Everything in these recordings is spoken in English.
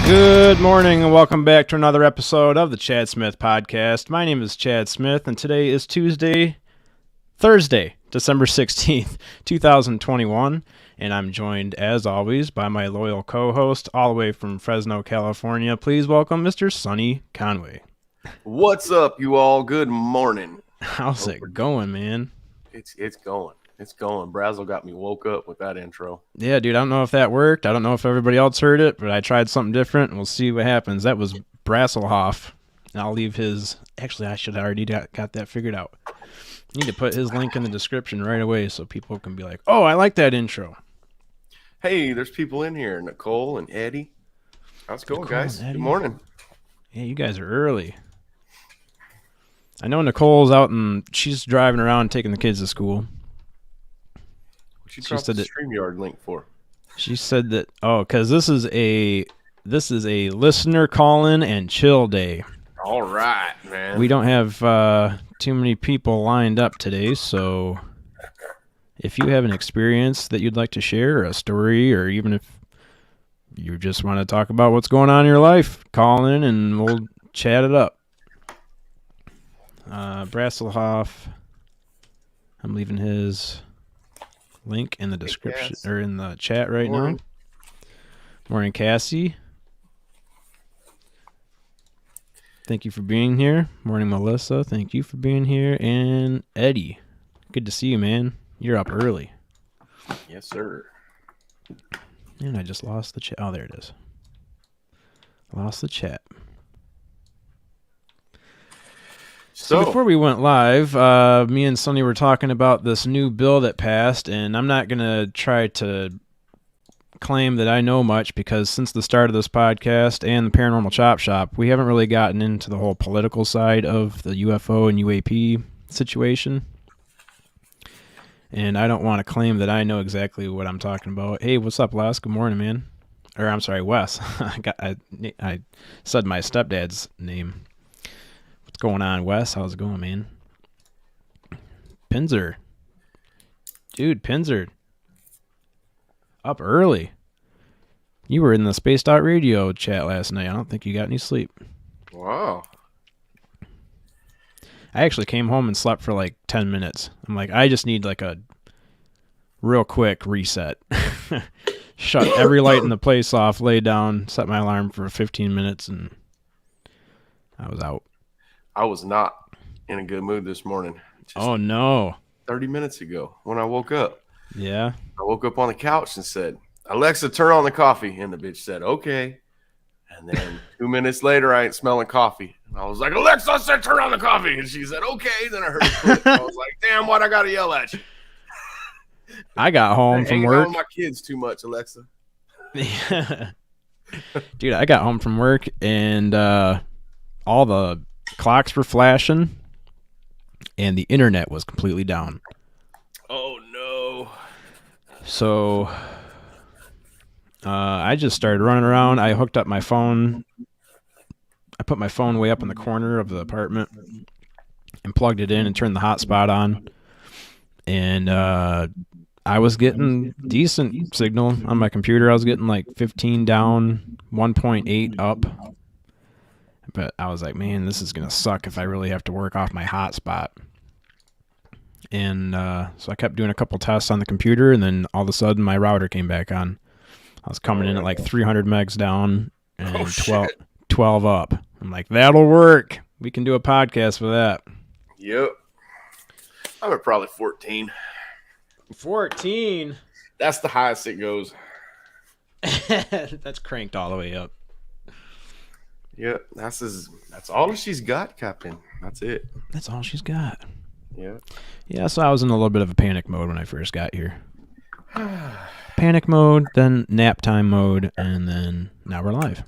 Good morning and welcome back to another episode of the Chad Smith Podcast. My name is Chad Smith and today is Thursday, December 16th, 2021. And I'm joined, as always, by my loyal co-host all the way from Fresno, California. Please welcome Mr. Sonny Conway. What's up, you all? Good morning. How's it going, man? It's going. It's going. Brazel got me woke up with that intro. Yeah, dude, I don't know if that worked. I don't know if everybody else heard it, but I tried something different, and we'll see what happens. That was Brasselhoff. And I'll leave his... Actually, I should have already got that figured out. Need to put his link in the description right away so people can be like, oh, I like that intro. Hey, there's people in here. Nicole and Eddie. How's it going, guys? Good morning. Yeah, you guys are early. I know Nicole's out and she's driving around taking the kids to school. What you dropped the StreamYard link for? She said that, because this is a listener call-in and chill day. All right, man. We don't have too many people lined up today, so if you have an experience that you'd like to share, or a story, or even if you just want to talk about what's going on in your life, call in and we'll chat it up. Brasselhoff, I'm leaving his link in the description or in the chat right now. Morning, Cassie. Thank you for being here. Morning, Melissa. Thank you for being here. And Eddie, good to see you, man. You're up early. Yes, sir. And I just lost the chat. Oh, there it is. Lost the chat. So before we went live, me and Sonny were talking about this new bill that passed, and I'm not going to try to claim that I know much because since the start of this podcast and the Paranormal Chop Shop, we haven't really gotten into the whole political side of the UFO and UAP situation. And I don't want to claim that I know exactly what I'm talking about. Hey, what's up, Les? Good morning, man. Or I'm sorry, Wes. I said my stepdad's name. What's going on, Wes? How's it going, man? Pinzer. Dude, Pinzer. Up early. You were in the Spaced Out Radio chat last night. I don't think you got any sleep. Wow. I actually came home and slept for like 10 minutes. I'm like, I just need like a real quick reset. Shut every light in the place off, lay down, set my alarm for 15 minutes, and I was out. I was not in a good mood this morning. Oh, no. 30 minutes ago when I woke up. Yeah. I woke up on the couch and said, Alexa, turn on the coffee. And the bitch said, okay. And then 2 minutes later, I ain't smelling coffee. And I was like, Alexa, I said turn on the coffee. And she said, okay. Then I heard her click. I was like, damn, why'd I got to yell at you? I got home from work. I my kids too much, Alexa. Yeah. Dude, I got home from work and all the clocks were flashing and the internet was completely down. Oh, no. So I just started running around. I hooked up my phone. I put my phone way up in the corner of the apartment and plugged it in and turned the hotspot on. And I was getting decent signal on my computer. I was getting like 15 down, 1.8 up. But I was like, man, this is going to suck if I really have to work off my hotspot. And so I kept doing a couple tests on the computer, and then all of a sudden my router came back on. I was coming in at like 300 megs down and 12 up. I'm like, that'll work. We can do a podcast with that. Yep. I'm at probably 14. 14? That's the highest it goes. That's cranked all the way up. Yeah, that's all she's got, Captain. That's it. That's all she's got. Yeah. Yeah, so I was in a little bit of a panic mode when I first got here. Panic mode, then nap time mode, and then now we're live.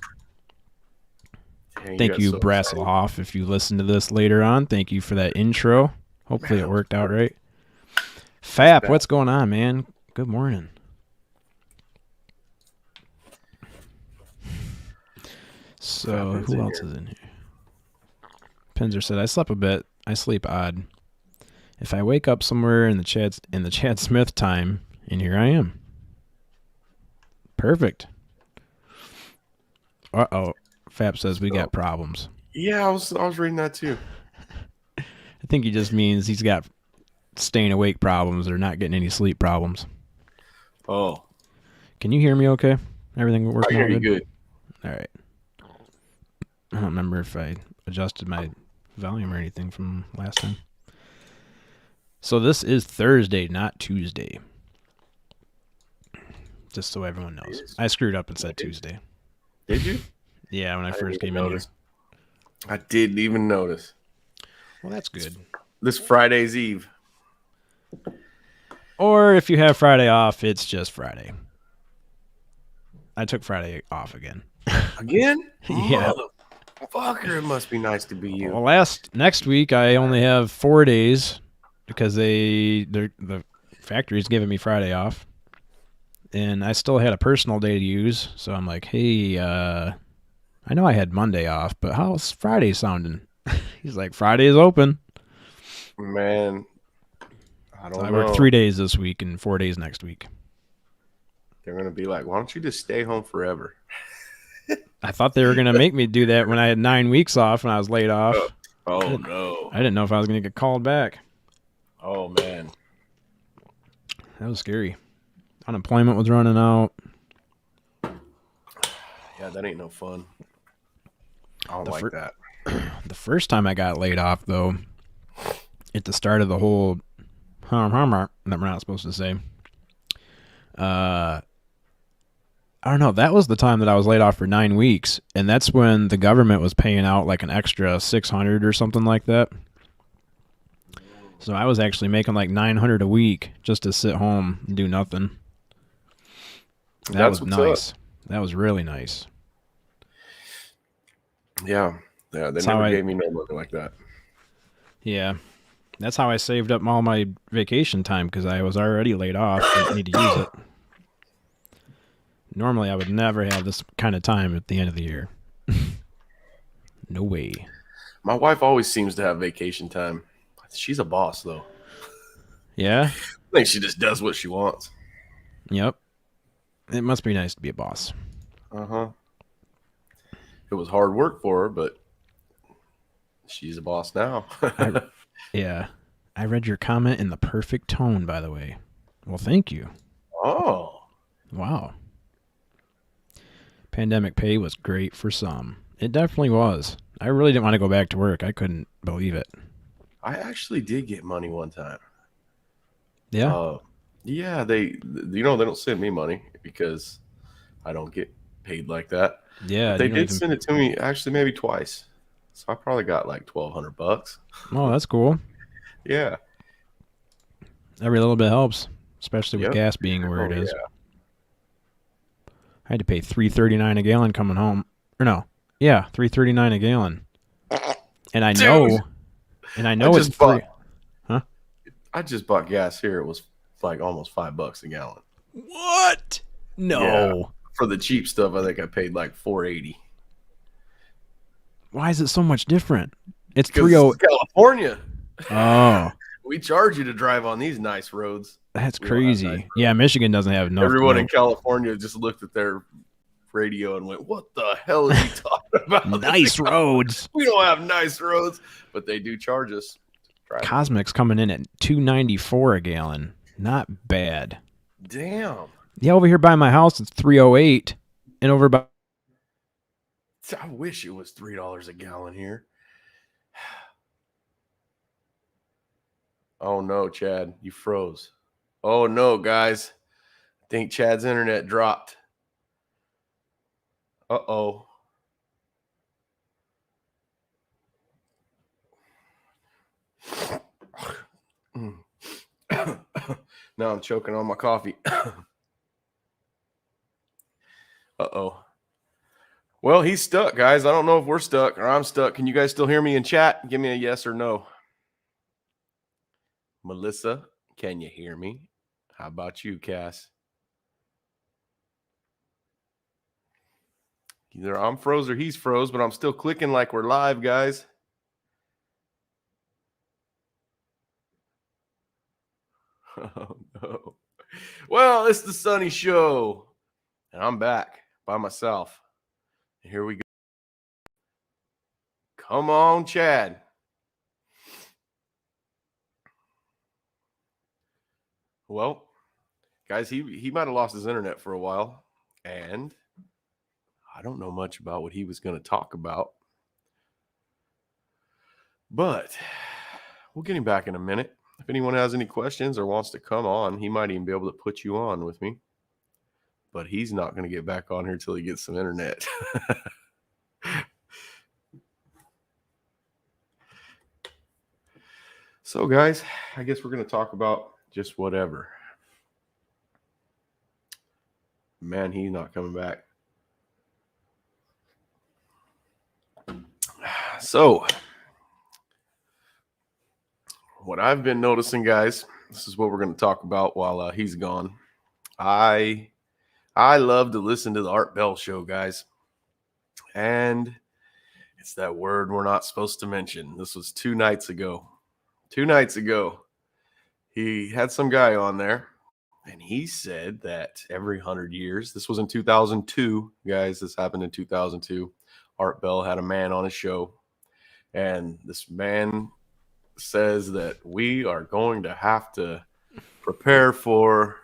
Thank you, Brasselhoff. If you listen to this later on, thank you for that intro. Hopefully it worked out right. Fap, what's going on, man? Good morning. So who else is in here? Pinzer said, I slept a bit. I sleep odd. If I wake up somewhere in the Chad Smith time, and here I am. Perfect. Uh-oh. Fap says we So, got problems. yeah, I was reading that too. I think he just means he's got staying awake problems or not getting any sleep problems. Oh, Can you hear me okay? Everything I working hear all you good? good. All right. I don't remember if I adjusted my volume or anything from last time. So this is Thursday, not Tuesday. Just so everyone knows. I screwed up and said Tuesday. Did you? Yeah, when I didn't first even came in here. notice. I didn't even notice. Well, that's good. This Friday's Eve. Or if you have Friday off, it's just Friday. I took Friday off again. Again? Yeah. Motherfucker, it must be nice to be you. Well, next week I only have 4 days because the factory's giving me Friday off, and I still had a personal day to use. So I'm like, hey, I know I had Monday off, but how's Friday sounding? He's like, Friday is open. Man, I don't So I know. work 3 days this week and 4 days next week. They're gonna be like, why don't you just stay home forever? I thought they were gonna make me do that when I had 9 weeks off and I was laid off. Oh no. I didn't know if I was gonna get called back. Oh man. That was scary. Unemployment was running out. Yeah, that ain't no fun. I don't like that. The first time I got laid off, though, at the start of the whole that we're not supposed to say, I don't know. That was the time that I was laid off for 9 weeks, and that's when the government was paying out like an extra $600 or something like that. So I was actually making like $900 a week just to sit home and do nothing. That was nice. That was really nice. Yeah. Yeah, they never gave me no money like that. Yeah. That's how I saved up all my vacation time because I was already laid off. Didn't need to use it. Normally, I would never have this kind of time at the end of the year. No way. My wife always seems to have vacation time. She's a boss, though. Yeah? I think she just does what she wants. Yep. It must be nice to be a boss. Uh-huh. It was hard work for her, but she's a boss now. Yeah. I read your comment in the perfect tone, by the way. Well, thank you. Oh. Wow. Pandemic pay was great for some. It definitely was. I really didn't want to go back to work. I couldn't believe it. I actually did get money one time. Yeah? Yeah, they don't send me money because I don't get paid like that. Yeah. But they did send it to me actually maybe twice. So I probably got like $1,200. Oh, that's cool. Yeah. Every little bit helps, especially with gas being where it is. Yeah. I had to pay $3.39 a gallon coming home. Or no. Yeah, $3.39 a gallon. And I know it's free. Huh? I just bought gas here. It was like almost $5 a gallon. What? No. Yeah. For the cheap stuff, I think I paid like $4.80. Why is it so much different? It's California. Oh. We charge you to drive on these nice roads. That's crazy. Nice roads. Yeah, Michigan doesn't have no. Everyone in California just looked at their radio and went, "What the hell is he talking about? Nice roads. We don't have nice roads, but they do charge us." Cosmic's coming in at $2.94 a gallon. Not bad. Damn. Yeah, over here by my house it's $3.08, and over by. I wish it was $3 a gallon here. Oh no, Chad, you froze. Oh no, guys. I think Chad's internet dropped. Uh-oh. Now I'm choking on my coffee. Uh-oh. Well, he's stuck, guys. I don't know if we're stuck or I'm stuck. Can you guys still hear me in chat? Give me a yes or no. Melissa, can you hear me? How about you, Cass? Either I'm froze or he's froze, but I'm still clicking like we're live, guys. Oh, no. Well, it's the Sunny Show, and I'm back by myself. Here we go. Come on, Chad. Well, guys, he might have lost his internet for a while, and I don't know much about what he was going to talk about, but we'll get him back in a minute. If anyone has any questions or wants to come on, he might even be able to put you on with me, but he's not going to get back on here till he gets some internet. So, guys, I guess we're going to talk about just whatever. Man, he's not coming back. So, what I've been noticing, guys, this is what we're going to talk about while he's gone. I love to listen to the Art Bell Show, guys. And it's that word we're not supposed to mention. This was 2 nights ago. 2 nights ago, he had some guy on there, and he said that every 100 years, this was in 2002, guys, this happened in 2002, Art Bell had a man on his show, and this man says that we are going to have to prepare for,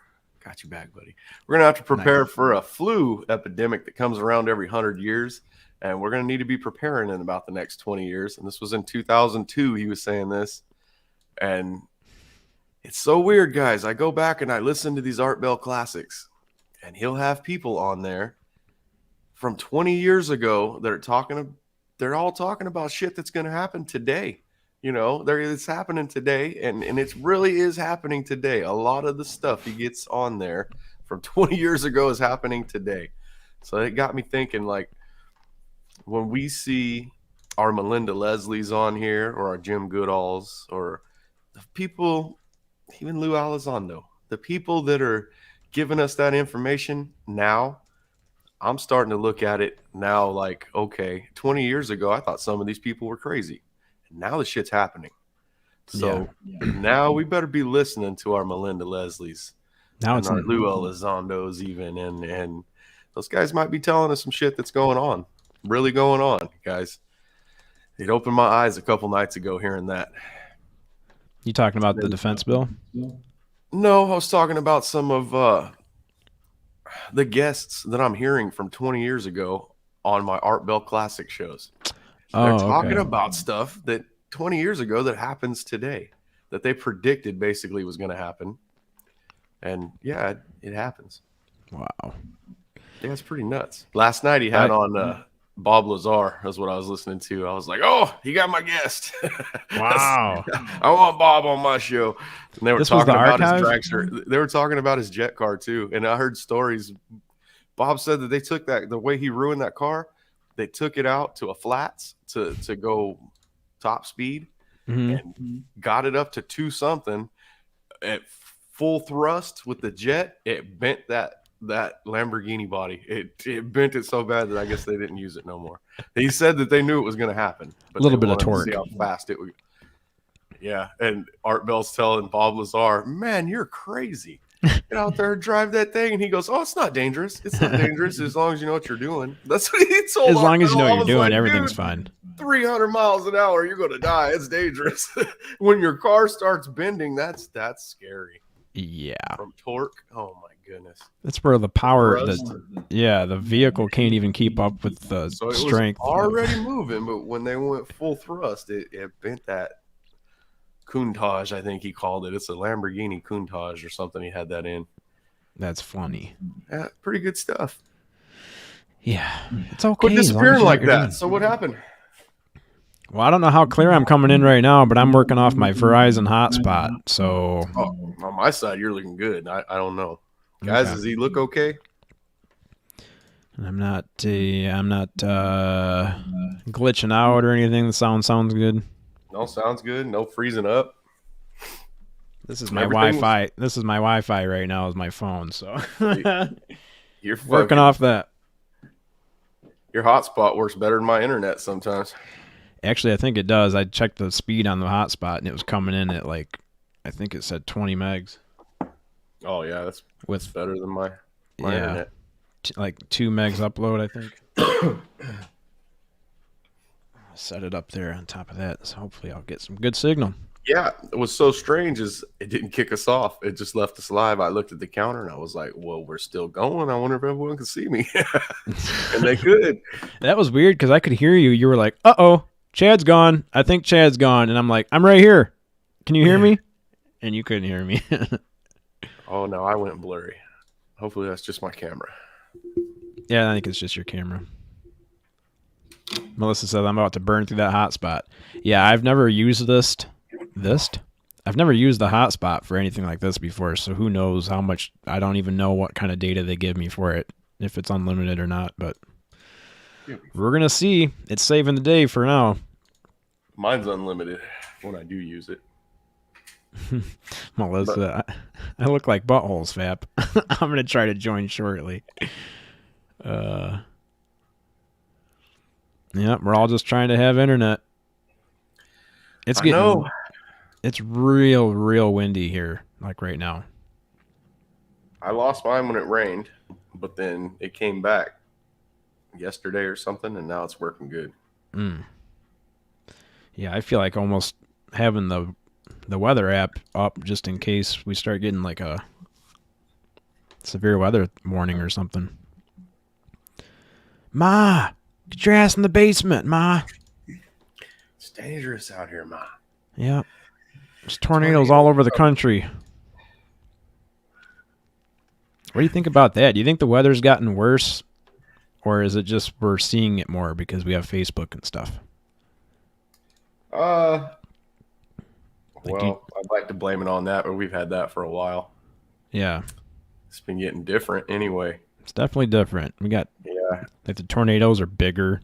got you back, buddy, we're going to have to prepare for a flu epidemic that comes around every 100 years, and we're going to need to be preparing in about the next 20 years, and this was in 2002, he was saying this. And it's so weird, guys. I go back and I listen to these Art Bell classics, and he'll have people on there from 20 years ago that are they're all talking about shit that's going to happen today. You know, it's happening today, and it really is happening today. A lot of the stuff he gets on there from 20 years ago is happening today. So it got me thinking, like, when we see our Melinda Leslie's on here, or our Jim Goodalls, or the people, even Lou Elizondo, the people that are giving us that information now, I'm starting to look at it now like, okay, 20 years ago, I thought some of these people were crazy. And now the shit's happening. So now we better be listening to our Melinda Leslie's. Now it's our Lou Elizondos even. And those guys might be telling us some shit that's going on, really going on, guys. It opened my eyes a couple nights ago hearing that. You talking about the defense bill? No, I was talking about some of the guests that I'm hearing from 20 years ago on my Art Bell Classic shows. They're talking about stuff that 20 years ago that happens today, that they predicted basically was going to happen. And yeah, it happens. Wow. Yeah, it's pretty nuts. Last night he had on Bob Lazar. That's what I was listening to. I was like, oh, he got my guest. Wow. I want Bob on my show. And they were talking about his dragster. They were talking about his jet car too. And I heard stories. Bob said that they took the way he ruined that car, they took it out to a flats to go top speed and got it up to 2 something at full thrust with the jet. It bent that Lamborghini body. It bent it so bad that I guess they didn't use it no more. He said that they knew it was going to happen, but a little bit of torque. To see how fast it would. Yeah, and Art Bell's telling Bob Lazar, "Man, you're crazy. Get out there and drive that thing." And he goes, "Oh, it's not dangerous. It's not dangerous as long as you know what you're doing." That's what he told. As long as you know what you're doing, everything's fine. 300 miles an hour, you're going to die. It's dangerous. When your car starts bending, that's scary. Yeah. From torque. Oh my goodness. That's where the power, the vehicle can't even keep up with the strength. Was already moving, but when they went full thrust, it bent that Countach, I think he called it. It's a Lamborghini Countach or something. He had that in. That's funny. Yeah, pretty good stuff. Yeah, it's okay. Quit disappearing like that. So what happened? Well, I don't know how clear I'm coming in right now, but I'm working off my Verizon hotspot. So on my side, you're looking good. I don't know, guys. Does he look okay? I'm not glitching out or anything. The sounds good. No, sounds good. No freezing up. This is my Wi-Fi. This is my Wi-Fi right now. Is my phone. So you're working off that. Your hotspot works better than my internet sometimes. Actually, I think it does. I checked the speed on the hotspot, and it was coming in at like, I think it said 20 megs. Oh yeah, that's better than my internet. like 2 megs upload, I think. Set it up there on top of that, so hopefully I'll get some good signal. Yeah, it was so strange is it didn't kick us off. It just left us live. I looked at the counter and I was like, well, we're still going. I wonder if everyone can see me. And they could. That was weird because I could hear you. You were like, uh-oh, Chad's gone. I think Chad's gone. And I'm like, I'm right here. Can you hear me? And you couldn't hear me. Oh, no, I went blurry. Hopefully that's just my camera. Yeah, I think it's just your camera. Melissa says, I'm about to burn through that hotspot. Yeah, I've never used this. I've never used the hotspot for anything like this before, so who knows how much. I don't even know what kind of data they give me for it, if it's unlimited or not, but we're going to see. It's saving the day for now. Mine's unlimited when I do use it. Melissa, I look like buttholes, Fap. I'm going to try to join shortly. Yeah, we're all just trying to have internet. It's real windy here, like right now. I lost mine when it rained, but then it came back yesterday or something, and now it's working good. Yeah, I feel like almost having the weather app up just in case we start getting like a severe weather warning or something. Ma, get your ass in the basement, Ma. It's dangerous out here, Ma. Yeah. There's tornadoes all over the country. What do you think about that? Do you think the weather's gotten worse? Or is it just we're seeing it more because we have Facebook and stuff? I'd like to blame it on that, but we've had that for a while. Yeah. It's been getting different anyway. It's definitely different. We got like the tornadoes are bigger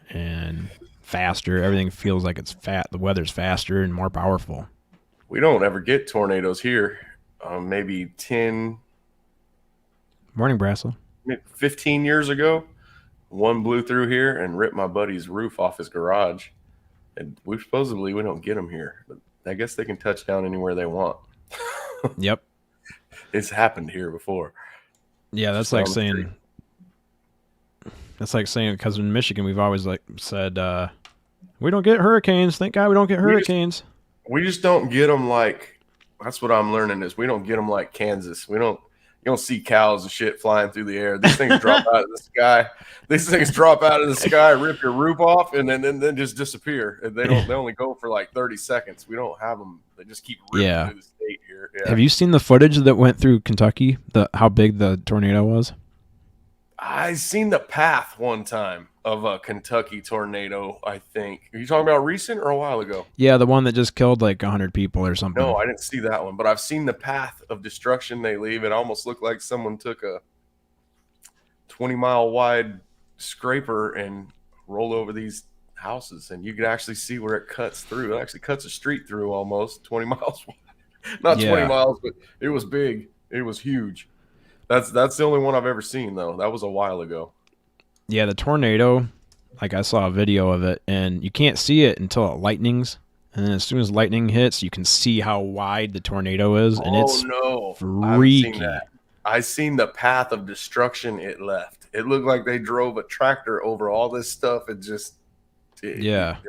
and faster. Everything feels like it's fat. The weather's faster and more powerful. We don't ever get tornadoes here. Maybe 10 Morning, Brassel. 15 years ago, one blew through here and ripped my buddy's roof off his garage. And we don't get them here. But I guess they can touch down anywhere they want. Yep. It's happened here before. Yeah, that's like saying because in Michigan we've always said we don't get hurricanes. Thank God we don't get hurricanes. We just don't get them like. That's what I'm learning is we don't get them like Kansas. You don't see cows and shit flying through the air. These things drop out of the sky. These things drop out of the sky, rip your roof off, and then just disappear. And they only go for like 30 seconds. We don't have them. They just keep ripping through the state here. Yeah. Have you seen the footage that went through Kentucky? How big the tornado was? I seen the path one time of a Kentucky tornado, I think. Are you talking about recent or a while ago? Yeah, the one that just killed like 100 people or something. No, I didn't see that one, but I've seen the path of destruction they leave. It almost looked like someone took a 20-mile wide scraper and rolled over these houses, and you could actually see where it cuts through. It actually cuts a street through almost 20 miles wide. Not 20 miles, but it was big. It was huge. That's the only one I've ever seen, though. That was a while ago. Yeah, the tornado, like I saw a video of it, and you can't see it until it lightnings. And then as soon as lightning hits, you can see how wide the tornado is, and it's freaky. I seen the path of destruction it left. It looked like they drove a tractor over all this stuff. It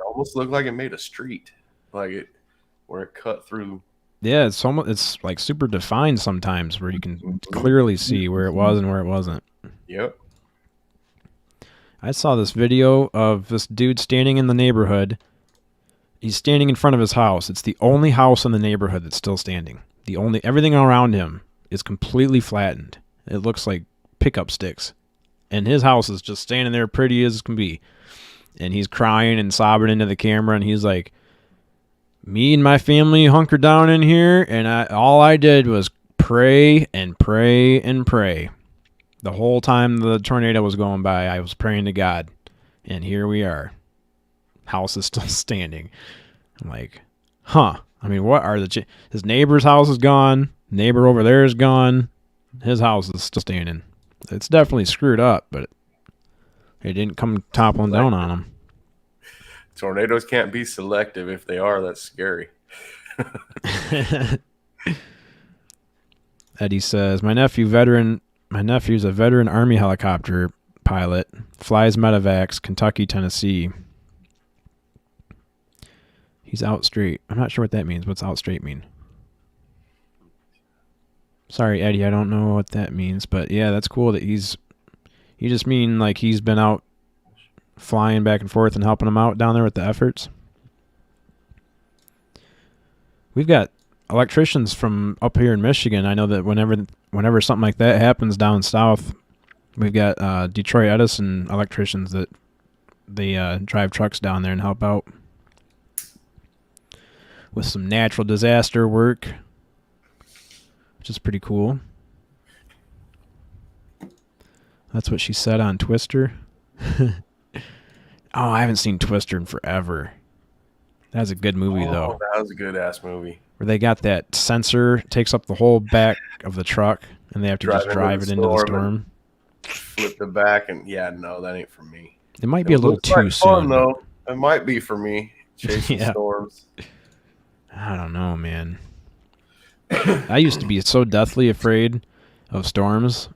almost looked like it made a street, where it cut through. Yeah, it's like super defined sometimes, where you can clearly see where it was and where it wasn't. Yep. I saw this video of this dude standing in the neighborhood. He's standing in front of his house. It's the only house in the neighborhood that's still standing. Everything around him is completely flattened. It looks like pickup sticks. And his house is just standing there pretty as can be. And he's crying and sobbing into the camera, and he's like, me and my family hunkered down in here, and all I did was pray and pray and pray. The whole time the tornado was going by, I was praying to God. And here we are. House is still standing. I'm like, huh. I mean, what are his neighbor's house is gone. Neighbor over there is gone. His house is still standing. It's definitely screwed up, but it didn't come toppling down on him. Tornadoes can't be selective. If they are, that's scary. Eddie says, my nephew, veteran My nephew's a veteran Army helicopter pilot, flies medevacs, Kentucky, Tennessee. He's out straight. I'm not sure what that means. What's out straight mean? Sorry, Eddie, I don't know what that means, but yeah, that's cool that you just mean like he's been out flying back and forth and helping them out down there with the efforts. We've got electricians from up here in Michigan. I know that whenever something like that happens down south, we've got Detroit Edison electricians that they drive trucks down there and help out with some natural disaster work, which is pretty cool. That's what she said on Twister. Oh, I haven't seen Twister in forever. That's a good movie, though. That was a good-ass movie. Where they got that sensor, takes up the whole back of the truck, and they have to just drive it into the storm. Flip the back, and yeah, no, that ain't for me. It might be a little too soon. Though. It might be for me, chasing storms. I don't know, man. I used to be so deathly afraid of storms.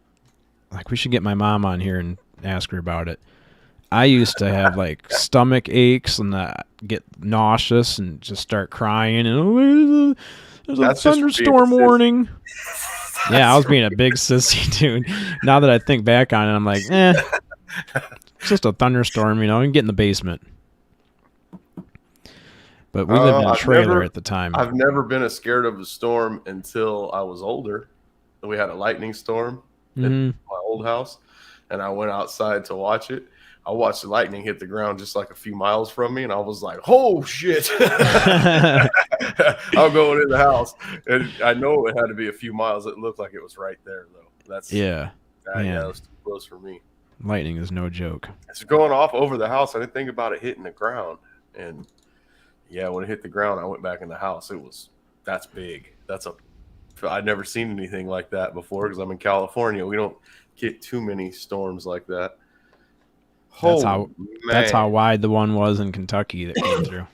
Like, we should get my mom on here and ask her about it. I used to have like stomach aches and get nauseous and just start crying and there's a thunderstorm warning. Yeah, I was being a big sissy, dude. Now that I think back on it, I'm like, it's just a thunderstorm, and get in the basement. But we lived in a trailer at the time. I've never been as scared of a storm until I was older. We had a lightning storm in my old house, and I went outside to watch it. I watched the lightning hit the ground just like a few miles from me, and I was like, "Oh shit!" I'm going in the house, and I know it had to be a few miles. It looked like it was right there, though. Yeah, that was too close for me. Lightning is no joke. It's going off over the house. I didn't think about it hitting the ground, and yeah, when it hit the ground, I went back in the house. That's big. I'd never seen anything like that before because I'm in California. We don't get too many storms like that. That's how wide the one was in Kentucky that came through.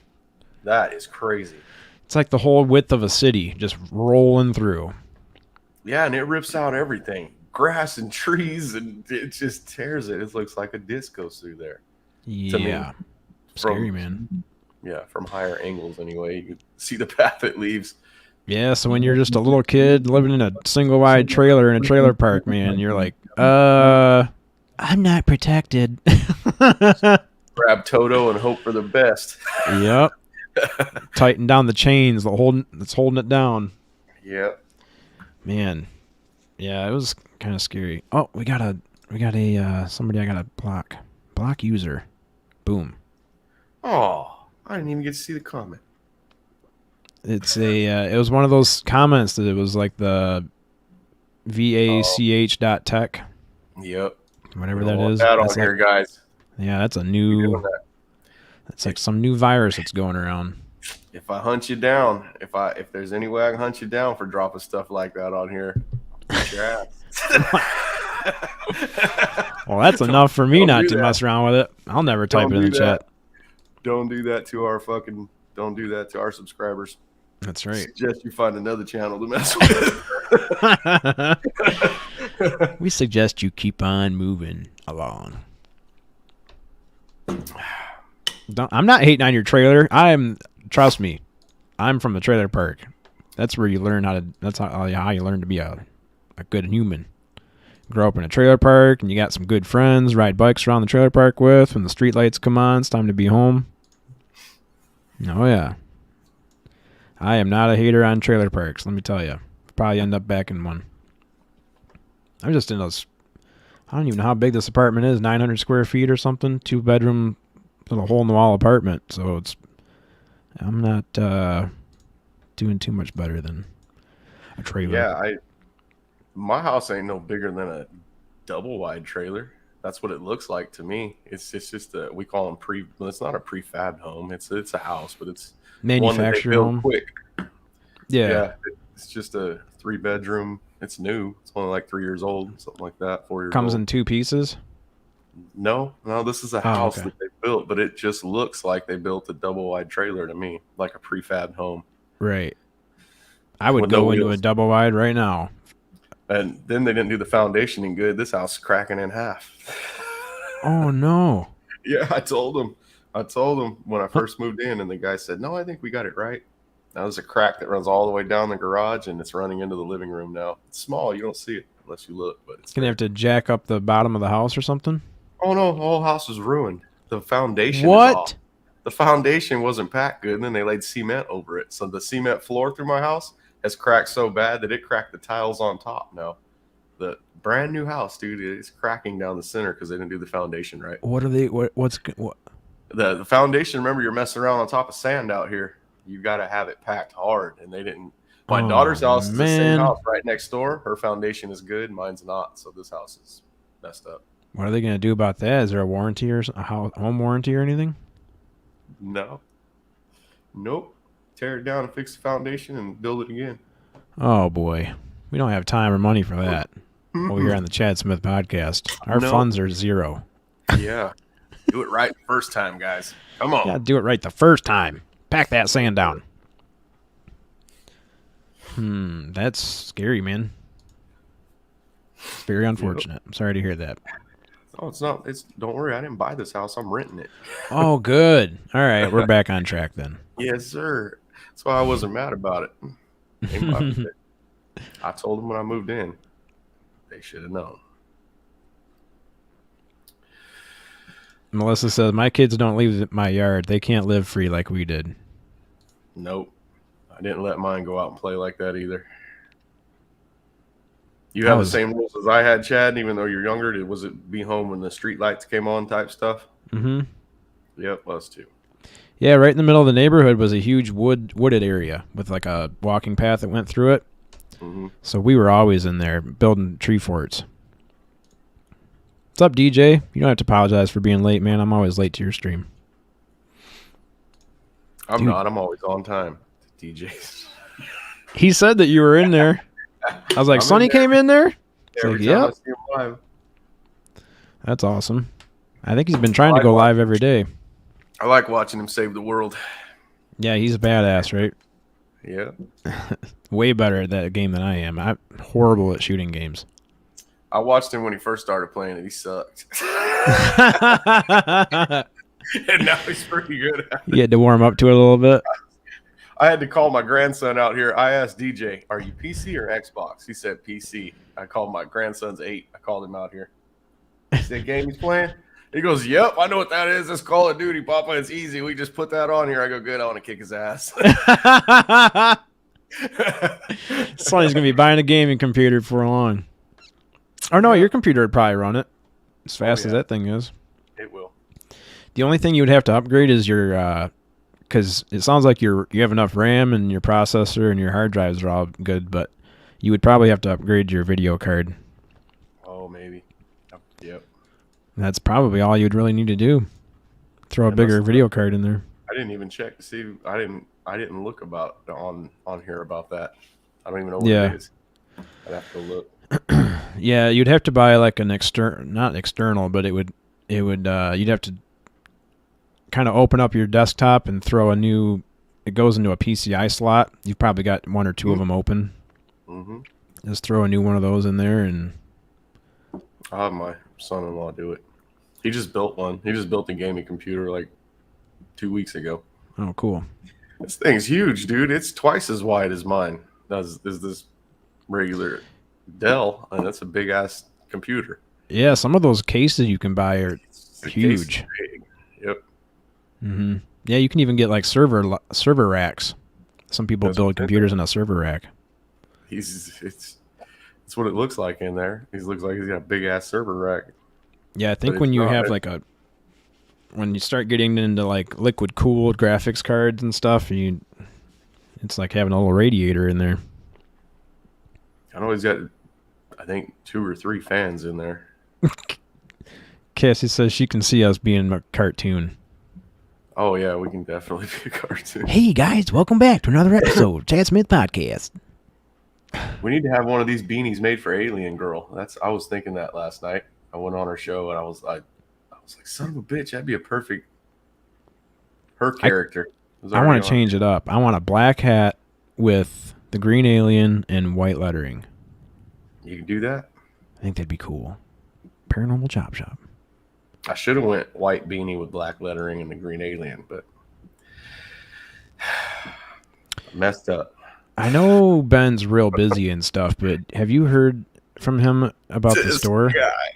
That is crazy. It's like the whole width of a city just rolling through. Yeah, and it rips out everything. Grass and trees, and it just tears it. It looks like a disc goes through there. Yeah. Scary, man. Yeah, from higher angles anyway. You can see the path it leaves. Yeah, so when you're just a little kid living in a single-wide trailer in a trailer park, man, you're like, I'm not protected. Grab Toto and hope for the best. Yep. Tighten down the chains that's holding it down. Yep. Man. Yeah, it was kind of scary. Oh, we got somebody I got to block. Block user. Boom. Oh, I didn't even get to see the comment. It was one of those comments that it was like the VACH.tech. Yep. Whatever that is. That on here, guys. Yeah, that's that's like some new virus that's going around. If I hunt you down, if there's any way I can hunt you down for dropping stuff like that on here, get your ass. Well, that's enough for me not to mess around with it. I'll never type it in the chat. Don't do that to our subscribers. That's right. I suggest you find another channel to mess with. We suggest you keep on moving along. I'm not hating on your trailer. Trust me, I'm from the trailer park. That's where you learn that's how you learn to be a good human. Grow up in a trailer park, and you got some good friends, ride bikes around the trailer park with. When the street lights come on, it's time to be home. Oh, yeah. I am not a hater on trailer parks, let me tell you. Probably end up back in one. I'm just in those... I don't even know how big this apartment is. 900 square feet or something. 2-bedroom, little hole-in-the-wall apartment. So I'm not doing too much better than a trailer. Yeah, my house ain't no bigger than a double-wide trailer. That's what it looks like to me. It's just we call them it's not a prefab home. It's a house, but it's manufactured home. Quick. Yeah. It's just a 3-bedroom. It's new. It's only like 3 years old, something like that. 4 years Comes old. in 2 pieces? No, this is a house that they built, but it just looks like they built a double-wide trailer to me, like a prefab home. Right. I would go into a double-wide right now. And then they didn't do the foundationing good. This house is cracking in half. Oh no. Yeah, I told them when I first moved in, and the guy said, "No, I think we got it right." Now there's a crack that runs all the way down the garage, and it's running into the living room now. It's small; you don't see it unless you look. But it's Gonna have to jack up the bottom of the house or something. oh no, the whole house is ruined. The foundation What? is off. The foundation wasn't packed good, and then they laid cement over it. So the cement floor through my house has cracked so bad that it cracked the tiles on top now. The brand new house, dude, is cracking down the center because they didn't do the foundation right. What are they? What's what? The foundation, remember, you're messing around on top of sand out here. You got to have it packed hard, and they didn't. My daughter's house is the same house right next door. Her foundation is good, mine's not. So this house is messed up. What are they gonna do about that? Is there a warranty or a home warranty or anything? No. Nope. Tear it down and fix the foundation and build it again. Oh boy, we don't have time or money for that. Over here on the Chad Smith podcast, our funds are zero. Yeah. Do it right the first time, guys. Come on. Yeah, do it right the first time. Pack that sand down. That's scary, man. It's very unfortunate. I'm sorry to hear that. Oh, it's not. Don't worry. I didn't buy this house. I'm renting it. Oh, good. All right, we're back on track then. Yes, sir. That's why I wasn't mad about it. I told them when I moved in. They should have known. Melissa says, my kids don't leave my yard. They can't live free like we did. Nope. I didn't let mine go out and play like that either. You have the same rules as I had, Chad, even though you're younger. Was it be home when the street lights came on type stuff? Mm-hmm. Yep, us too. Yeah, right in the middle of the neighborhood was a huge wooded area with like a walking path that went through it. Mm-hmm. So we were always in there building tree forts. What's up, DJ? You don't have to apologize for being late, man. I'm always late to your stream. I'm not. I'm always on time. DJs. He said that you were in there. I was like, Sonny came in there? Every time I see him live. That's awesome. I think he's been trying to go live every day. I like watching him save the world. Yeah, he's a badass, right? Yeah. Way better at that game than I am. I'm horrible at shooting games. I watched him when he first started playing it. He sucked. And now he's pretty good at it. You had to warm up to it a little bit. I had to call my grandson out here. I asked DJ, are you PC or Xbox? He said PC. I called my grandson's 8. I called him out here. He said, game he's playing? He goes, yep, I know what that is. It's Call of Duty, Papa. It's easy. We just put that on here. I go, good. I want to kick his ass. Sonny's going to be buying a gaming computer before long. Or no, your computer would probably run it as fast as that thing is. It will. The only thing you would have to upgrade is your, because it sounds like you have enough RAM and your processor and your hard drives are all good, but you would probably have to upgrade your video card. Oh, maybe. Yep. That's probably all you'd really need to do. Throw a bigger video card in there. I didn't even check to see. I didn't look about on here about that. I don't even know what it is. I'd have to look. Yeah, you'd have to buy like an not external, but you'd have to kind of open up your desktop and throw it goes into a PCI slot. You've probably got one or two of them open. Mm-hmm. Just throw a new one of those in there and I'll have my son-in-law do it. He just built one. He just built a gaming computer like 2 weeks ago. Oh, cool. This thing's huge, dude. It's twice as wide as mine. Is this regular Dell, and that's a big ass computer. Yeah, some of those cases you can buy are huge. Yep. Mm-hmm. Yeah, you can even get like server racks. Some people build computers in a server rack. It's what it looks like in there. He looks like he's got a big ass server rack. Yeah, I think when you have when you start getting into like liquid cooled graphics cards and stuff, it's like having a little radiator in there. I know he's got, I think, 2 or 3 fans in there. Cassie says she can see us being a cartoon. Oh, yeah, we can definitely be a cartoon. Hey, guys, welcome back to another episode of Chad Smith Podcast. We need to have one of these beanies made for Alien Girl. I was thinking that last night. I went on her show, and I was like, son of a bitch, that'd be a perfect her character. I want to change it up. I want a black hat with the green alien and white lettering. You can do that. I think that'd be cool. Paranormal Chop Shop. I should have went white beanie with black lettering and the green alien, but messed up. I know Ben's real busy and stuff, but have you heard from him about the store? Guy,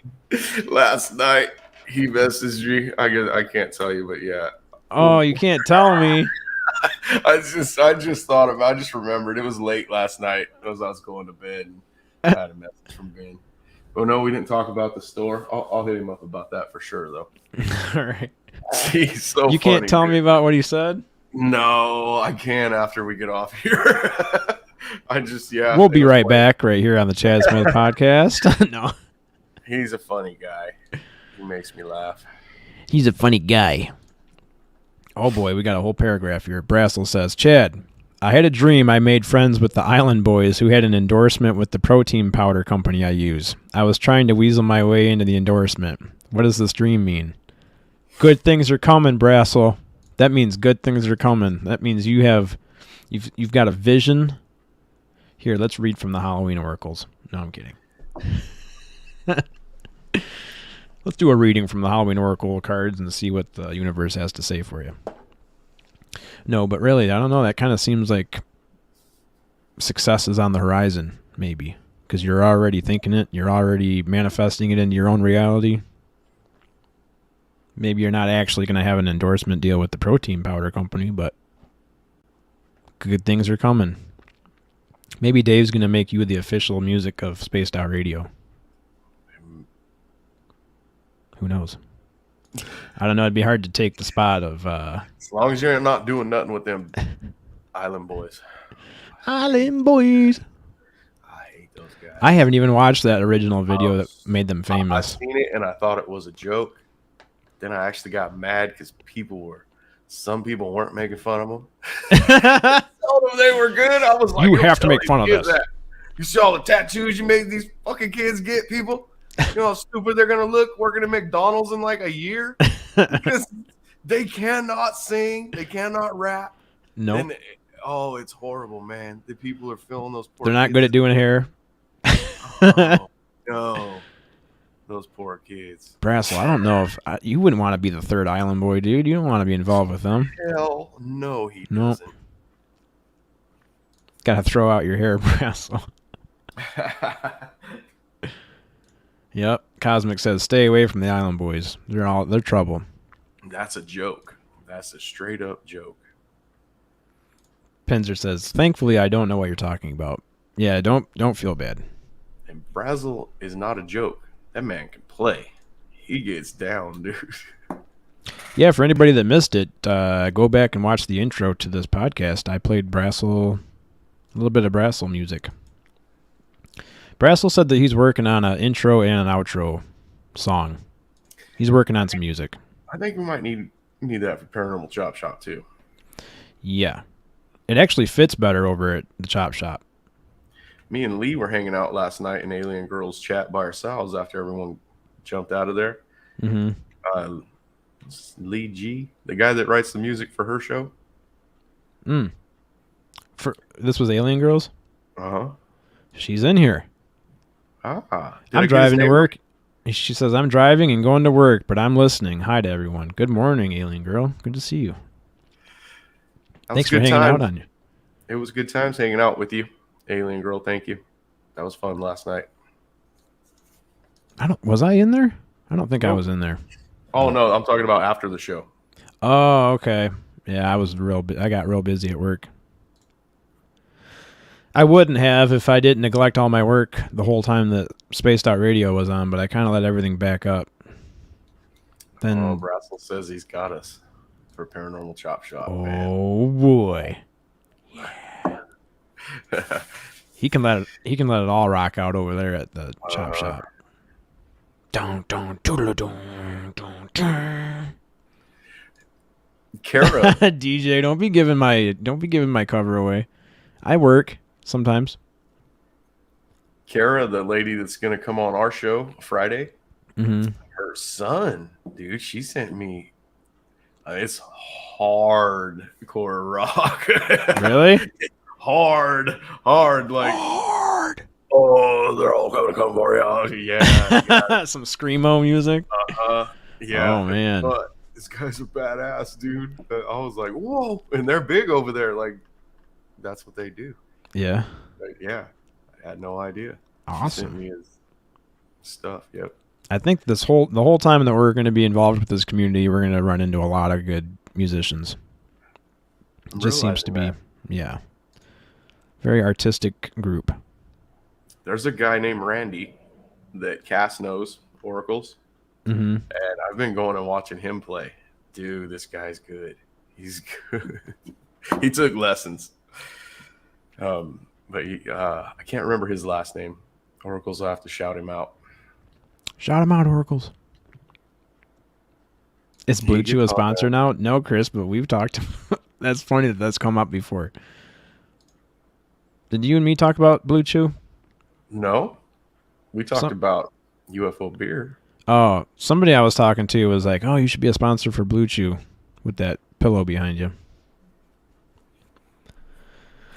last night he messaged me. I can't tell you, but yeah. Oh, you can't tell me. I just thought of. I just remembered it was late last night as I was going to bed. And I had a message from Ben. Oh no, we didn't talk about the store. I'll hit him up about that for sure, though. All right. He's so. You can't tell me about what he said? No, I can after we get off here. We'll be right back right here on the Chad Smith podcast. No. He's a funny guy. He makes me laugh. He's a funny guy. Oh boy, we got a whole paragraph here. Brassel says, Chad, I had a dream I made friends with the Island Boys who had an endorsement with the protein powder company I use. I was trying to weasel my way into the endorsement. What does this dream mean? Good things are coming, Brassel. That means good things are coming. That means you've got a vision. Here, let's read from the Halloween oracles. No, I'm kidding. Let's do a reading from the Halloween oracle cards and see what the universe has to say for you. No, but really, I don't know. That kind of seems like success is on the horizon, maybe, because you're already thinking it. You're already manifesting it into your own reality. Maybe you're not actually going to have an endorsement deal with the protein powder company, but good things are coming. Maybe Dave's going to make you the official music of Spaced Out Radio. Who knows? I don't know. It'd be hard to take the spot of... as long as you're not doing nothing with them Island Boys. Island Boys. I hate those guys. I haven't even watched that original video that made them famous. I've seen it, and I thought it was a joke. Then I actually got mad because some people weren't making fun of them. Told them they were good. I was like, you have to make fun of this. That. You see all the tattoos you made these fucking kids get, people? You know how stupid they're going to look working at McDonald's in like a year? Because they cannot sing. They cannot rap. No. Nope. It's horrible, man. The people are filling those poor They're not good at doing hair. Oh, no. Those poor kids. Brassel, I don't know if you wouldn't want to be the third Island Boy, dude. You don't want to be involved with them. Hell no, he doesn't. Got to throw out your hair, Brassel. Yep. Cosmic says, stay away from the Island Boys. They're trouble. That's a joke. That's a straight up joke. Pinzer says, thankfully, I don't know what you're talking about. Yeah, don't feel bad. And Brazzle is not a joke. That man can play. He gets down, dude. Yeah, for anybody that missed it, go back and watch the intro to this podcast. I played Brassel, a little bit of Brassel music. Brassel said that he's working on an intro and an outro song. He's working on some music. I think we might need that for Paranormal Chop Shop, too. Yeah. It actually fits better over at the Chop Shop. Me and Lee were hanging out last night in Alien Girls chat by ourselves after everyone jumped out of there. Mm-hmm. Lee G, the guy that writes the music for her show. This was Alien Girls? Uh-huh. She's in here. I'm driving to work. She says, I'm driving and going to work, but I'm listening. Hi to everyone. Good morning, Alien Girl. Good to see you. Thanks for hanging out on you. It was good times hanging out with you, Alien Girl. Thank you. That was fun last night. Was I in there? I don't think I was in there. Oh, no. I'm talking about after the show. Oh, okay. Yeah, I got real busy at work. I wouldn't have if I didn't neglect all my work the whole time that Spaced Out Radio was on, but I kind of let everything back up. Then Brassel says he's got us for Paranormal Chop Shop. Oh, man. Boy. Yeah. He can let it all rock out over there at the Chop Shop. Dun, dun, doodle, dun, dun, dun. Kara. DJ, don't be giving my cover away. I work sometimes. Kara, the lady that's going to come on our show Friday, her son, dude, she sent me. It's hardcore rock. Really? hard, like hard. Oh, oh, they're all going to come for you. Yeah. Some screamo music. Yeah. Oh man. But this guy's a badass, dude. I was like, whoa. And they're big over there. Like, that's what they do. Yeah. Like, yeah. I had no idea. Awesome. She sent me his stuff. Yep. I think the whole time that we're going to be involved with this community, we're going to run into a lot of good musicians. It just seems to be, yeah, very artistic group. There's a guy named Randy that Cass knows, Oracles, and I've been going and watching him play. Dude, this guy's good. He's good. He took lessons, but I can't remember his last name. Oracles, I'll have to shout him out. Shout him out, Oracles. Is Blue Chew a sponsor now? No, Chris, but we've talked. That's funny that that's come up before. Did you and me talk about Blue Chew? No. We talked about UFO beer. Oh, somebody I was talking to was like, oh, you should be a sponsor for Blue Chew with that pillow behind you.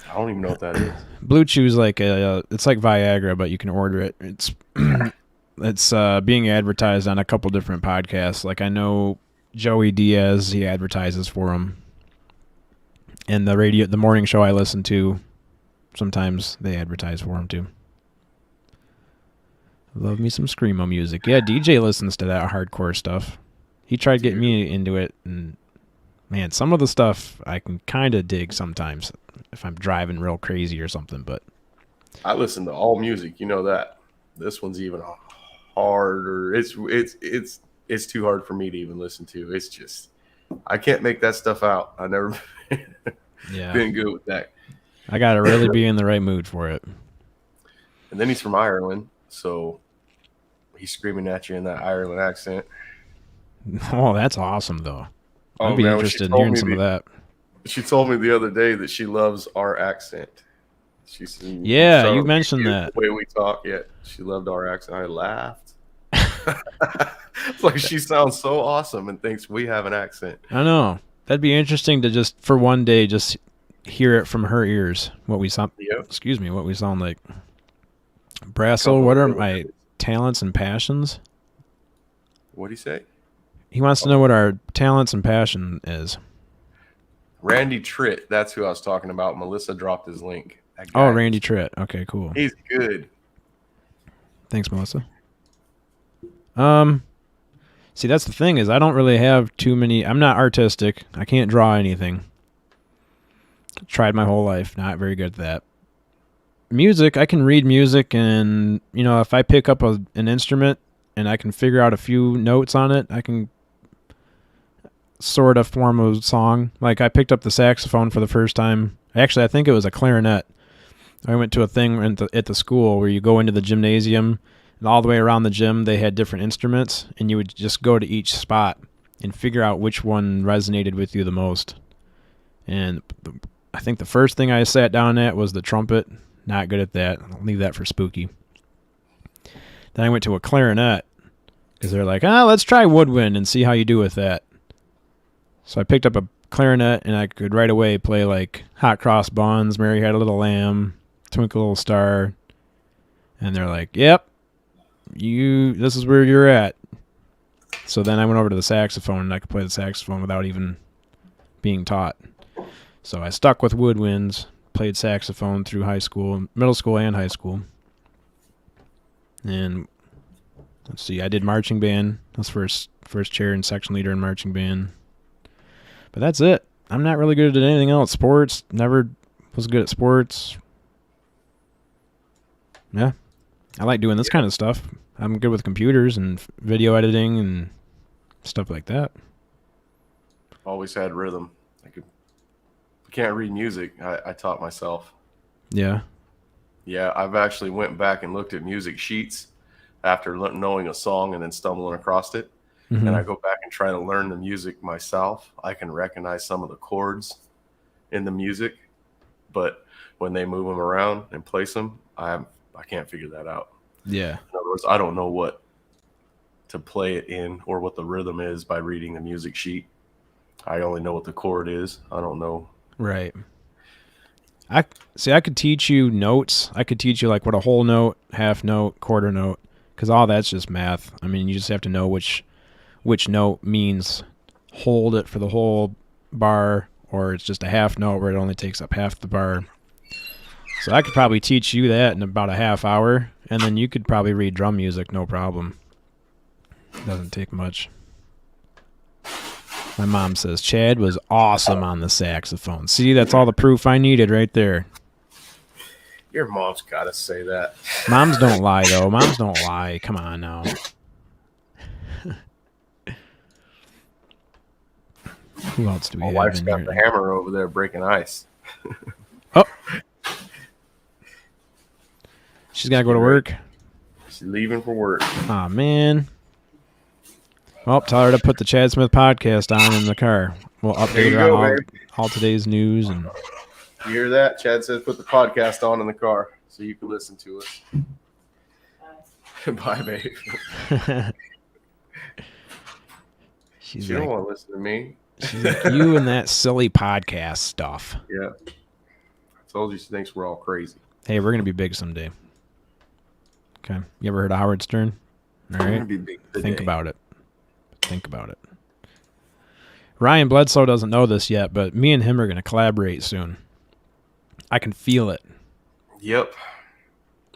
I don't even know what that is. Blue Chew is like it's like Viagra, but you can order it. It's being advertised on a couple different podcasts. Like I know Joey Diaz, he advertises for them. And the morning show I listen to, sometimes they advertise for them too. Love me some screamo music. Yeah, DJ listens to that hardcore stuff. He tried getting me into it, and man, some of the stuff I can kind of dig sometimes if I'm driving real crazy or something. But I listen to all music, you know that. This one's even harder. It's too hard for me to even listen to. It's just I can't make that stuff out. I never been good with that. I gotta really be in the right mood for it. And then he's from Ireland, so he's screaming at you in that Ireland accent. Oh, that's awesome, though. I'd be interested in hearing some of that. She told me the other day that she loves our accent. You mentioned that. The way we talk, she loved our accent. I laughed. It's like she sounds so awesome and thinks we have an accent. I know. That'd be interesting to just, for one day, just hear it from her ears. What we sound. Excuse me. What we sound like. Brassel, what are my talents and passions? What'd he say? He wants to know what our talents and passion is. Randy Tritt. That's who I was talking about. Melissa dropped his link. Oh, Randy Tritt. Okay, cool. He's good. Thanks, Melissa. See, that's the thing is I don't really have too many. I'm not artistic. I can't draw anything. Tried my whole life. Not very good at that. Music, I can read music, and if I pick up an instrument and I can figure out a few notes on it, I can sort of form a song. Like I picked up the saxophone for the first time. Actually, I think it was a clarinet. I went to a thing at the school where you go into the gymnasium, and all the way around the gym they had different instruments, and you would just go to each spot and figure out which one resonated with you the most. And I think the first thing I sat down at was the trumpet. Not good at that. I'll leave that for spooky. Then I went to a clarinet because they're like, let's try woodwind and see how you do with that. So I picked up a clarinet and I could right away play like Hot Cross Buns, Mary Had a Little Lamb, Twinkle Little Star. And they're like, yep, this is where you're at. So then I went over to the saxophone and I could play the saxophone without even being taught. So I stuck with woodwinds, played saxophone through high school, middle school and high school. And let's see, I did marching band. I was first chair and section leader in marching band. But that's it. I'm not really good at anything else. Sports, never was good at sports. Yeah. I like doing this kind of stuff. I'm good with computers and video editing and stuff like that. Always had rhythm. I can't read music. I taught myself. Yeah. Yeah, I've actually went back and looked at music sheets after knowing a song and then stumbling across it. Mm-hmm. And I go back and try to learn the music myself. I can recognize some of the chords in the music, but when they move them around and place them, I can't figure that out. Yeah. In other words, I don't know what to play it in or what the rhythm is by reading the music sheet. I only know what the chord is. I don't know. Right. I could teach you notes. I could teach you like what a whole note, half note, quarter note, because all that's just math. I mean, you just have to know which note means hold it for the whole bar, or it's just a half note where it only takes up half the bar. So I could probably teach you that in about a half hour, and then you could probably read drum music, no problem. Doesn't take much. My mom says Chad was awesome on the saxophone. See, that's all the proof I needed right there. Your mom's got to say that. Moms don't lie, though. Moms don't lie. Come on now. Who else do we My have wife's in got here? the hammer over there breaking ice. Oh. She's got to go to work. She's leaving for work. Aw, man. Well, tell her to put the Chad Smith podcast on in the car. We'll There update you her go, on babe. all today's news. And You hear that? Chad says put the podcast on in the car so you can listen to us. Bye, babe. she's She don't like, want to listen to me. she's like, you and that silly podcast stuff. Yeah. I told you she thinks we're all crazy. Hey, we're going to be big someday. Okay. You ever heard of Howard Stern? All We're right. gonna be big today. Think about it. Think about it. Ryan Bledsoe doesn't know this yet, but me and him are going to collaborate soon. I can feel it. Yep.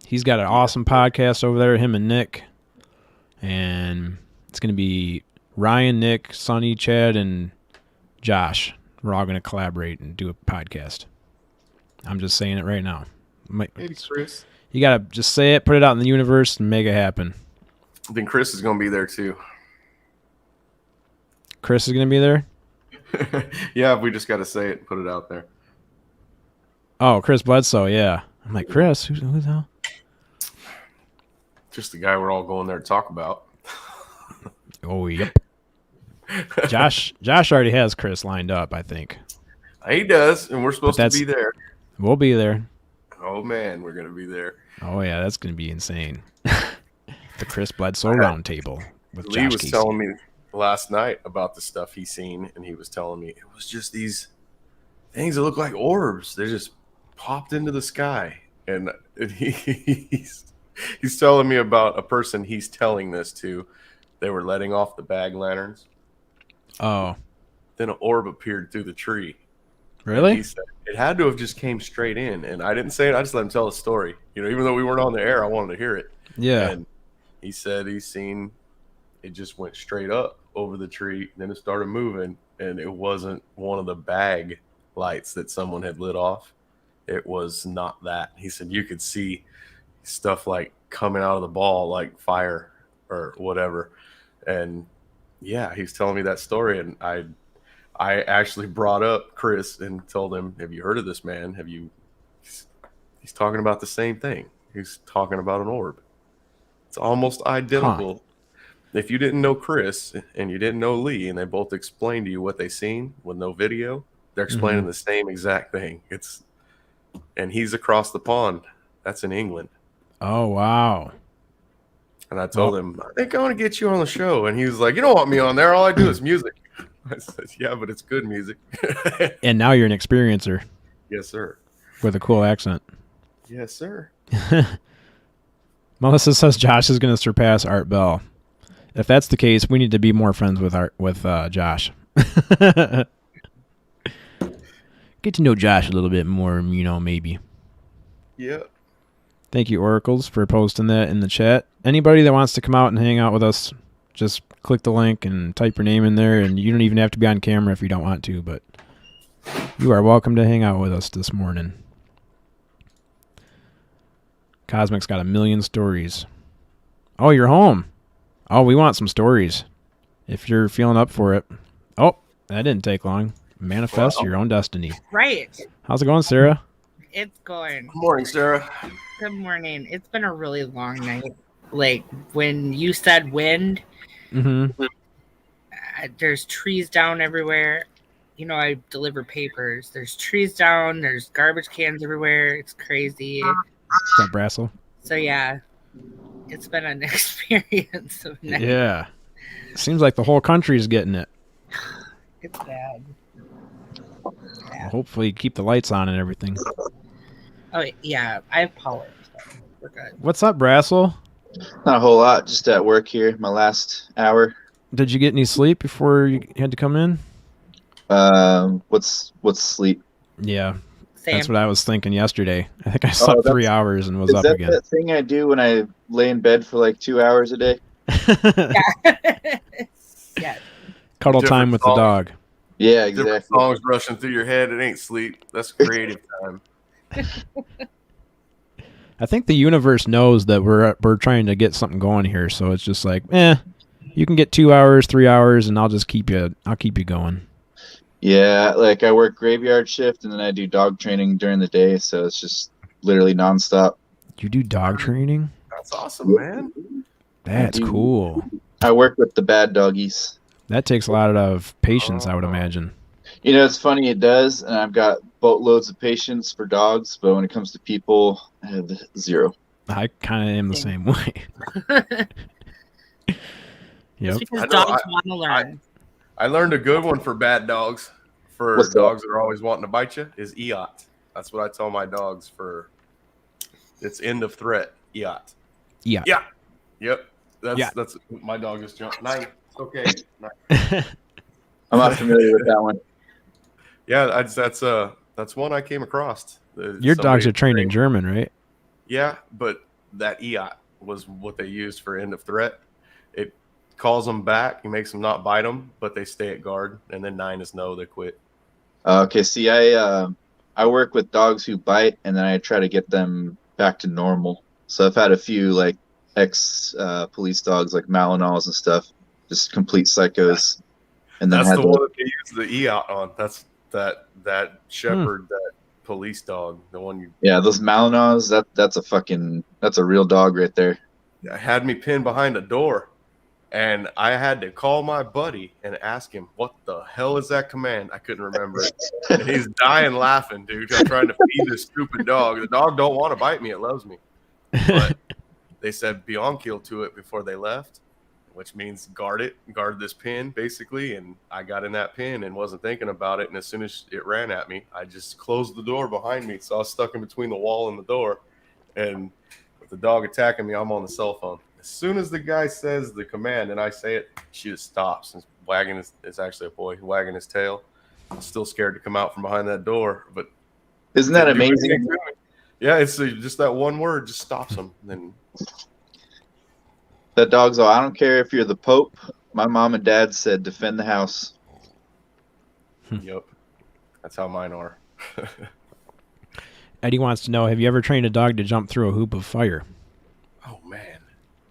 He's got an awesome podcast over there, him and Nick. And it's going to be Ryan, Nick, Sonny, Chad, and Josh. We're all going to collaborate and do a podcast. I'm just saying it right now. Maybe Chris. You got to just say it, put it out in the universe, and make it happen. Then Chris is gonna be there too. Chris is going to be there? Yeah, we just got to say it and put it out there. Oh, Chris Bledsoe, yeah. I'm like, Chris? Who the hell? Just the guy we're all going there to talk about. Oh, yep. Josh already has Chris lined up, I think. He does, and we're supposed to that's- be there. We'll be there. Oh man, we're gonna be there. Oh, yeah, that's going to be insane. The Chris Bledsoe roundtable with Lee Josh was Casey. telling me last night about the stuff he's seen, and he was telling me it was just these things that look like orbs. They just popped into the sky, and he's telling me about a person he's telling this to. They were letting off the bag lanterns. Oh, Then an orb appeared through the tree. really? He said it had to have just came straight in, and I didn't say it. I just let him tell the story. You know, even though we weren't on the air, I wanted to hear it. Yeah. And he said he's seen it just went straight up over the tree, then it started moving, and it wasn't one of the bag lights that someone had lit off. It was not that. He said you could see stuff like coming out of the ball, like fire or whatever. And yeah, he was telling me that story, and I actually brought up Chris and told him, "Have you heard of this man? Have you?" He's talking about the same thing. He's talking about an orb. It's almost identical. If you didn't know Chris and you didn't know Lee, and they both explained to you what they seen with no video, they're explaining the same exact thing. And he's across the pond. That's in England. Oh, wow. And I told him, I think I want to get you on the show. And he was like, you don't want me on there. All I do is music. I said, yeah, but it's good music. And now you're an experiencer Yes, sir. with a cool accent. Yes, sir. Melissa says Josh is going to surpass Art Bell. If that's the case, we need to be more friends with Josh. Get to know Josh a little bit more, maybe. Yeah. Thank you, Oracles, for posting that in the chat. Anybody that wants to come out and hang out with us, just click the link and type your name in there, and you don't even have to be on camera if you don't want to, but you are welcome to hang out with us this morning. Cosmic's got 1,000,000 stories. Oh, you're home. Oh, we want some stories. If you're feeling up for it. Oh, that didn't take long. Manifest your own destiny. Right. How's it going, Sarah? It's going. Good morning, Sarah. Good morning. It's been a really long night. Like when you said wind, Mm-hmm. there's trees down everywhere. You know, I deliver papers. There's trees down. There's garbage cans everywhere. It's crazy. What's up, Brassel? So yeah, it's been an experience of night. Yeah. Seems like the whole country's getting it. It's bad. Well, hopefully keep the lights on and everything. Oh yeah, I have power. So we're good. What's up, Brassel? Not a whole lot. Just at work here. My last hour. Did you get any sleep before you had to come in? What's sleep? Yeah, Same. that's what I was thinking yesterday. I think I slept 3 hours and was Is up that again. that thing I do when I lay in bed for like 2 hours a day? Yeah. Cuddle Different time with the songs. dog. Yeah, Different exactly. songs rushing through your head. It ain't sleep. That's creative time. I think the universe knows that we're trying to get something going here, so it's just like, you can get 2 hours, 3 hours, and I'll keep you going. Yeah, like I work graveyard shift and then I do dog training during the day, so it's just literally nonstop. You do dog training? That's awesome, man. That's I do. cool. I work with the bad doggies. That takes a lot of patience, I would imagine. You know, it's funny, it does, and I've got boatloads of patience for dogs, but when it comes to people, I have zero. I kind of am the same way. It's Yep. because I know, dogs want to learn. I learned a good one for bad dogs. For What's that? dogs that are always wanting to bite you is EOT. That's what I tell my dogs for. It's end of threat. EOT. Yeah. Yeah. Yep. Yeah. That's my dog just jumped. Nice. Okay. Nice. I'm not familiar with that one. Yeah, that's one I came across. Your dogs are trained in German, right? Yeah, but that EOT was what they used for end of threat. It calls them back. It makes them not bite them, but they stay at guard. And then 9 is no, they quit. Okay, see, I work with dogs who bite, and then I try to get them back to normal. So I've had a few like ex police dogs, like Malinois and stuff, just complete psychos. And then That's had the one that they use the EOT on. That's that shepherd, that police dog, the one you those Malinois. That's a real dog right there. had me pinned behind a door, and I had to call my buddy and ask him, what the hell is that command? I couldn't remember it. And he's dying laughing, dude. I'm trying to feed this stupid dog. The dog don't want to bite me. It loves me. But they said Bionkill to it before they left, which means guard this pin, basically. And I got in that pin and wasn't thinking about it. And as soon as it ran at me, I just closed the door behind me. So I was stuck in between the wall and the door. And with the dog attacking me, I'm on the cell phone. As soon as the guy says the command and I say it, she just stops and it's actually a boy wagging his tail. I'm still scared to come out from behind that door, but Isn't that didn't do amazing? anything to me. Yeah, it's just that one word just stops him. Then That dog's all, I don't care if you're the Pope. My mom and dad said defend the house. yep, that's how mine are. Eddie wants to know, have you ever trained a dog to jump through a hoop of fire? Oh man,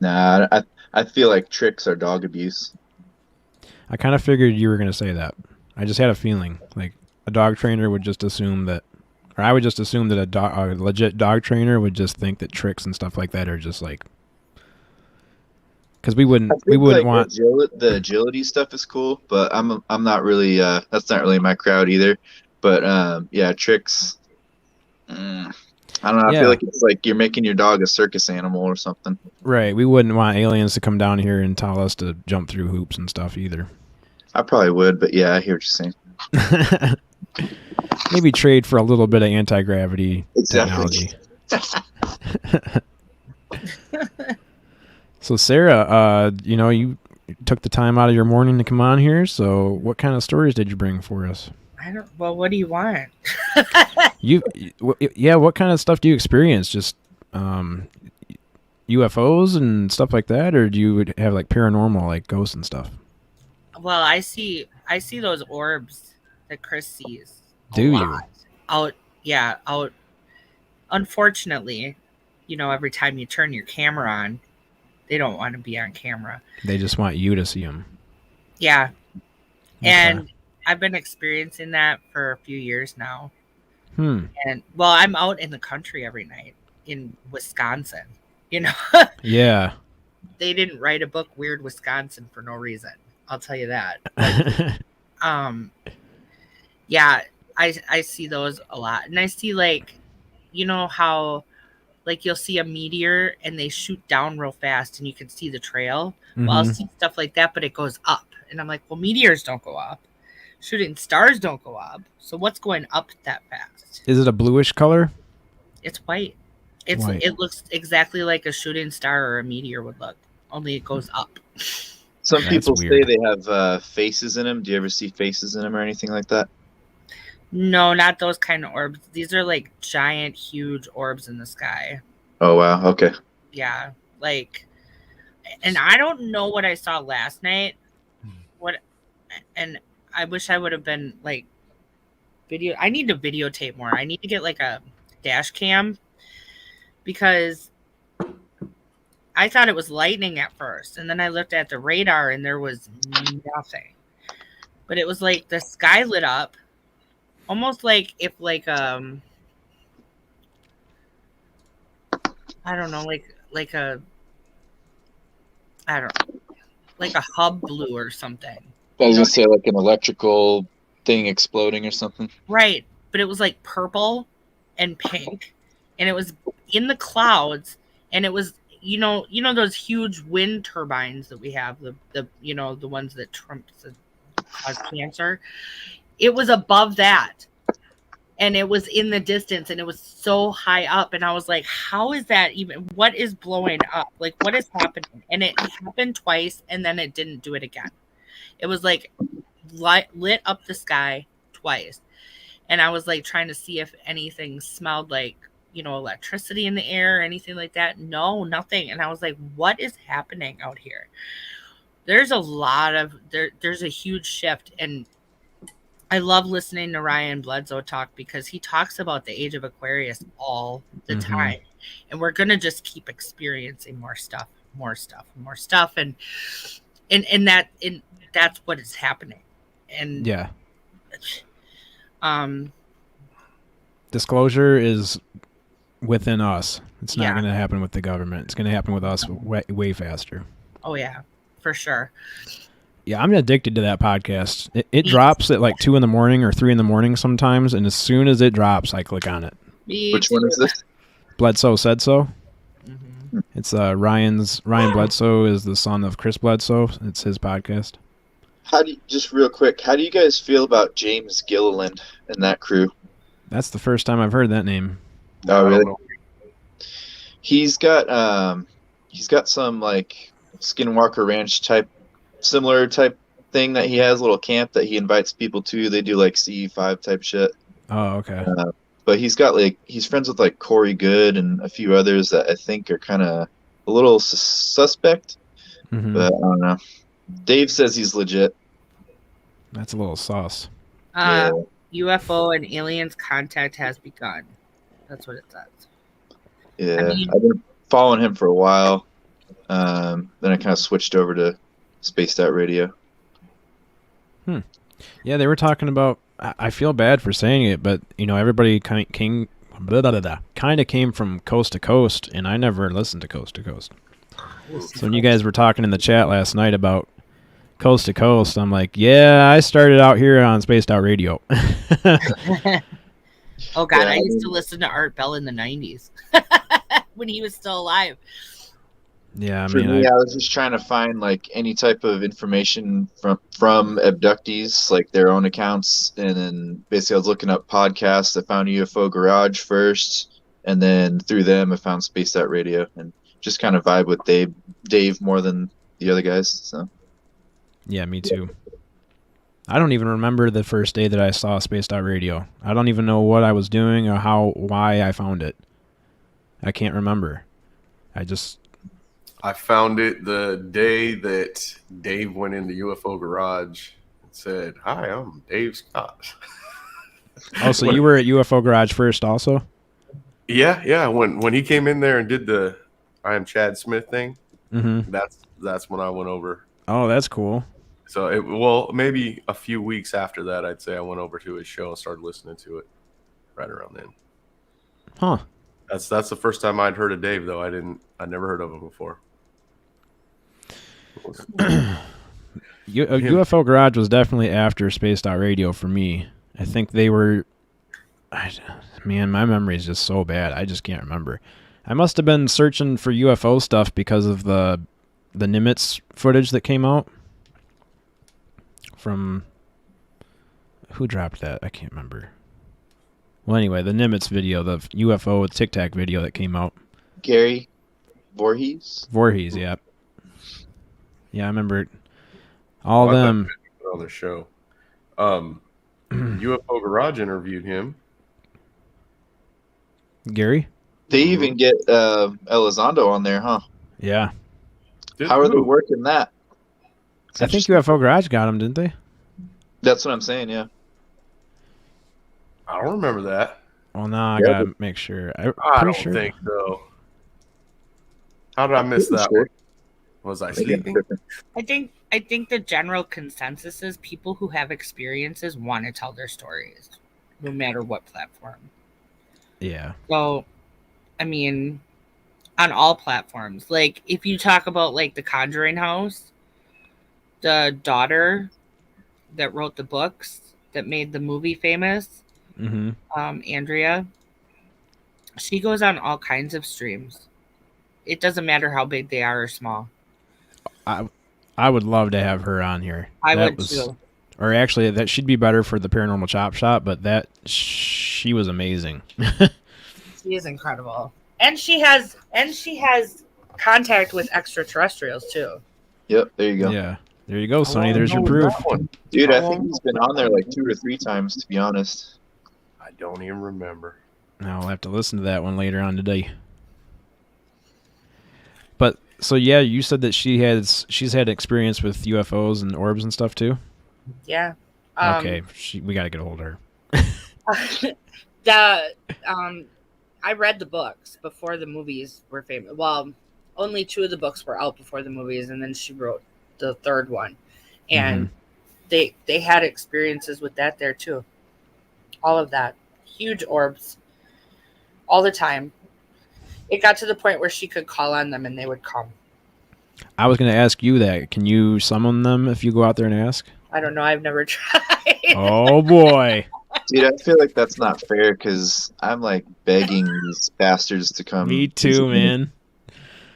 Nah, I feel like tricks are dog abuse. I kind of figured you were going to say that. I just had a feeling. Like, a dog trainer would just assume that, or I would just assume that a legit dog trainer would just think that tricks and stuff like that are just like, because we wouldn't want. The agility stuff is cool, but I'm not really that's not really my crowd either. But yeah, tricks. I don't know. I Yeah. feel like it's like you're making your dog a circus animal or something. Right, we wouldn't want aliens to come down here and tell us to jump through hoops and stuff either. I probably would, but yeah, I hear what you're saying. Maybe trade for a little bit of anti-gravity Exactly. technology. So Sarah, you took the time out of your morning to come on here. So what kind of stories did you bring for us? Well, what do you want? What kind of stuff do you experience? Just UFOs and stuff like that, or do you have like paranormal, like ghosts and stuff? Well, I see those orbs that Chris sees. Do you? Out. Unfortunately, every time you turn your camera on, they don't want to be on camera. They just want you to see them. Yeah. Okay. And I've been experiencing that for a few years now. And I'm out in the country every night in Wisconsin. Yeah. They didn't write a book, Weird Wisconsin, for no reason. I'll tell you that. Yeah, I see those a lot. And I see, like, how, like, you'll see a meteor and they shoot down real fast and you can see the trail. Well, I'll see stuff like that, but it goes up. And I'm like, well, meteors don't go up. Shooting stars don't go up. So what's going up that fast? Is it a bluish color? It's white. White. It looks exactly like a shooting star or a meteor would look, only it goes up. Some That's people say weird. they have faces in them. Do you ever see faces in them or anything like that? No, not those kind of orbs. These are like giant, huge orbs in the sky. Oh wow. Okay. Yeah, like, and I don't know what I saw last night. And I wish I would have been like video. I need to videotape more. I need to get like a dash cam because I thought it was lightning at first, and then I looked at the radar and there was nothing. But it was like the sky lit up, almost like if like I don't know, like a I don't know, like a hub blew or something. I was gonna say like an electrical thing exploding or something. Right, but it was like purple and pink, and it was in the clouds, and it was you know those huge wind turbines that we have, the the ones that cause cancer. It was above that, and it was in the distance, and it was so high up, and I was like, how is that even? What is blowing up? Like, what is happening? And it happened twice, and then it didn't do it again. It was like lit up the sky twice, and I was like trying to see if anything smelled like electricity in the air or anything like that. No, nothing. And I was like, what is happening out here? There's there's a huge shift, and I love listening to Ryan Bledsoe talk because he talks about the age of Aquarius all the time, and we're gonna just keep experiencing more stuff, and that's what is happening. And Yeah. Disclosure is within us. It's not going to happen with the government. It's going to happen with us way faster. Oh yeah, for sure. Yeah, I'm addicted to that podcast. It drops at like 2 a.m. or 3 a.m. sometimes, and as soon as it drops, I click on it. Which one is this? Bledsoe Said So. Mm-hmm. It's Ryan Bledsoe is the son of Chris Bledsoe. It's his podcast. Just real quick, how do you guys feel about James Gilliland and that crew? That's the first time I've heard that name. Oh, really? He's got some like Skinwalker Ranch similar type thing that he has, a little camp that he invites people to. They do like CE5 type shit. Oh, okay. But he's friends with like Corey Good and a few others that I think are kind of a little suspect. Mm-hmm. But I don't know. Dave says he's legit. That's a little sauce. UFO and aliens contact has begun. That's what it says. Yeah, I've been following him for a while. Then I kind of switched over to Spaced Out Radio. Yeah, they were talking about. I feel bad for saying it, but everybody kind of came from coast to coast, and I never listened to Coast to Coast. So when you guys were talking in the chat last night about Coast to Coast, I'm like, yeah, I started out here on Spaced Out Radio. Oh God, I used to listen to Art Bell in the 90s when he was still alive. Yeah, For me, I was just trying to find like any type of information from abductees, like their own accounts, and then basically I was looking up podcasts. I found UFO Garage first, and then through them I found Spaced Out Radio, and just kind of vibe with Dave more than the other guys. So yeah, me too. I don't even remember the first day that I saw Spaced Out Radio. I don't even know what I was doing or why I found it. I can't remember. I found it the day that Dave went into UFO Garage and said, "Hi, I'm Dave Scott." Oh, so you were at UFO Garage first also? Yeah. When he came in there and did the I am Chad Smith thing, Mm-hmm. that's when I went over. Oh, that's cool. So maybe a few weeks after that, I'd say I went over to his show and started listening to it right around then. Huh. That's the first time I'd heard of Dave, though. I'd never heard of him before. UFO Garage was definitely after Spaced Out Radio for me. I think they were... Man, my memory is just so bad. I just can't remember. I must have been searching for UFO stuff because of the Nimitz footage that came out. From... Who dropped that? I can't remember. Well, anyway, the Nimitz video, the UFO with Tic Tac video that came out. Gary Voorhees. Yeah. Yeah, I remember all I thought them. you had put on the show. UFO Garage interviewed him. Gary? They even get Elizondo on there, huh? Yeah. How are they working that? I think UFO Garage got him, didn't they? That's what I'm saying, yeah. I don't remember that. Well, now I Yeah, gotta make sure. I'm I pretty don't sure. think so. How did I miss that one? Was I sleeping? I think the general consensus is people who have experiences want to tell their stories, no matter what platform. Yeah. So, I mean, on all platforms. Like, if you talk about, like, The Conjuring House, the daughter that wrote the books that made the movie famous, Mm-hmm. Andrea, she goes on all kinds of streams. It doesn't matter how big they are or small. I would love to have her on here. I would too. Or actually, that she'd be better for the Paranormal Chop Shop, but she was amazing. She is incredible. And she has contact with extraterrestrials too. Yep, there you go. Yeah. There you go, Sonny. There's your Know proof. that one. Dude, I think he's been on there like 2 or 3 times, to be honest. I don't even remember. Now I'll have to listen to that one later on today. But so yeah, you said that she's had experience with UFOs and orbs and stuff too. Yeah. Okay, we got to get a hold of her. I read the books before the movies were famous. Well, only 2 of the books were out before the movies, and then she wrote the 3rd one. And they had experiences with that there too. All of that. Huge orbs. All the time. It got to the point where she could call on them and they would come. I was going to ask you that. Can you summon them if you go out there and ask? I don't know. I've never tried. Oh boy. Dude, I feel like that's not fair because I'm like begging these bastards to come. Me too, man.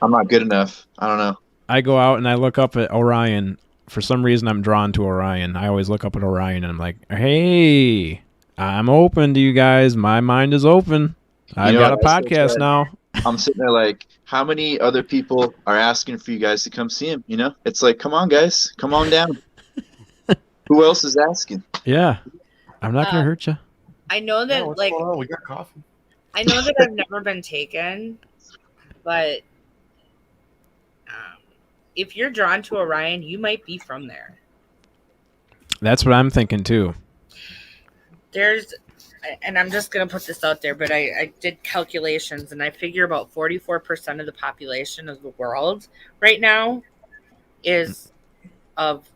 I'm not good enough. I don't know. I go out and I look up at Orion. For some reason, I'm drawn to Orion. I always look up at Orion and I'm like, hey, I'm open to you guys. My mind is open. I've got a podcast now. I'm sitting there like, how many other people are asking for you guys to come see him? You know, it's like, come on, guys, come on down. Who else is asking? Yeah, I'm not gonna hurt you. I know that, What's like, going on? We got coffee. I know that I've never been taken, but if you're drawn to Orion, you might be from there. That's what I'm thinking too. And I'm just going to put this out there, but I did calculations, and I figure about 44% of the population of the world right now is of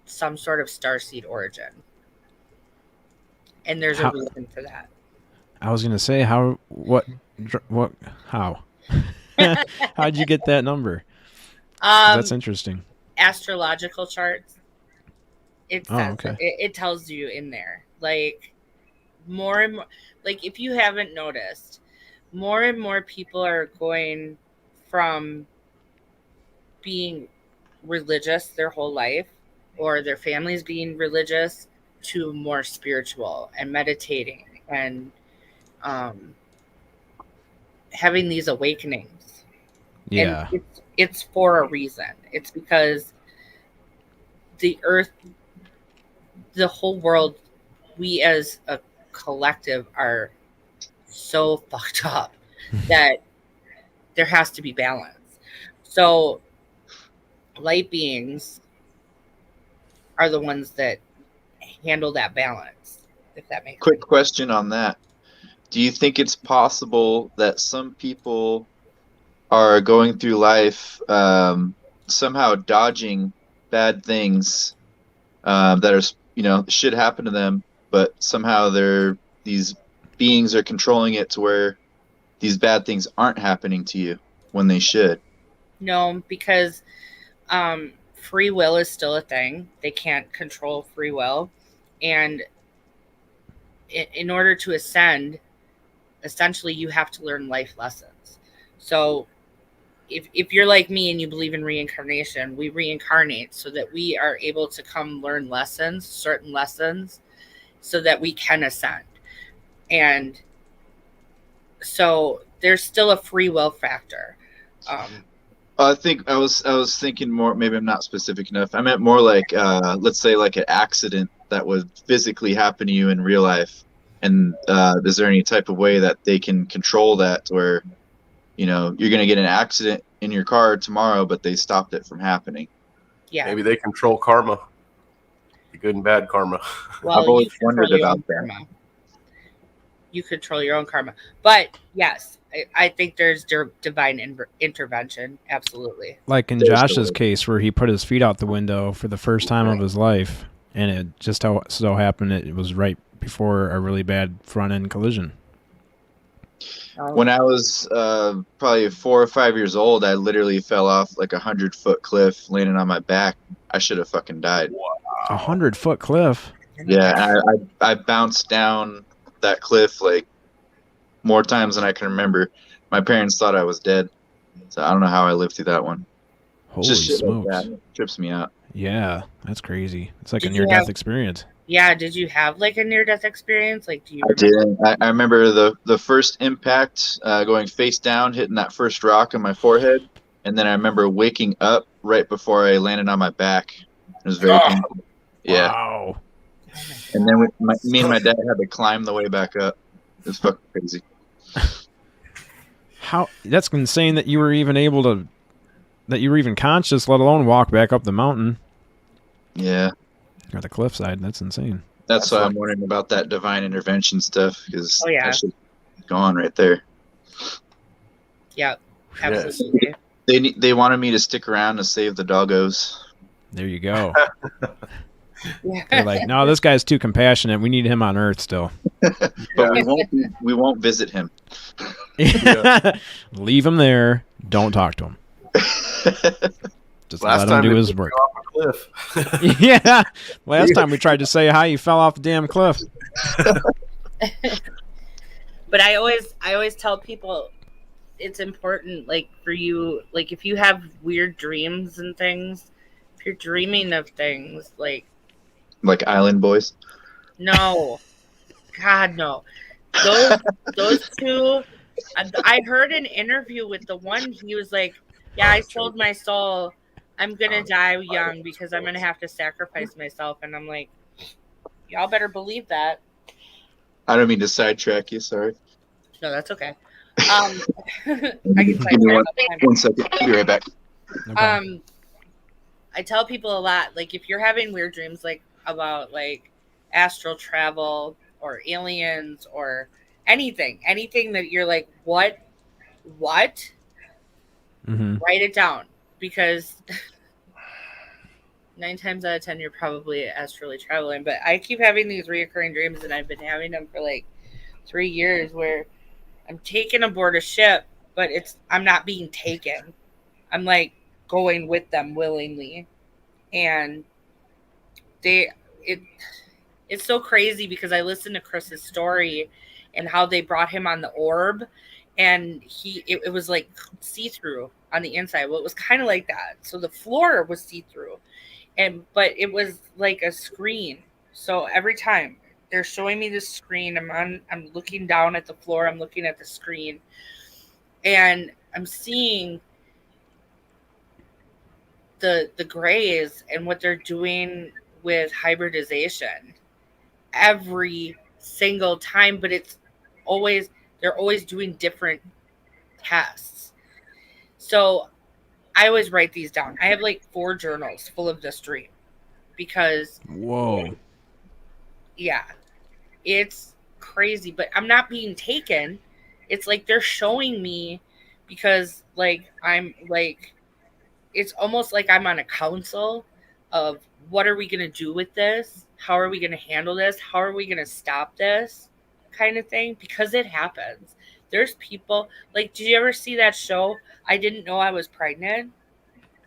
some sort of starseed origin. And there's a reason for that. I was gonna say how? How'd you get that number? That's interesting. Astrological charts. It says, okay. It tells you in there, like, more and more, like, if you haven't noticed, more and more people are going from being religious their whole life, or their families being religious, to more spiritual and meditating and having these awakenings. Yeah. And it's for a reason. It's because the earth, the whole world, we as a collective are so fucked up that there has to be balance. So light beings are the ones that handle that balance, if that makes Quick sense. question on that. Do you think it's possible that some people are going through life somehow dodging bad things that are, should happen to them, but somehow these beings are controlling it to where these bad things aren't happening to you when they should? No, because free will is still a thing. They can't control free will. And in order to ascend, essentially you have to learn life lessons. So if you're like me and you believe in reincarnation, we reincarnate so that we are able to come learn lessons, certain lessons, so that we can ascend. And so there's still a free will factor. I think I was thinking more. Maybe I'm not specific enough. I meant more like, let's say, like an accident that would physically happen to you in real life. And is there any type of way that they can control that, where, you know, you're going to get an accident in your car tomorrow, but they stopped it from happening? Yeah. Maybe they control karma, the good and bad karma. Well, I've always you control wondered your own about that. karma. You control your own karma. But yes, I think there's divine intervention. Absolutely. Like in There's Josh's the- case, where he put his feet out the window for the first time of his life, and it just so happened it was right before a really bad front end collision. When I was probably 4 or 5 years old, I literally fell off like 100-foot cliff, landing on my back. I should have fucking died. 100-foot cliff. Yeah, I bounced down that cliff like more times than I can remember. My parents thought I was dead, so I don't know how I lived through that one. Holy Just shit smokes. like that trips me out. Yeah, that's crazy. It's like Did a you near-death have- experience. Yeah. Did you have like a near-death experience? Like, do you I didn't. I remember the first impact, going face down, hitting that first rock on my forehead, and then I remember waking up right before I landed on my back. It was very painful. Yeah, Wow. and then me and my dad had to climb the way back up. It was fucking crazy. How? That's insane that you were even able to, that you were even conscious, let alone walk back up the mountain Yeah, or the cliffside. That's insane. that's That's why like- I'm wondering about that divine intervention stuff, because Oh, yeah. that shit's gone right there. Yeah, Yes. absolutely. They wanted me to stick around to save the doggos. There you go. Yeah. They're like, no, this guy's too compassionate. We need him on Earth still. But we won't visit him. Leave him there. Don't talk to him. Just Last let him time do they his put work. you off a cliff. Yeah. Last time we tried to say hi, you fell off the damn cliff. But I always tell people it's important, like, for you, like, if you have weird dreams and things, if you're dreaming of things, like, Like Island Boys. no, God, no. Those two, I heard an interview with the one, he was like, yeah, I sold my soul. I'm going to die young because I'm going to have to sacrifice myself. And I'm like, y'all better believe that. I don't mean to sidetrack you. Sorry. No, that's okay. I can Give me all the time. 1 second. I'll be right back. No problem. I tell people a lot, like, if you're having weird dreams, like, about, like, astral travel or aliens or anything that you're like, what, Mhm. write it down, because 9 times out of 10 you're probably astrally traveling. But I keep having these reoccurring dreams, and I've been having them for like 3 years, where I'm taken aboard a ship, but I'm not being taken. I'm like going with them willingly. And it's so crazy, because I listened to Chris's story and how they brought him on the orb, and it was like see-through on the inside. Well, it was kind of like that. So the floor was see-through, but it was like a screen. So every time they're showing me this screen, I'm looking down at the floor, I'm looking at the screen, and I'm seeing the grays and what they're doing with hybridization every single time. But they're always doing different tests. So I always write these down. I have like 4 journals full of this dream, because Whoa. yeah, it's crazy. But I'm not being taken. It's like they're showing me, because like I'm like, it's almost like I'm on a council of, what are we going to do with this? How are we going to handle this? How are we going to stop this kind of thing? Because it happens. There's people, like, did you ever see that show, I Didn't Know I Was Pregnant?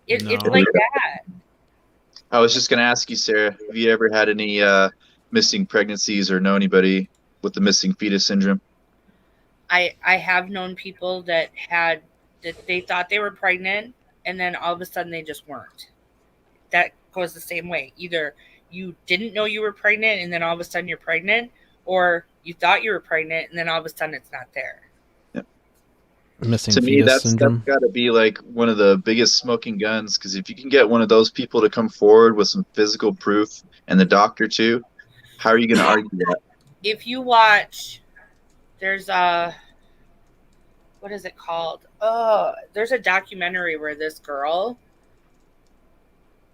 It's No. like that. I was just going to ask you, Sarah, have you ever had any missing pregnancies or know anybody with the missing fetus syndrome? I have known people that they thought they were pregnant, and then all of a sudden they just weren't. That goes the same way. Either you didn't know you were pregnant, and then all of a sudden you're pregnant, or you thought you were pregnant and then all of a sudden it's not there. Missing To me, fetus that's syndrome. got to be like one of the biggest smoking guns, because if you can get one of those people to come forward with some physical proof, and the doctor too, how are you going to argue that? If you watch, there's a, what is it called? Oh, there's a documentary where this girl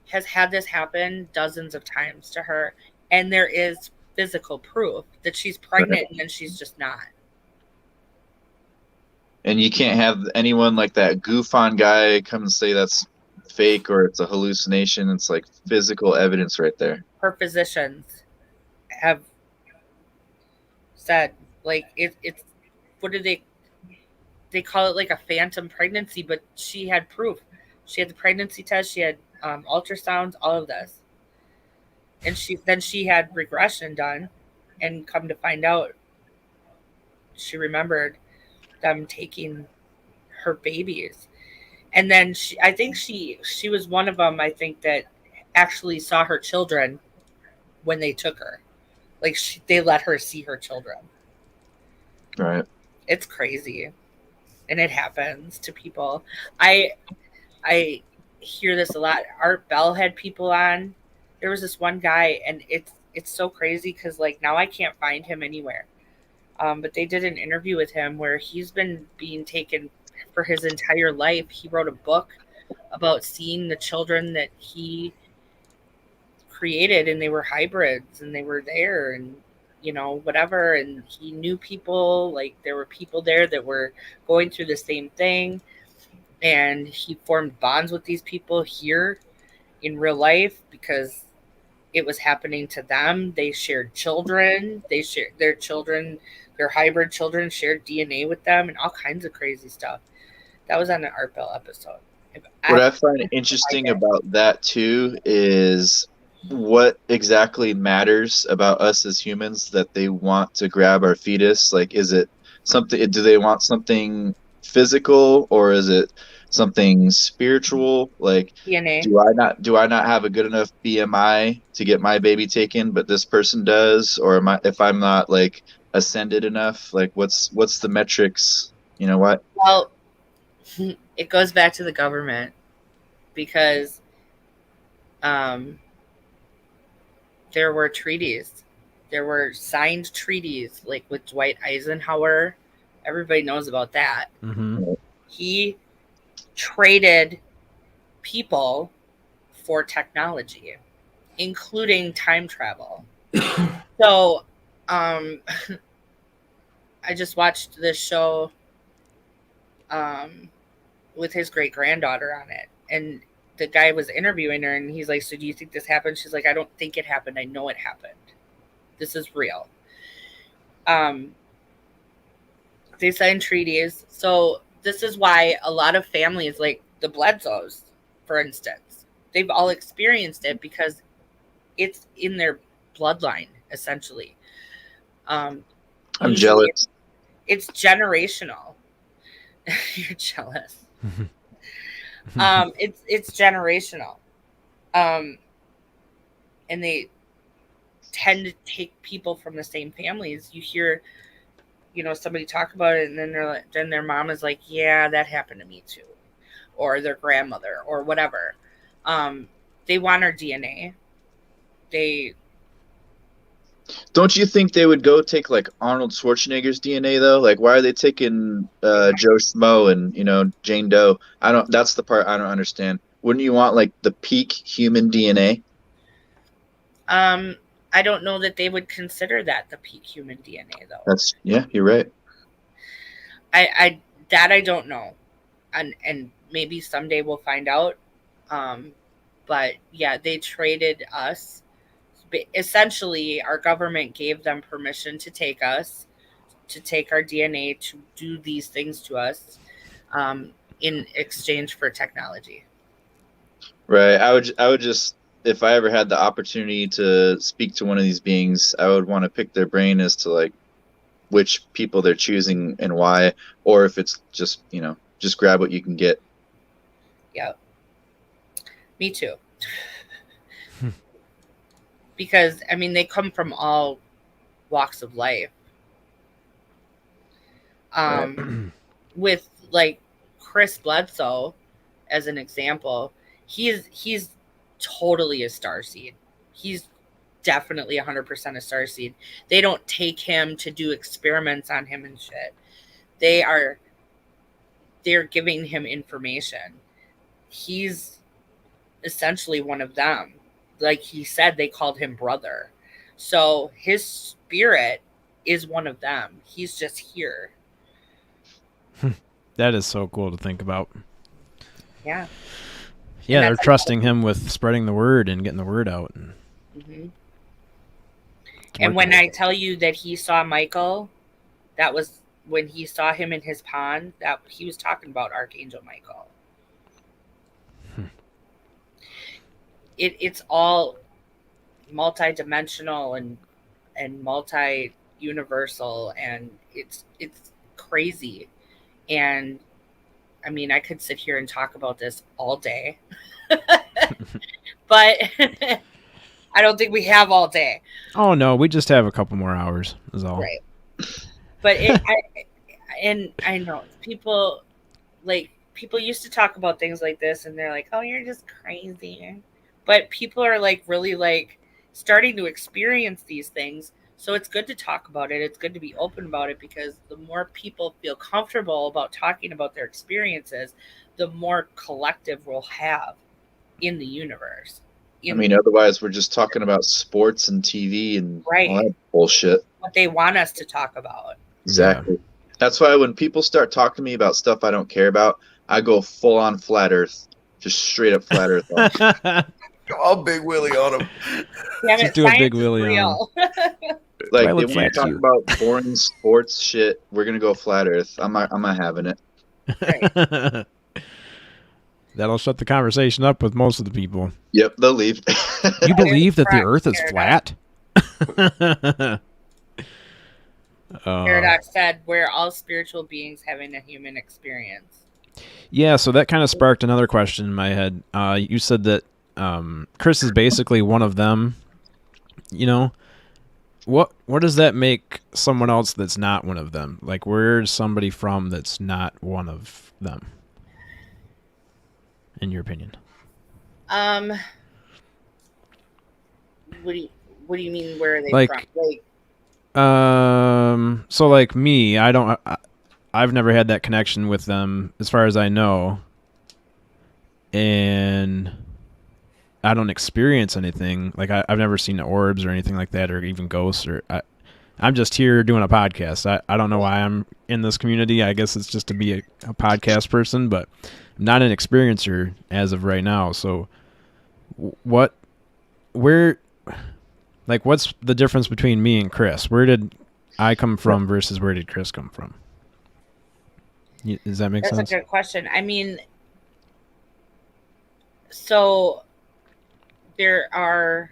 has had this happen dozens of times to her, and there is physical proof that she's pregnant and then she's just not. And you can't have anyone like that goof on guy come and say that's fake or it's a hallucination. It's like physical evidence right there. Her physicians have said, like, it's what do they call it, like a phantom pregnancy, but she had proof. She had the pregnancy test, she had ultrasounds, all of this, and she had regression done, and come to find out, she remembered them taking her babies. And then I think she was one of them, I think, that actually saw her children when they took her. Like, they let her see her children. Right. It's crazy. And it happens to people. I hear this a lot. Art Bell had people on. There was this one guy, and it's so crazy because, like, now I can't find him anywhere. But they did an interview with him where he's been being taken for his entire life. He wrote a book about seeing the children that he created, and they were hybrids, and they were there, and whatever. And he knew people, like, there were people there that were going through the same thing, and he formed bonds with these people here in real life because it was happening to them. They shared children. They shared their children. Their hybrid children shared DNA with them and all kinds of crazy stuff. That was on an Art Bell episode. What I find interesting about that too is what exactly matters about us as humans that they want to grab our fetus. Like, is it something? Do they want something physical, or is it something spiritual? Like, DNA. do I not have a good enough BMI to get my baby taken, but this person does? Or if I'm not like ascended enough, like what's the metrics? You know what? Well, it goes back to the government because there were treaties. There were signed treaties, like with Dwight Eisenhower. Everybody knows about that. Mm-hmm. He traded people for technology, including time travel. So, I just watched this show with his great granddaughter on it, and the guy was interviewing her, and he's like, "So do you think this happened?" She's like, "I don't think it happened. I know it happened. This is real." They signed treaties. So this is why a lot of families, like the Bledsoes, for instance, they've all experienced it because it's in their bloodline, essentially. I'm jealous. It's generational. You're jealous. It's generational. And they tend to take people from the same families. You hear, somebody talk about it, and then their mom is like, "Yeah, that happened to me too," or their grandmother, or whatever. They want our DNA. Don't you think they would go take like Arnold Schwarzenegger's DNA though? Like, why are they taking Joe Schmo and Jane Doe? That's the part I don't understand. Wouldn't you want like the peak human DNA? I don't know that they would consider that the peak human DNA though. You're right. I don't know, and maybe someday we'll find out. But yeah, they traded us. Essentially, our government gave them permission to take us, to take our DNA, to do these things to us, in exchange for technology. Right. I would just, if I ever had the opportunity to speak to one of these beings, I would want to pick their brain as to like which people they're choosing and why, or if it's just just grab what you can get. Yeah. Me too. Because they come from all walks of life. With like Chris Bledsoe as an example, he's totally a starseed. He's definitely 100% a starseed. They don't take him to do experiments on him and shit. They're giving him information. He's essentially one of them. Like he said, they called him brother. So his spirit is one of them. He's just here. That is so cool to think about. Yeah. Yeah, they're trusting him with spreading the word and getting the word out. Mm-hmm. And when I tell you that he saw Michael, that was when he saw him in his pond, that he was talking about Archangel Michael. It's all multi-dimensional and multi-universal, and it's crazy. And I mean, I could sit here and talk about this all day, but I don't think we have all day. Oh no, we just have a couple more hours is all. Right. But I know people used to talk about things like this and they're like, oh, you're just crazy. But people are like really like starting to experience these things. So it's good to talk about it. It's good to be open about it, because the more people feel comfortable about talking about their experiences, the more collective we'll have in the universe. I mean, otherwise we're just talking about sports and TV and all that bullshit. What they want us to talk about. Exactly. Yeah. That's why when people start talking to me about stuff I don't care about, I go full on flat earth. Just straight up flat earth. All Big Willie on him. Just do a Big Willie on him. Like, if we talk about boring sports shit, we're going to go flat earth. I'm not having it. Right. That'll shut the conversation up with most of the people. Yep, they'll leave. You believe that the earth is flat? Paradox said, we're all spiritual beings having a human experience. Yeah, so that kind of sparked another question in my head. You said that Chris is basically one of them. You know, what does that make someone else that's not one of them? Like, where's somebody from that's not one of them, in your opinion? What do you mean? Where are they from? Like, so like me, I've never had that connection with them as far as I know, and I don't experience anything. Like I've never seen orbs or anything like that, or even ghosts. Or I'm just here doing a podcast. I don't know why I'm in this community. I guess it's just to be a podcast person, but I'm not an experiencer as of right now. So what's the difference between me and Chris? Where did I come from versus where did Chris come from? Does that make sense? That's a good question. I mean, so there are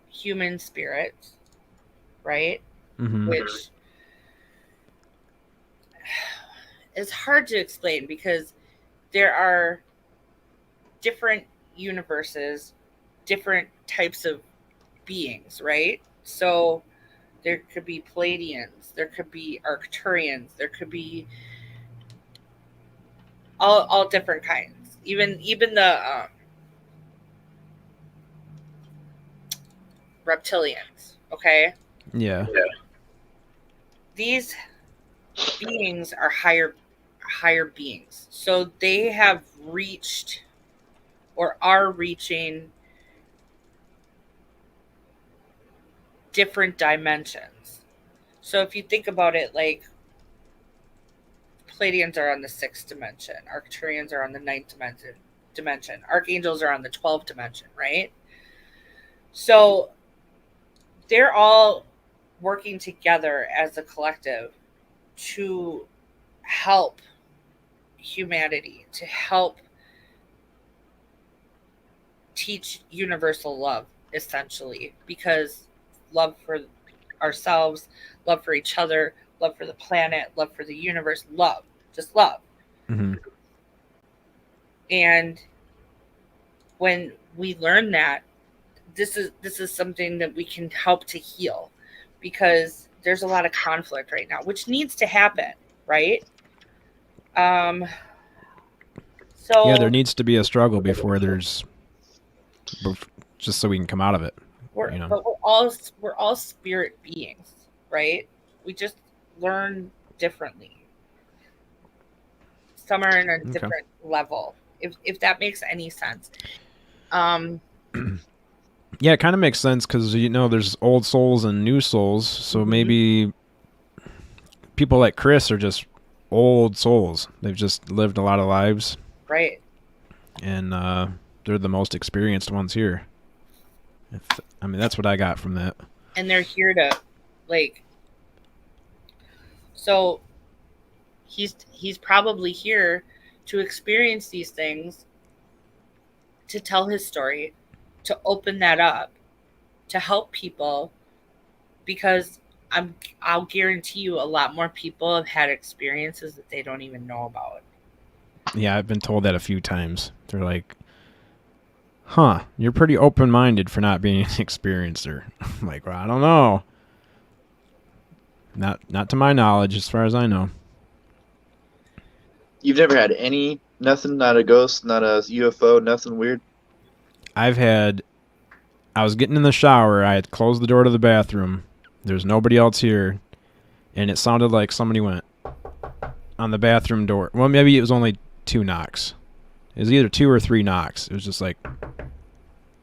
human spirits, right? Mm-hmm. Which is hard to explain because there are different universes, different types of beings, right? So there could be Pleiadians, there could be Arcturians, there could be all different kinds. Even the reptilians, okay? Yeah. These beings are higher beings. So they have reached or are reaching different dimensions. So if you think about it, like Pleiadians are on the 6th dimension, Arcturians are on the 9th dimension, Archangels are on the 12th dimension, right? So they're all working together as a collective to help humanity, to help teach universal love, essentially, because love for ourselves, love for each other, love for the planet, love for the universe, love, just love. Mm-hmm. And when we learn that, this is something that we can help to heal, because there's a lot of conflict right now, which needs to happen, right? So Yeah, there needs to be a struggle before just so we can come out of it. we're you know. but we're all spirit beings, right? We just learn differently. Some are in a Okay. different level, if that makes any sense. Yeah, it kind of makes sense because there's old souls and new souls. So Mhm. maybe people like Chris are just old souls. They've just lived a lot of lives, Right. and they're the most experienced ones here. I mean, that's what I got from that. And they're here to, like, so he's probably here to experience these things, to tell his story, to open that up, to help people, because I'll guarantee you a lot more people have had experiences that they don't even know about. Yeah, I've been told that a few times. They're like, "Huh, you're pretty open-minded for not being an experiencer." I'm like, well, I don't know. Not to my knowledge, as far as I know. You've never had nothing, not a ghost, not a UFO, nothing weird? I was getting in the shower. I had closed the door to the bathroom. There's nobody else here. And it sounded like somebody went on the bathroom door. Well, maybe it was only 2 knocks. It was either 2 or 3 knocks. It was just like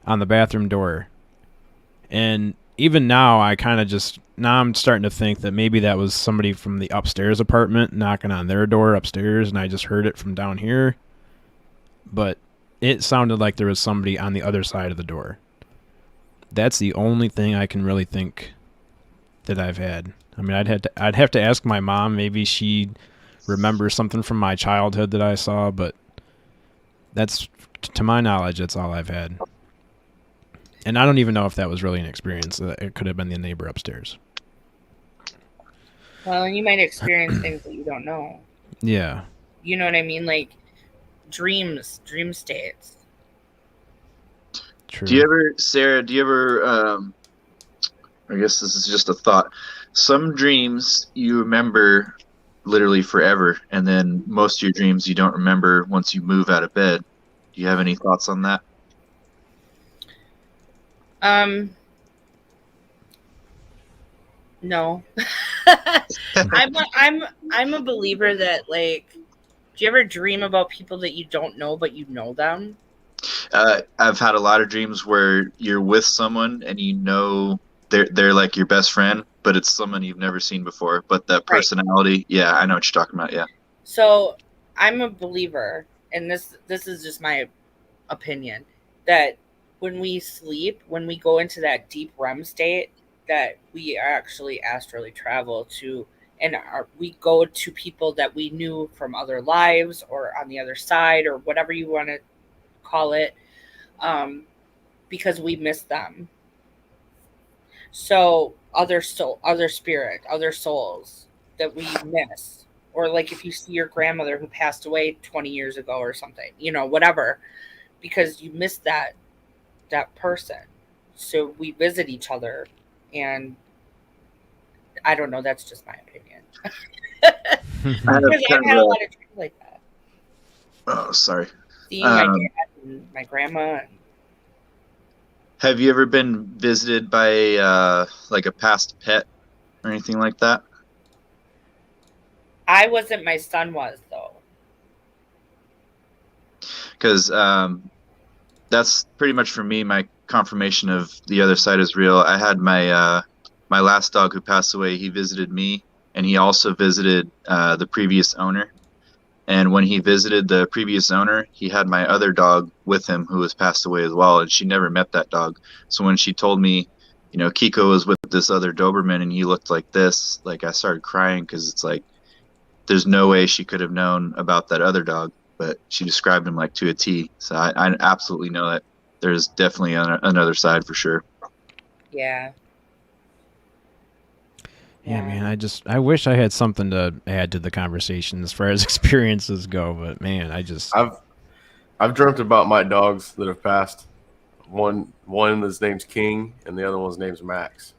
on the bathroom door. And even now, now I'm starting to think that maybe that was somebody from the upstairs apartment knocking on their door upstairs, and I just heard it from down here. But it sounded like there was somebody on the other side of the door. That's the only thing I can really think that I've had. I mean, I'd have to ask my mom. Maybe she remembers something from my childhood that I saw, but to my knowledge, that's all I've had. And I don't even know if that was really an experience. It could have been the neighbor upstairs. Well, and you might experience things that you don't know. Yeah. You know what I mean? Like dream states. True. Do you ever, Sarah, I guess this is just a thought. Some dreams you remember literally forever, and then most of your dreams you don't remember once you move out of bed. Do you have any thoughts on that? No. I'm a believer that, like, do you ever dream about people that you don't know but you know them? I've had a lot of dreams where you're with someone and you know they're like your best friend, but it's someone you've never seen before. But that personality, yeah, I know what you're talking about. Yeah. So I'm a believer, and this is just my opinion, that when we sleep, when we go into that deep REM state, that we actually astrally travel to, and we go to people that we knew from other lives or on the other side or whatever you want to call it, because we miss them. So other spirit, other souls that we miss, or like if you see your grandmother who passed away 20 years ago or something, whatever, because you miss that person. So we visit each other, and I don't know, that's just my opinion. Because I've had a lot of dreams like that. Oh, sorry. Seeing my dad and my grandma. Have you ever been visited by like a past pet or anything like that? I wasn't. My son was, though. Because that's pretty much for me my confirmation of the other side is real. I had my my last dog who passed away. He visited me, and he also visited the previous owner. And when he visited the previous owner, he had my other dog with him who has passed away as well, and she never met that dog. So when she told me, Kiko was with this other Doberman and he looked like this, like I started crying, because it's like there's no way she could have known about that other dog, but she described him like to a T. So I absolutely know that there's definitely another side for sure. Yeah. Yeah, man, I wish I had something to add to the conversation as far as experiences go, but man, I've dreamt about my dogs that have passed One his name's King, and the other one's name's Max.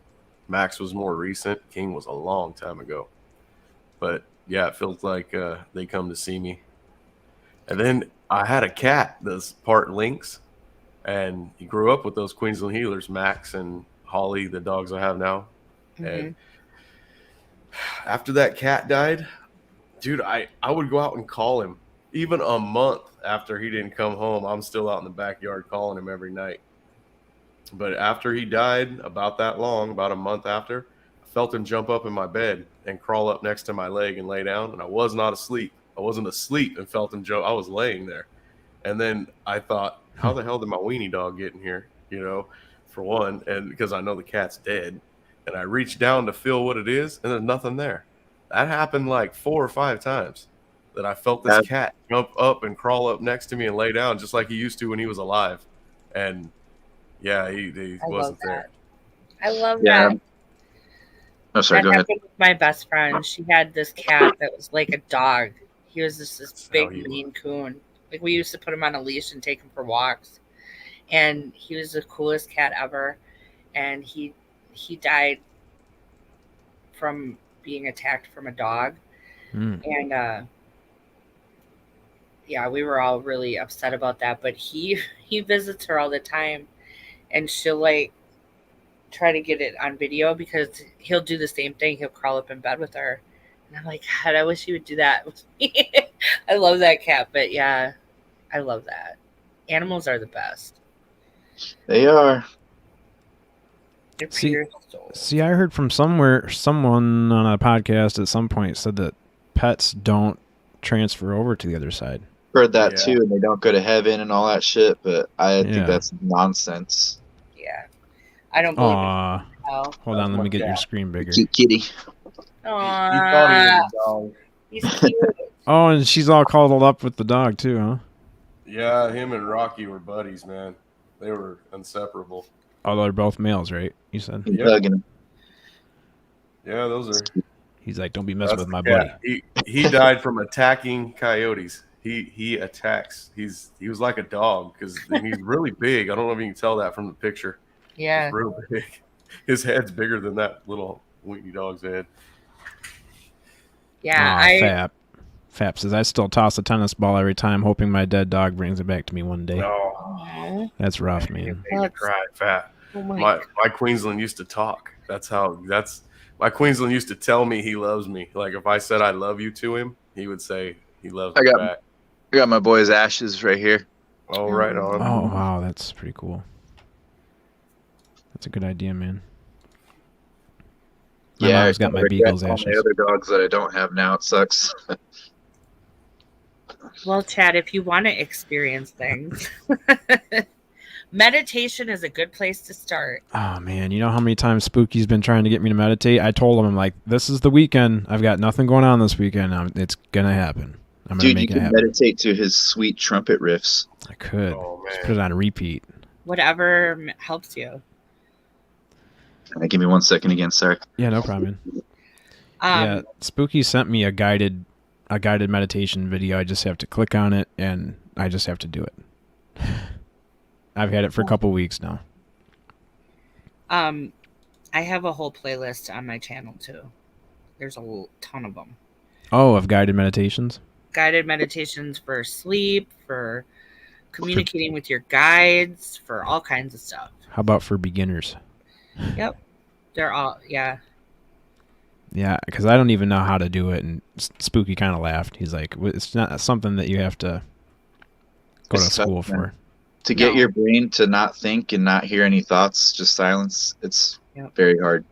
Max was more recent. King was a long time ago. But yeah, it feels like they come to see me. And then I had a cat that's part lynx, and he grew up with those Queensland Heelers, Max and Holly, the dogs I have now. And after that cat died, dude, I would go out and call him. Even a month after he didn't come home, I'm still out in the backyard calling him every night. But after he died, about that long, about a month after, I felt him jump up in my bed and crawl up next to my leg and lay down. And I was not asleep. I wasn't asleep and felt him jump. I was laying there. And then I thought, how the hell did my weenie dog get in here? You know, for one, and because I know the cat's dead. And I reached down to feel what it is, and there's nothing there. That happened like 4 or 5 times that I felt this cat jump up and crawl up next to me and lay down just like he used to when he was alive. And yeah, he wasn't there. I love that. Oh, sorry, go ahead. With my best friend, she had this cat that was like a dog. He was this big Maine Coon. Like, we used to put him on a leash and take him for walks. And he was the coolest cat ever. And he died from being attacked from a dog. And yeah, we were all really upset about that. But he visits her all the time, and she'll like try to get it on video because he'll do the same thing. He'll crawl up in bed with her, and I'm like, God, I wish he would do that with me. I love that cat, but yeah, I love that. Animals are the best. They are. See, I heard from someone on a podcast at some point said that pets don't transfer over to the other side. Heard that too, and they don't go to heaven and all that shit, but I think that's nonsense. Yeah. I don't believe it. Hold on, let me get your screen bigger. Cute kitty. Aww. He's cute. Oh, and she's all cuddled up with the dog too, huh? Yeah, him and Rocky were buddies, man. They were inseparable. Oh, they're both males, right? You said. Yeah, those are. He's like, don't be messing with my buddy. He died from attacking coyotes. He attacks. He was like a dog because he's really big. I don't know if you can tell that from the picture. Yeah, he's real big. His head's bigger than that little weenie dog's head. Yeah, Fap says, I still toss a tennis ball every time, hoping my dead dog brings it back to me one day. Oh, that's rough, man. Cry, Fat. My Queensland used to talk. My Queensland used to tell me he loves me. Like if I said I love you to him, he would say he loves me back. I got my boy's ashes right here. Oh, right on. Oh, wow, that's pretty cool. That's a good idea, man. My mom's got my beagle's ashes. The other dogs that I don't have now, it sucks. Well, Chad, if you want to experience things, meditation is a good place to start. Oh, man. You know how many times Spooky's been trying to get me to meditate? I told him, I'm like, this is the weekend. I've got nothing going on this weekend. It's going to happen. I'm going to make it happen. Meditate to his sweet trumpet riffs. I could. Oh, man. Just put it on repeat. Whatever helps you. Give me 1 second again, sorry. Yeah, no problem. Yeah, Spooky sent me a guided meditation video. I just have to click on it, and I just have to do it. I've had it for a couple weeks now. I have a whole playlist on my channel, too. There's a ton of them. Oh, of guided meditations? Guided meditations for sleep, for communicating with your guides, for all kinds of stuff. How about for beginners? Yep. They're all, yeah. Yeah, because I don't even know how to do it, and Spooky kind of laughed. He's like, it's not something that you have to go to school for. To get your brain to not think and not hear any thoughts, just silence, it's very hard.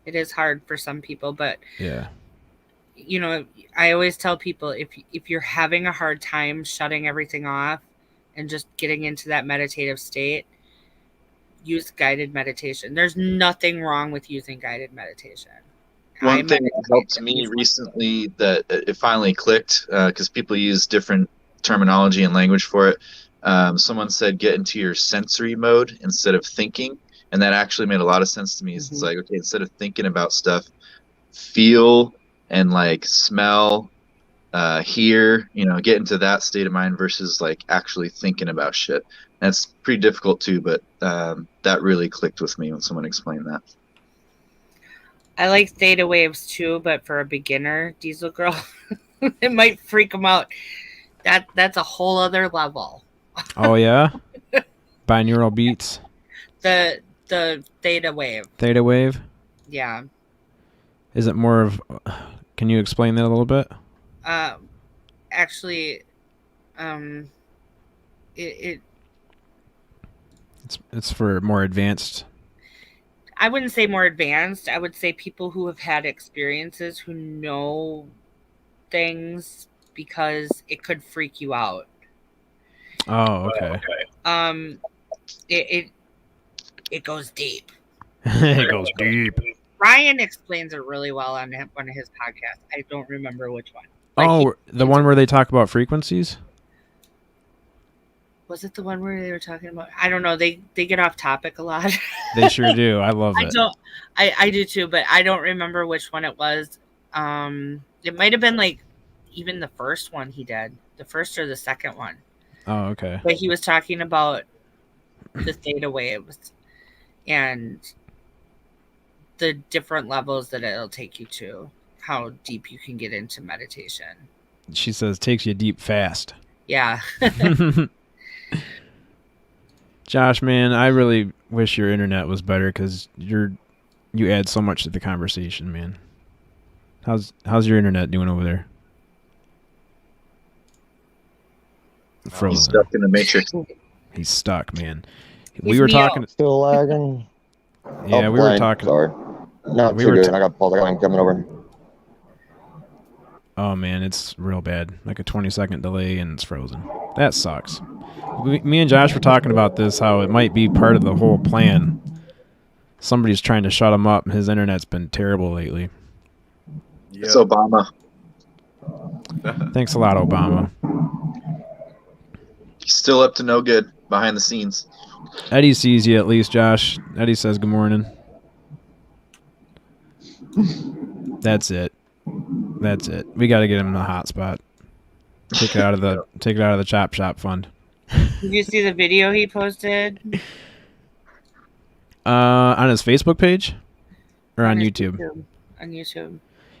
It is hard for some people, but yeah, you know, I always tell people if you're having a hard time shutting everything off and just getting into that meditative state, use guided meditation. There's nothing wrong with using guided meditation. One thing that helped me recently that it finally clicked, because people use different terminology and language for it. Someone said get into your sensory mode instead of thinking, and that actually made a lot of sense to me. Mm-hmm. It's like, okay, instead of thinking about stuff, feel and like smell, here, get into that state of mind versus like actually thinking about shit. That's pretty difficult too, but that really clicked with me when someone explained that. I like theta waves too, but for a beginner, Diesel Girl, it might freak them out. That's a whole other level. Oh yeah, binaural beats. The theta wave. Theta wave. Yeah. Is it more of? Can you explain that a little bit? Actually, it's for more advanced. I wouldn't say more advanced. I would say people who have had experiences, who know things, because it could freak you out. Oh, okay. It goes deep. It goes deep. Ryan explains it really well on one of his podcasts. I don't remember which one. The one where they talk about frequencies? Was it the one where they were talking about? I don't know. They get off topic a lot. They sure do. I love it. I do too, but I don't remember which one it was. It might have been like even the first one he did, the first or the second one. Oh, okay. But he was talking about the theta waves and the different levels that it'll take you to, how deep you can get into meditation. She says takes you deep fast. Yeah. Josh, man, I really wish your internet was better because you add so much to the conversation, man. How's your internet doing over there? Frozen. He's stuck in the matrix. He's stuck, man. We were talking. Still lagging. Yeah, we were talking. Sorry. No, We too were good. t- I got pulled. I got one coming over. Oh man, it's real bad. Like a 20-second delay and it's frozen. That sucks. Me and Josh were talking about this, how it might be part of the whole plan. Somebody's trying to shut him up, and his internet's been terrible lately. It's Obama. Thanks a lot, Obama. He's still up to no good behind the scenes. Eddie sees you at least, Josh. Eddie says good morning. That's it. We got to get him in the hotspot. Take it out of the Chop Shop fund. Did you see the video he posted? On his Facebook page or on his YouTube? On YouTube.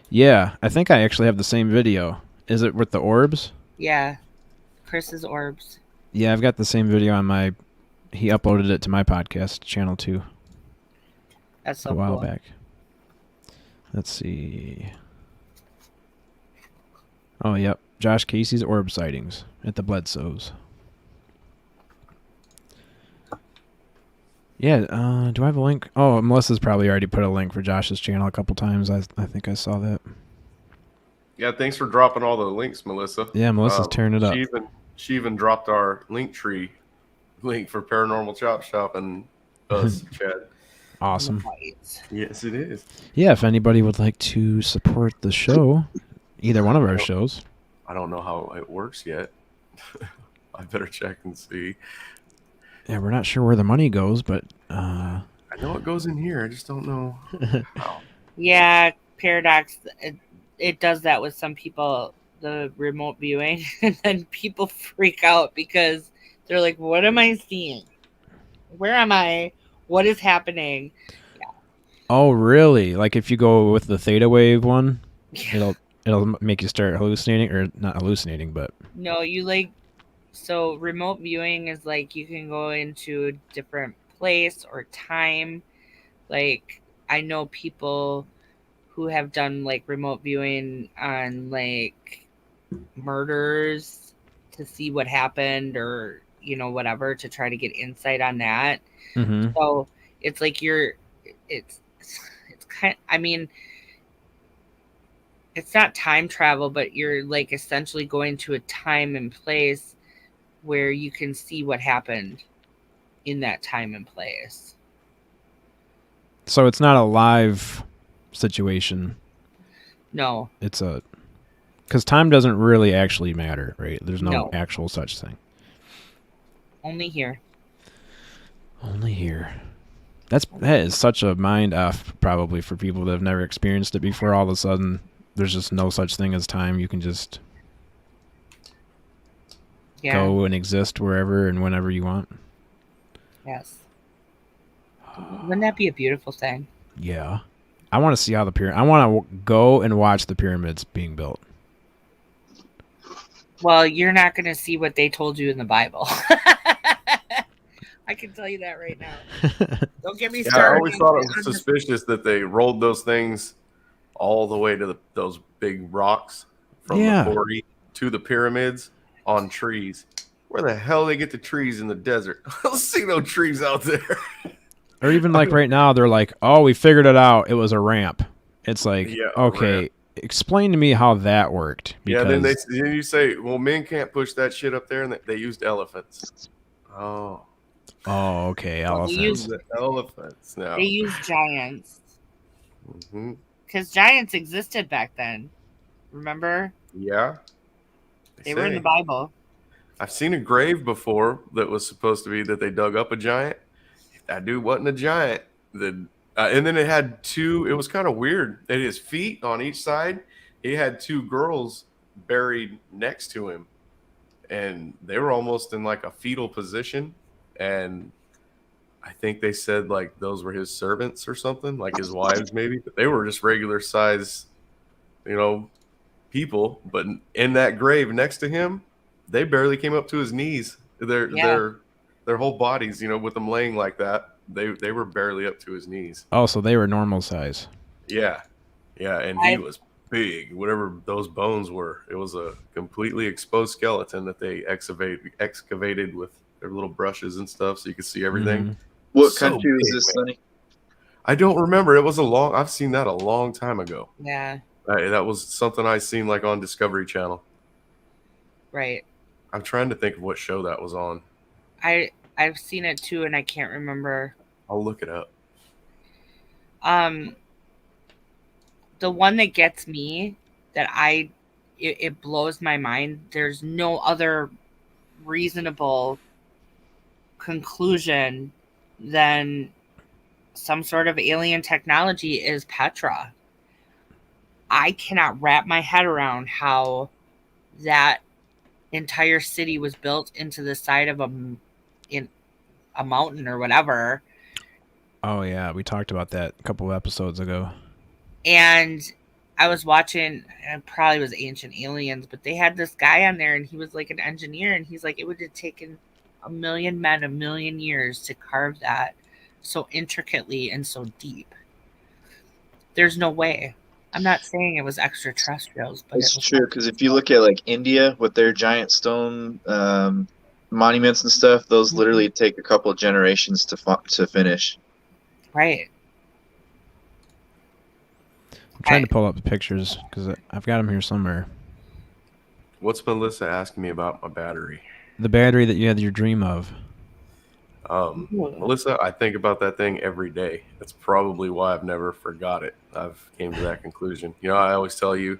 Yeah, I think I actually have the same video. Is it with the orbs? Yeah. Chris's orbs. Yeah, I've got the same video on my. He uploaded it to my podcast channel too. That's so a while cool. back. Let's see. Oh, yep. Josh Casey's orb sightings at the Bledsoes. Yeah, do I have a link? Oh, Melissa's probably already put a link for Josh's channel a couple times. I think I saw that. Yeah, thanks for dropping all the links, Melissa. Yeah, Melissa's tearing it up. She even dropped our Linktree link for Paranormal Chop Shop and us, Chad. Awesome. Yes, it is. Yeah, if anybody would like to support the show, either one of our shows. I don't know how it works yet. I better check and see. Yeah, we're not sure where the money goes, but I know it goes in here. I just don't know how. Yeah, Paradox. It does that with some people, the remote viewing, and then people freak out because they're like, "What am I seeing? Where am I? What is happening?" Yeah. Oh, really? Like if you go with the theta wave one, Yeah. it'll make you start hallucinating, or not hallucinating, but No, you like. So remote viewing is like you can go into a different place or time. Like I know people who have done like remote viewing on like murders to see what happened, or whatever, to try to get insight on that. mhm. So it's like it's kind it's not time travel, but you're like essentially going to a time and place where you can see what happened in that time and place. So it's not a live situation. No. It's because time doesn't really actually matter, right? There's no No. actual such thing. Only here. Only here. That is such a mind off, probably, for people that have never experienced it before. All of a sudden, there's just no such thing as time. You can just Yeah. go and exist wherever and whenever you want. Yes. Wouldn't that be a beautiful thing? Yeah. I want to see how the pyramid. I want to go and watch the pyramids being built. Well, you're not going to see what they told you in the Bible. I can tell you that right now. Don't get me Yeah, I started. always thought it was suspicious that they rolled those things all the way to those big rocks from Yeah. the quarry to the pyramids on trees. Where the hell they get the trees in the desert? I don't see no trees out there. Or even like right now, they're like, "Oh, we figured it out. It was a ramp." It's like, Yeah, a okay, ramp. explain to me how that worked. Yeah, then Because you say, well, men can't push that shit up there, and they used elephants. Oh, oh, okay, Well, they elephants. used- the elephants now. They use giants hmm because giants existed back then. Remember? Yeah, They were in the say. Bible. I've seen a grave before that was supposed to be that they dug up a giant. That dude wasn't a giant. And then it had two. It was kind of weird. At his feet on each side, he had two girls buried next to him, and they were almost in like a fetal position. And I think they said like those were his servants or something, like his wives maybe. But they were just regular size, people. But in that grave next to him, they barely came up to his knees. Their whole bodies, with them laying like that, they were barely up to his knees. Oh, so they were normal size. Yeah, and he was big. Whatever those bones were, it was a completely exposed skeleton that they excavated with their little brushes and stuff, so you could see everything. Mhm. What So country was big, this, man. Sonny? I don't remember. I've seen that a long time ago. Yeah, That was something I seen like on Discovery Channel. right. I'm trying to think of what show that was on. I've seen it too, and I can't remember. I'll look it up. The one that gets me that it blows my mind. There's no other reasonable conclusion than some sort of alien technology is Petra. I cannot wrap my head around how that entire city was built into the side of a mountain or whatever. Oh yeah, we talked about that a couple of episodes ago. And I was watching, it probably was Ancient Aliens, but they had this guy on there and he was like an engineer, and he's like, it would have taken a million men a million years to carve that so intricately and so deep. There's no way. I'm not saying it was extraterrestrials, but It's true, because if you look at like India with their giant stone monuments and stuff, those literally take a couple of generations to finish. right. I'm trying to pull up the pictures because I've got them here somewhere. What's Melissa asking me about my battery? The battery that you had your dream of. Melissa, I think about that thing every day. That's probably why I've never forgot it. I've came to that conclusion. I always tell you,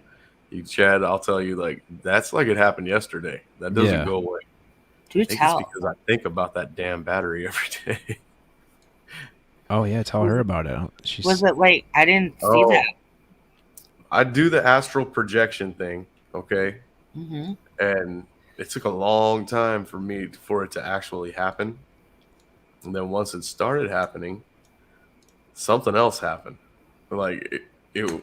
Chad, I'll tell you, like, that's like it happened yesterday. That doesn't go away. Do I think tell. it's because I think about that damn battery every day. Oh yeah, tell her about it. She's Was it like, I didn't see Oh. that. I do the astral projection thing, okay? Mm-hmm. And it took a long time for it to actually happen. And then once it started happening, something else happened. Like it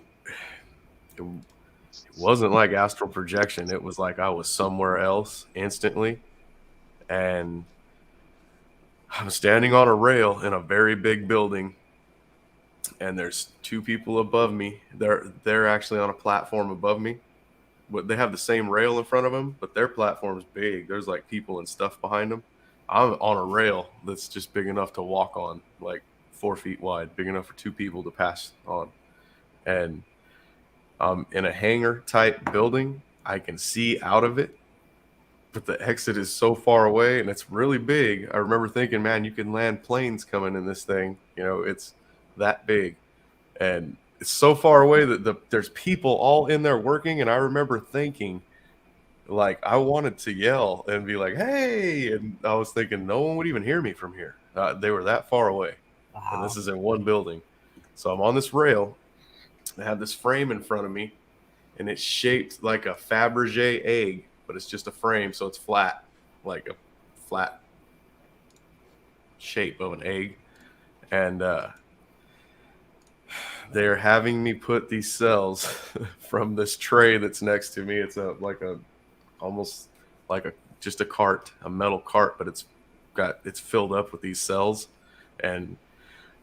wasn't like astral projection. It was like I was somewhere else instantly. And I'm standing on a rail in a very big building, and there's two people above me. They're actually on a platform above me. But they have the same rail in front of them, but their platform's big. There's like people and stuff behind them. I'm on a rail that's just big enough to walk on, like 4 feet wide, big enough for two people to pass on. And I'm in a hangar type building. I can see out of it, but the exit is so far away and it's really big. I remember thinking, man, you can land planes coming in this thing. It's that big. And it's so far away that there's people all in there working. And I remember thinking, like, I wanted to yell and be like, hey, and I was thinking no one would even hear me from here. They were that far away. Wow. And this is in one building. So I'm on this rail. I have this frame in front of me, and it's shaped like a Fabergé egg, but it's just a frame, so it's flat. like a flat shape of an egg, and they're having me put these cells from this tray that's next to me. It's almost like just a cart, a metal cart, but it's filled up with these cells, and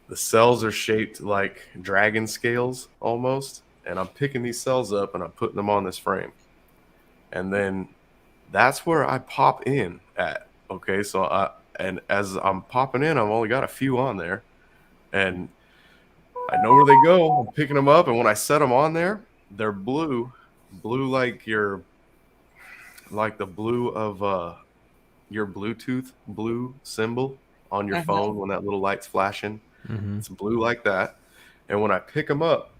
the cells are shaped like dragon scales almost. And I'm picking these cells up and I'm putting them on this frame, and then that's where I pop in at. Okay, so and as I'm popping in, I've only got a few on there, and I know where they go. I'm picking them up, and when I set them on there, they're blue like the blue of your Bluetooth blue symbol on your phone when that little light's flashing. Mm-hmm. It's blue like that. And when I pick them up,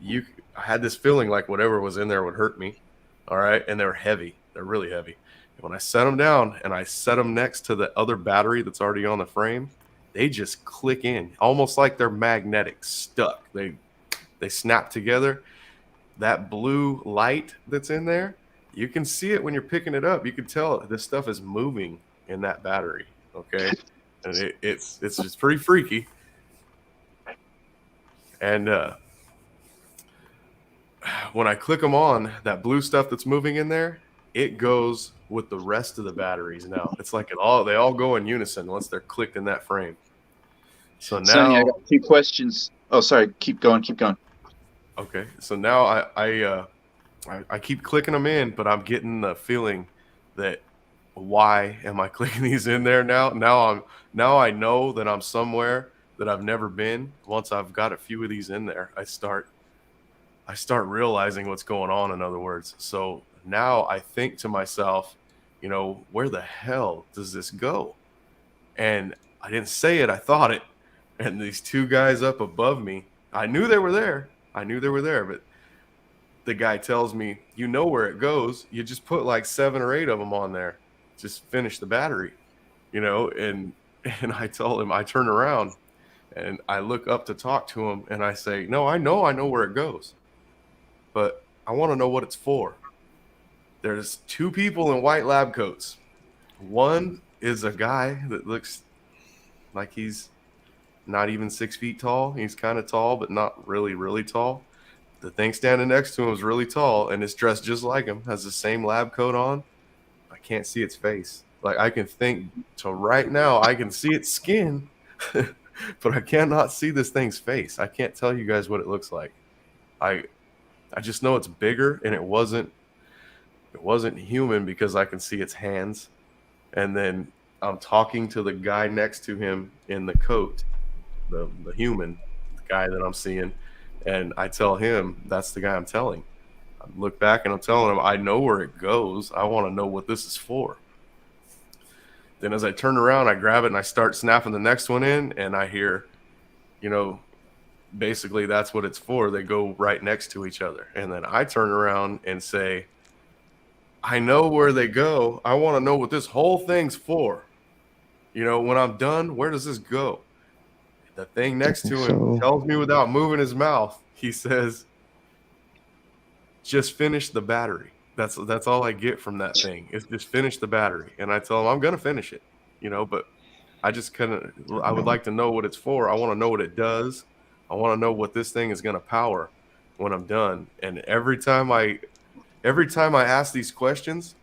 I had this feeling like whatever was in there would hurt me. All right, and they're heavy. They're really heavy. And when I set them down and I set them next to the other battery that's already on the frame, they just click in, almost like they're magnetic, stuck. They snap together. That blue light that's in there, you can see it when you're picking it up. You can tell this stuff is moving in that battery. Okay, and it's just pretty freaky. And when I click them on, that blue stuff that's moving in there, it goes with the rest of the batteries now. It's like they all go in unison once they're clicked in that frame. So now, Sonny, I got 2 questions. Oh, sorry. Keep going. okay. So now I keep clicking them in, but I'm getting the feeling that why am I clicking these in there now? Now I know that I'm somewhere that I've never been. Once I've got a few of these in there, I start realizing what's going on, in other words. So now I think to myself, where the hell does this go? And I didn't say it, I thought it. And these 2 guys up above me, I knew they were there, but the guy tells me, you know where it goes. You just put like 7 or 8 of them on there. Just finish the battery, and I told him, I turn around and I look up to talk to him, and I say, no, I know where it goes, but I want to know what it's for. There's 2 people in white lab coats. One is a guy that looks like he's not even 6 feet tall. He's kind of tall, but not really, really tall. The thing standing next to him is really tall, and it's dressed just like him, has the same lab coat on. I can't see its face. Like, I can think to right now, I can see its skin, but I cannot see this thing's face. I can't tell you guys what it looks like. I just know it's bigger, and it wasn't human because I can see its hands. And then I'm talking to the guy next to him in the coat, the human, the guy that I'm seeing, and I tell him that's the guy I'm telling. I look back and I'm telling him, I know where it goes. I want to know what this is for. Then as I turn around, I grab it and I start snapping the next one in, and I hear, basically that's what it's for. They go right next to each other. And then I turn around and say, I know where they go. I want to know what this whole thing's for. When I'm done, where does this go? The thing next to him tells me without moving his mouth. He says, just finish the battery. That's all I get from that thing. Is just finish the battery. And I tell him I'm going to finish it, but I would like to know what it's for. I want to know what it does. I want to know what this thing is going to power when I'm done. And every time I ask these questions,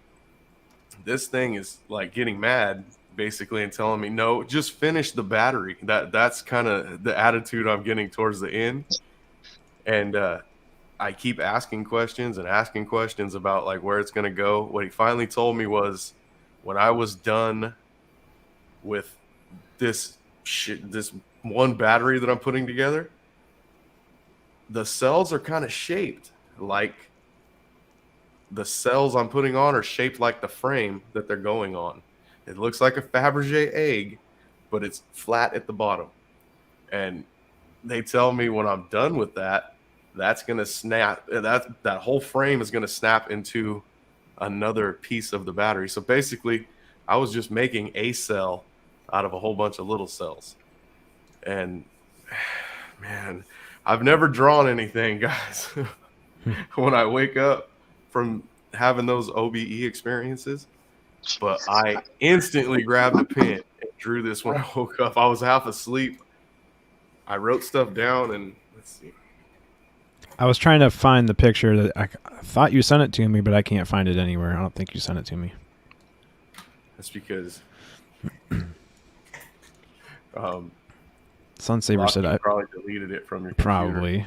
this thing is like getting mad basically and telling me, no, just finish the battery. That's kind of the attitude I'm getting towards the end. And I keep asking questions about like where it's going to go. What he finally told me was, when I was done with this one battery that I'm putting together, the cells are kind of shaped like the cells I'm putting on are shaped like the frame that they're going on. It looks like a Fabergé egg, but it's flat at the bottom. And they tell me when I'm done with that, that's going to snap. That whole frame is going to snap into another piece of the battery. So basically, I was just making a cell out of a whole bunch of little cells. And man, I've never drawn anything, guys. When I wake up from having those OBE experiences, but I instantly grabbed a pen and drew this when I woke up. I was half asleep. I wrote stuff down, and let's see. I was trying to find the picture that I thought you sent it to me, but I can't find it anywhere. I don't think you sent it to me. That's because Sunsaver said I probably deleted it from your computer. probably.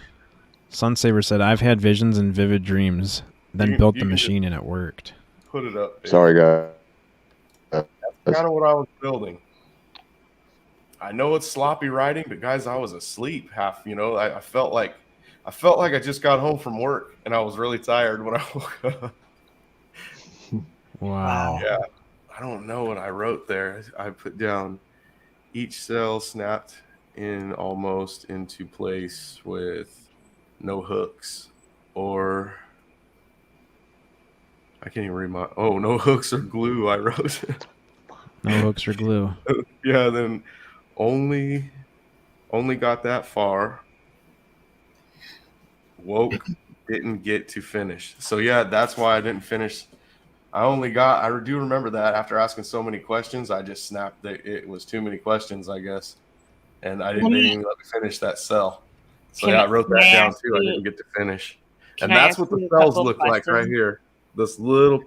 Sunsaver said I've had visions and vivid dreams, then built the machine and it worked. Put it up. Baby. Sorry, guys. That's kind of what I was building. I know it's sloppy writing, but guys, I was asleep half. I felt like I just got home from work, and I was really tired when I woke up. Wow. Yeah, I don't know what I wrote there. I put down each cell snapped in almost into place with no hooks, or I can't even read my. Oh, no hooks or glue. I wrote. No hooks or glue. Yeah, then only got that far. Woke, didn't get to finish. So yeah, that's why I didn't finish. I do remember that after asking so many questions, I just snapped that it was too many questions, I guess. And they didn't even let me finish that cell. So yeah, I wrote that down too. I didn't get to finish. And that's what the cells look like right here. This little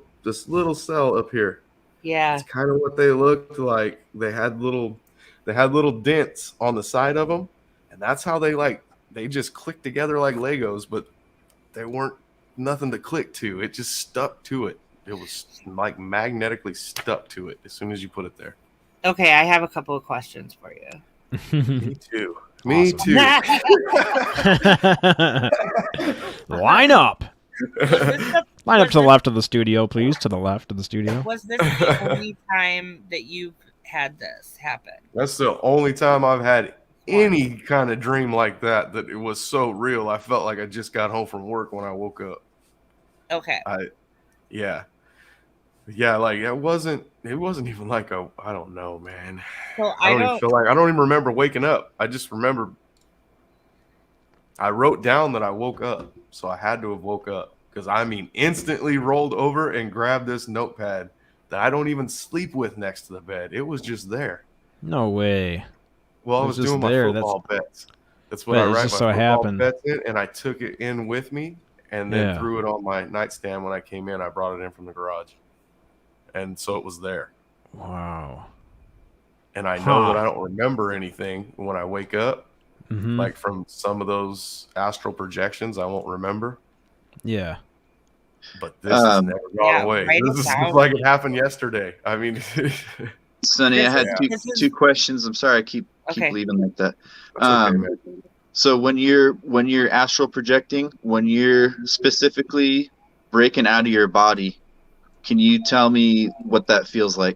cell up here. Yeah. It's kind of what they looked like. They had little dents on the side of them, and that's how they just clicked together like Legos, but they weren't nothing to click to. It just stuck to it. It was like magnetically stuck to it as soon as you put it there. Okay, I have a couple of questions for you. Me too. Me Awesome. too. Line up. Line up to the left of the studio, please. To the left of the studio. Was this the only time that you've had this happen? That's the only time I've had any kind of dream like that it was so real. I felt like I just got home from work when I woke up. Okay. Yeah, like it wasn't even like I don't know, man. So I don't even remember waking up. I just remember I wrote down that I woke up, so I had to have woke up because instantly rolled over and grabbed this notepad that I don't even sleep with next to the bed. It was just there. No way. Well, I was doing my football bets. That's what I write my football bets in, and I took it in with me and then threw it on my nightstand when I came in. I brought it in from the garage. And so it was there. Wow. And I know that I don't remember anything when I wake up. Mm-hmm. Like from some of those astral projections, I won't remember. Yeah. But this has never gone away. This is like it happened yesterday. Sonny, I had two questions. I'm sorry I keep leaving like that. So when you're astral projecting, when you're specifically breaking out of your body, can you tell me what that feels like?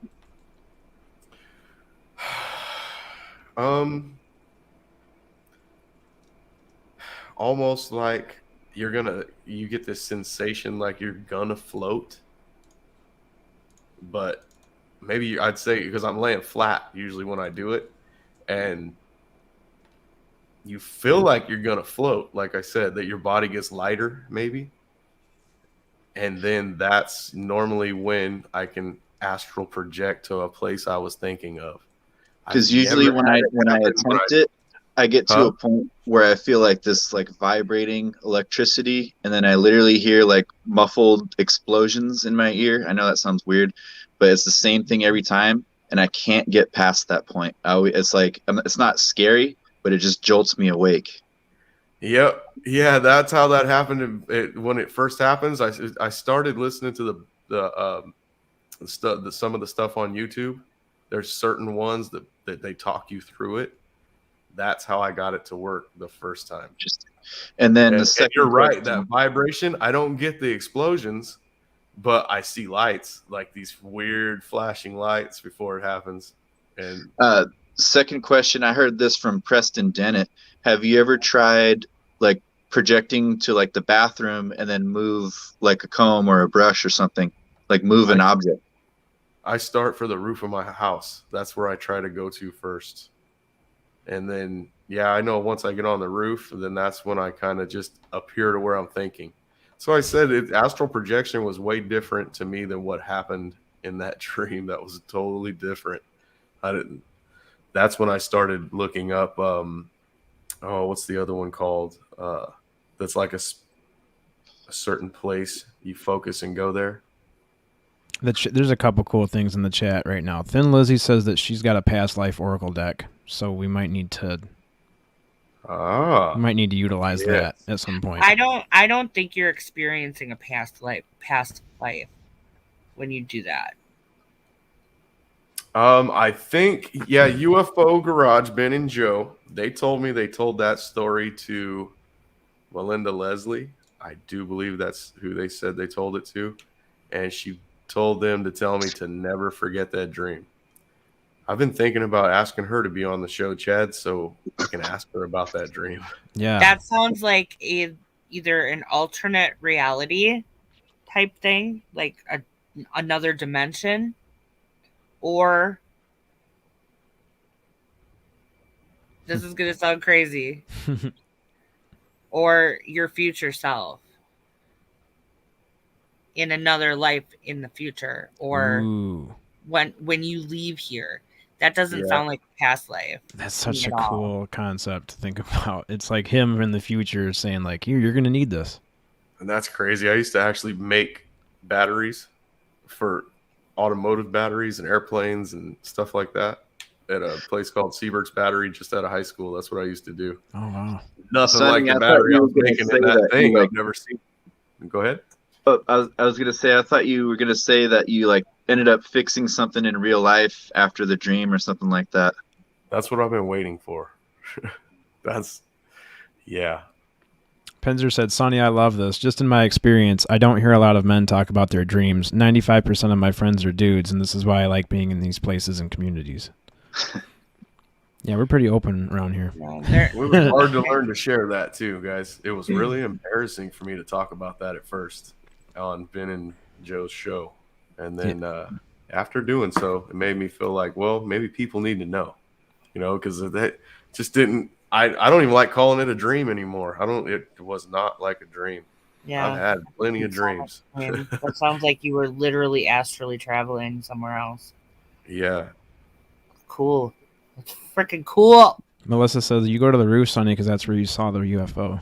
Almost like you get this sensation like you're gonna float, but maybe I'd say because I'm laying flat usually when I do it, and you feel like you're gonna float, like I said, that your body gets lighter maybe. And then that's normally when I can astral project to a place I was thinking of. Because usually when I attempt it, I get to a point where I feel like this like vibrating electricity, and then I literally hear like muffled explosions in my ear. I know that sounds weird, but it's the same thing every time, and I can't get past that point. It's like it's not scary, but it just jolts me awake. Yep. Yeah, that's how that happened. When it first happens, I started listening to some of the stuff on YouTube. There's certain ones that they talk you through it. That's how I got it to work the first time. And then the second, you're right, that vibration. I don't get the explosions, but I see lights, like these weird flashing lights before it happens. And second question, I heard this from Preston Dennett. Have you ever tried like projecting to like the bathroom and then move like a comb or a brush or something, like move an object? I start for the roof of my house. That's where I try to go to first. And then, yeah, I know once I get on the roof, then that's when I kind of just appear to where I'm thinking. So I said astral projection was way different to me than what happened in that dream that was totally different. I didn't. That's when I started looking up. What's the other one called? That's like a certain place you focus and go there. There's a couple cool things in the chat right now. Thin Lizzy says that she's got a past life oracle deck, so we might need to utilize that at some point. I don't think you're experiencing a past life when you do that. I think UFO Garage, Ben and Joe, they told that story to Melinda Leslie. I do believe that's who they said they told it to, and she told them to tell me to never forget that dream. I've been thinking about asking her to be on the show, Chad, so I can ask her about that dream. Yeah. That sounds like either an alternate reality type thing, like another dimension, or this is going to sound crazy, or your future self in another life in the future, or when you leave here. That doesn't sound like a past life. That's such a cool concept to think about. It's like him in the future saying, like, you're going to need this. And that's crazy. I used to actually make batteries for automotive batteries and airplanes and stuff like that at a place called Seaberg's Battery just out of high school. That's what I used to do. Oh, wow. Nothing like the battery I was making in that thing I've never seen. Go ahead. Oh, I was going to say, I thought you were going to say that you like ended up fixing something in real life after the dream or something like that. That's what I've been waiting for. Penzer said, Sonny, I love this. Just in my experience, I don't hear a lot of men talk about their dreams. 95% of my friends are dudes, and this is why I like being in these places and communities. Yeah, we're pretty open around here. It was hard to learn to share that too, guys. It was really embarrassing for me to talk about that at first on Ben and Joe's show. And then after doing so, it made me feel like, well, maybe people need to know, because that just didn't. I don't even like calling it a dream anymore. It was not like a dream. Yeah, I've had plenty of dreams. That sounds like you were literally astrally traveling somewhere else. Yeah. Cool. That's freaking cool. Melissa says, you go to the roof, Sonny, because that's where you saw the UFO.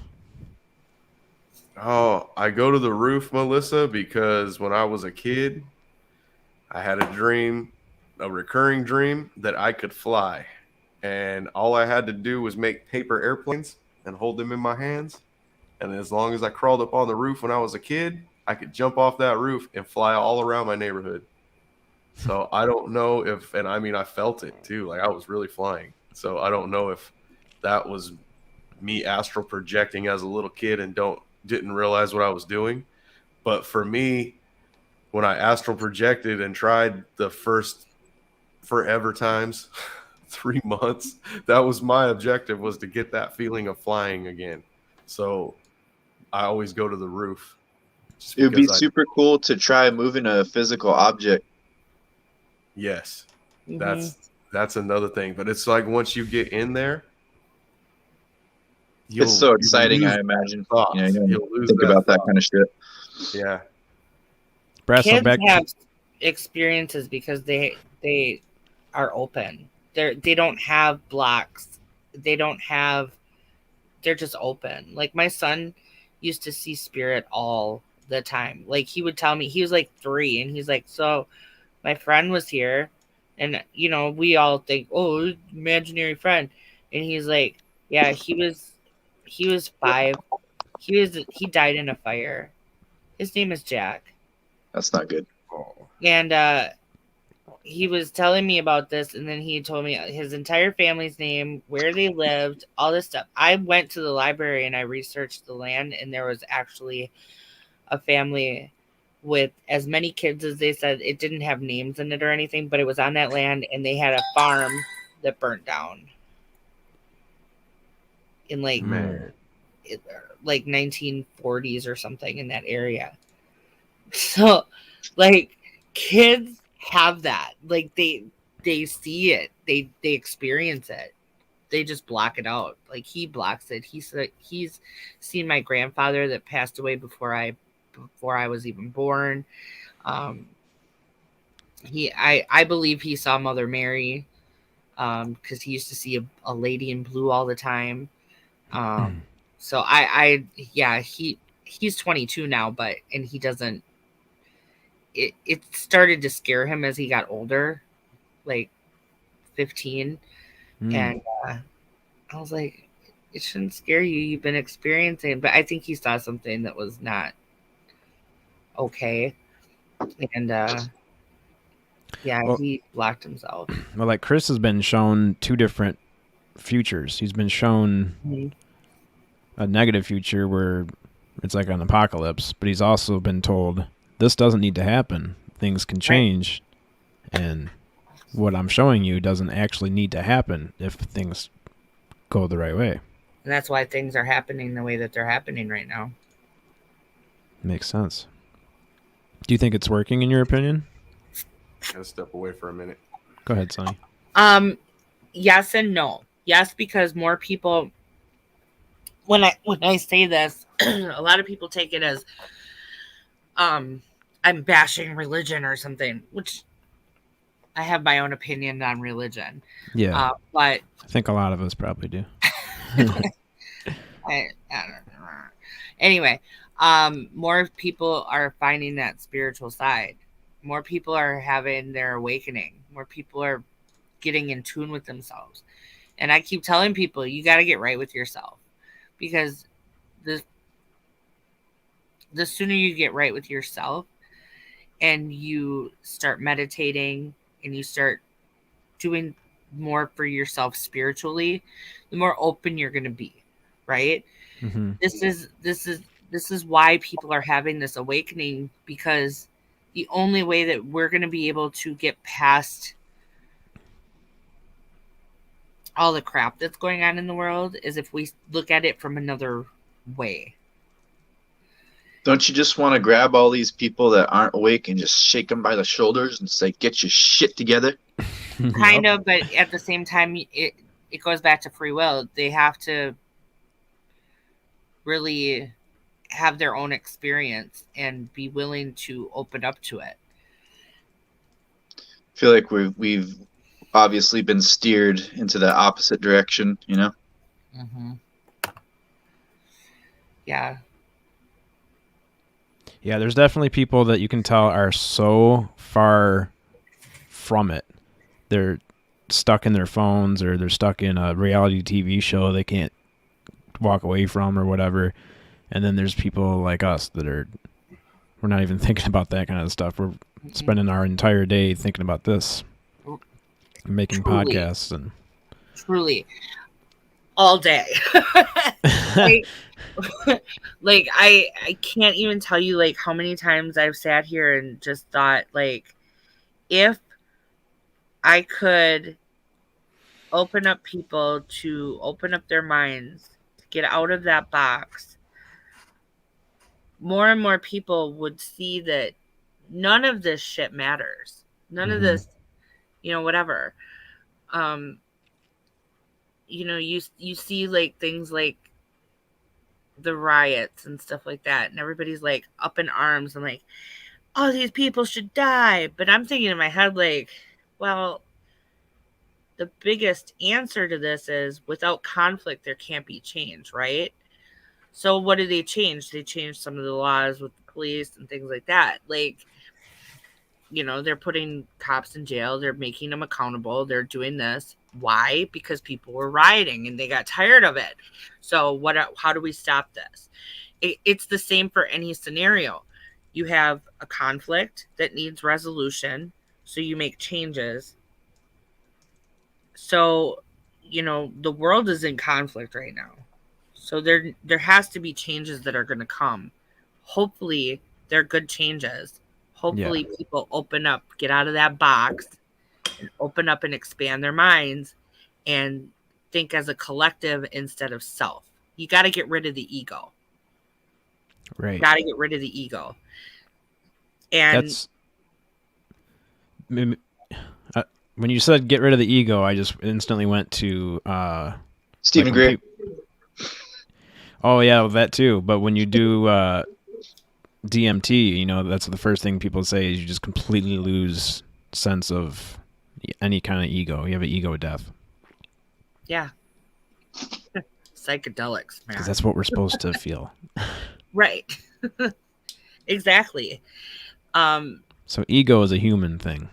Oh, I go to the roof, Melissa, because when I was a kid, I had a recurring dream that I could fly. And all I had to do was make paper airplanes and hold them in my hands. And as long as I crawled up on the roof when I was a kid, I could jump off that roof and fly all around my neighborhood. So I don't know I felt it too. Like I was really flying. So I don't know if that was me astral projecting as a little kid and didn't realize what I was doing. But for me, when I astral projected and tried the first forever times, 3 months, that was my objective, was to get that feeling of flying again. So I always go to the roof. It would be super cool to try moving a physical object. Yes. Mm-hmm. That's another thing. But it's like once you get in there, it's so exciting, I imagine. You'll think about that kind of shit. Yeah. Kids have experiences because they are open. They don't have blocks. They're just open. Like my son used to see spirit all the time. Like he would tell me, he was like 3 and he's like, so my friend was here and we all think, oh, imaginary friend. And he's like, yeah, he was 5. He died in a fire. His name is Jack. That's not good. And he was telling me about this, and then he told me his entire family's name, where they lived, all this stuff. I went to the library and I researched the land, and there was actually a family with as many kids as they said. It didn't have names in it or anything, but it was on that land, and they had a farm that burnt down in like 1940s or something in that area. So like kids have that, like they see it, they experience it, they just block it out. Like he blocks it. He's seen my grandfather that passed away before I was even born. I believe he saw Mother Mary, because he used to see a lady in blue all the time. So yeah, he's 22 now, and he doesn't. It started to scare him as he got older, like 15, and I was like, it shouldn't scare you. You've been experiencing, but I think he saw something that was not okay, and yeah, Well- he locked himself. Well, like Chris has been shown 2 different futures. He's been shown Mhm. a negative future where it's like an apocalypse, but he's also been told this doesn't need to happen. Things can change, and what I'm showing you doesn't actually need to happen if things go the right way. And that's why things are happening the way that they're happening right now. Makes sense. Do you think it's working in your opinion? Gotta step away for a minute. Go ahead, Sonny. Yes and no. Yes, because more people. When I say this, a lot of people take it as, I'm bashing religion or something, which I have my own opinion on religion. Yeah, But I think a lot of us probably do. I don't know. Anyway, more people are finding that spiritual side. More people are having their awakening. More people are getting in tune with themselves. And I keep telling people, you got to get right with yourself, because the sooner you get right with yourself and you start meditating and you start doing more for yourself spiritually, the more open you're going to be, right? Mm-hmm. This is why people are having this awakening, because the only way that we're going to be able to get past all the crap that's going on in the world is if we look at it from another way. Don't you just want to grab all these people that aren't awake and just shake them by the shoulders and say, "Get your shit together"? Kind of, but at the same time, it goes back to free will. They have to really have their own experience and be willing to open up to it. I feel like we've obviously been steered into the opposite direction, you know? Mm-hmm. Yeah. Yeah, there's definitely people that you can tell are so far from it. They're stuck in their phones, or they're stuck in a reality TV show they can't walk away from or whatever. And then there's people like us that we're not even thinking about that kind of stuff. We're spending our entire day thinking about this, making Truly. podcasts and Truly. All day. like I can't even tell you like how many times I've sat here and just thought, like, if I could open up people to open up their minds, to get out of that box, more and more people would see that none of this shit matters. None of this, whatever. You see like things like the riots and stuff like that, and everybody's like up in arms and like, oh, these people should die. But I'm thinking in my head, like, well, the biggest answer to this is without conflict, there can't be change, right? So what do they change? They change some of the laws with the police and things like that. Like, they're putting cops in jail. They're making them accountable. They're doing this. Why? Because people were rioting and they got tired of it. So how do we stop this? It's the same for any scenario. You have a conflict that needs resolution, so you make changes. So, the world is in conflict right now. So there has to be changes that are going to come. Hopefully, they're good changes. Hopefully, people open up, get out of that box, and open up and expand their minds and think as a collective instead of self. You got to get rid of the ego. right. You got to get rid of the ego. And That's when you said get rid of the ego, I just instantly went to Stephen like Gray. Oh yeah, that too. But when you do DMT, that's the first thing people say is you just completely lose sense of any kind of ego. You have an ego death. Yeah. Psychedelics, man. Because that's what we're supposed to feel. Right. Exactly. So ego is a human thing.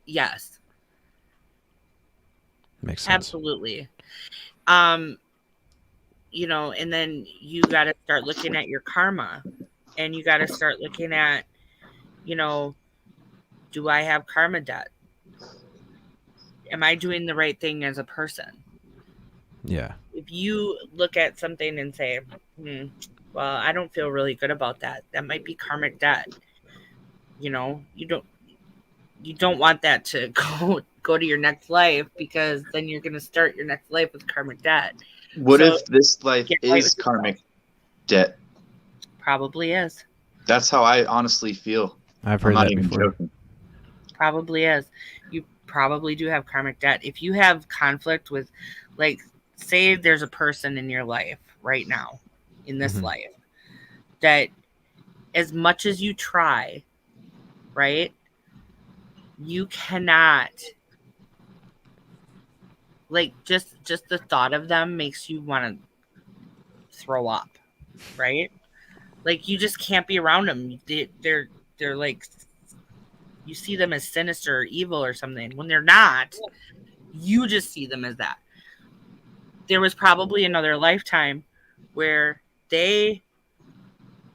Yes. Makes sense. Absolutely. You know, and then you got to start looking at your karma, and you got to start looking at, you know, do I have karma debt? Am I doing the right thing as a person? Yeah. If you look at something and say, well, I don't feel really good about that, that might be karmic debt. You know, you don't want that to go to your next life, because then you're going to start your next life with karmic debt. What So, if this life get right is with karmic debt? Probably is. That's how I honestly feel. I've I'm heard not that even before. joking. Probably is. You probably do have karmic debt. If you have conflict with, like, say there's a person in your life right now, in this life, that as much as you try, right, you cannot, like, just the thought of them makes you want to throw up, right? Like, you just can't be around them. They're like, you see them as sinister or evil or something when they're not. You just see them as that. There was probably another lifetime where they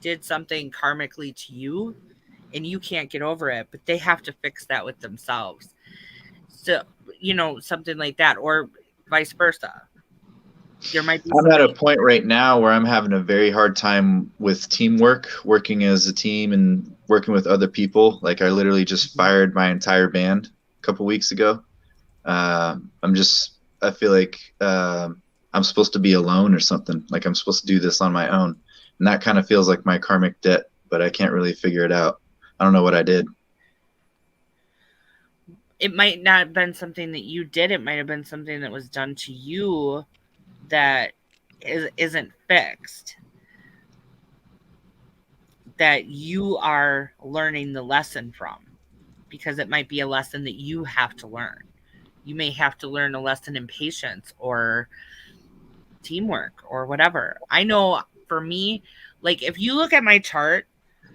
did something karmically to you and you can't get over it, but they have to fix that with themselves. So, you know, something like that, or vice versa. There might be I'm at a somebody- point right now where I'm having a very hard time with teamwork, working as a team and working with other people. Like, I literally just fired my entire band a couple weeks ago. I feel like I'm supposed to be alone or something. Like, I'm supposed to do this on my own. And that kind of feels like my karmic debt, but I can't really figure it out. I don't know what I did. It might not have been something that you did. It might have been something that was done to you that isn't fixed, that you are learning the lesson from, because it might be a lesson that you have to learn. You may have to learn a lesson in patience or teamwork or whatever. I know for me, like, if you look at my chart,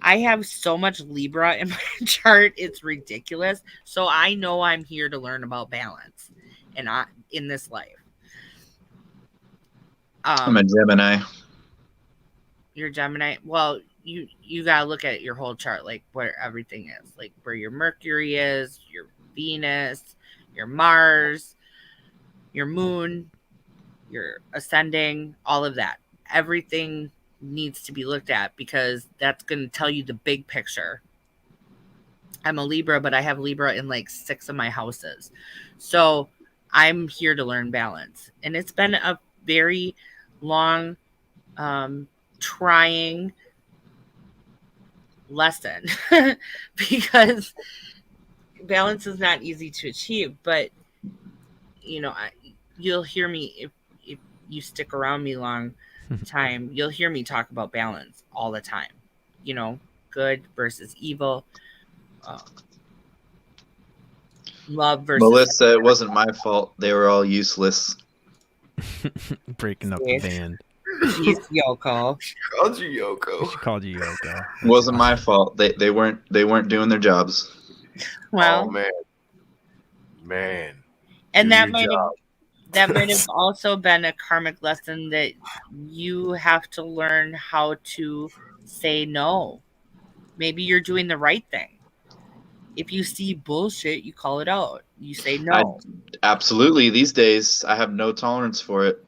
I have so much Libra in my chart, it's ridiculous. So I know I'm here to learn about balance and in this life. I'm a Gemini. You're Gemini. Well, you gotta look at your whole chart, like where everything is, like where your Mercury is, your Venus, your Mars, your Moon, your ascending, all of that. Everything needs to be looked at, because that's going to tell you the big picture. I'm a Libra, but I have Libra in like 6 of my houses. So I'm here to learn balance. And it's been a very long, trying lesson because balance is not easy to achieve. But, you know, you'll hear me if you stick around me long time, you'll hear me talk about balance all the time. You know, good versus evil, love versus Melissa, it wasn't my fault. They were all useless. Breaking up the band. Jeez, Yoko. Called you Yoko. She called you Yoko. It wasn't my fault. They weren't doing their jobs. Well, Oh, man. and do that your might have job. that might have also been a karmic lesson, that you have to learn how to say no. Maybe you're doing the right thing. If you see bullshit, you call it out. You say no. Absolutely. These days, I have no tolerance for it.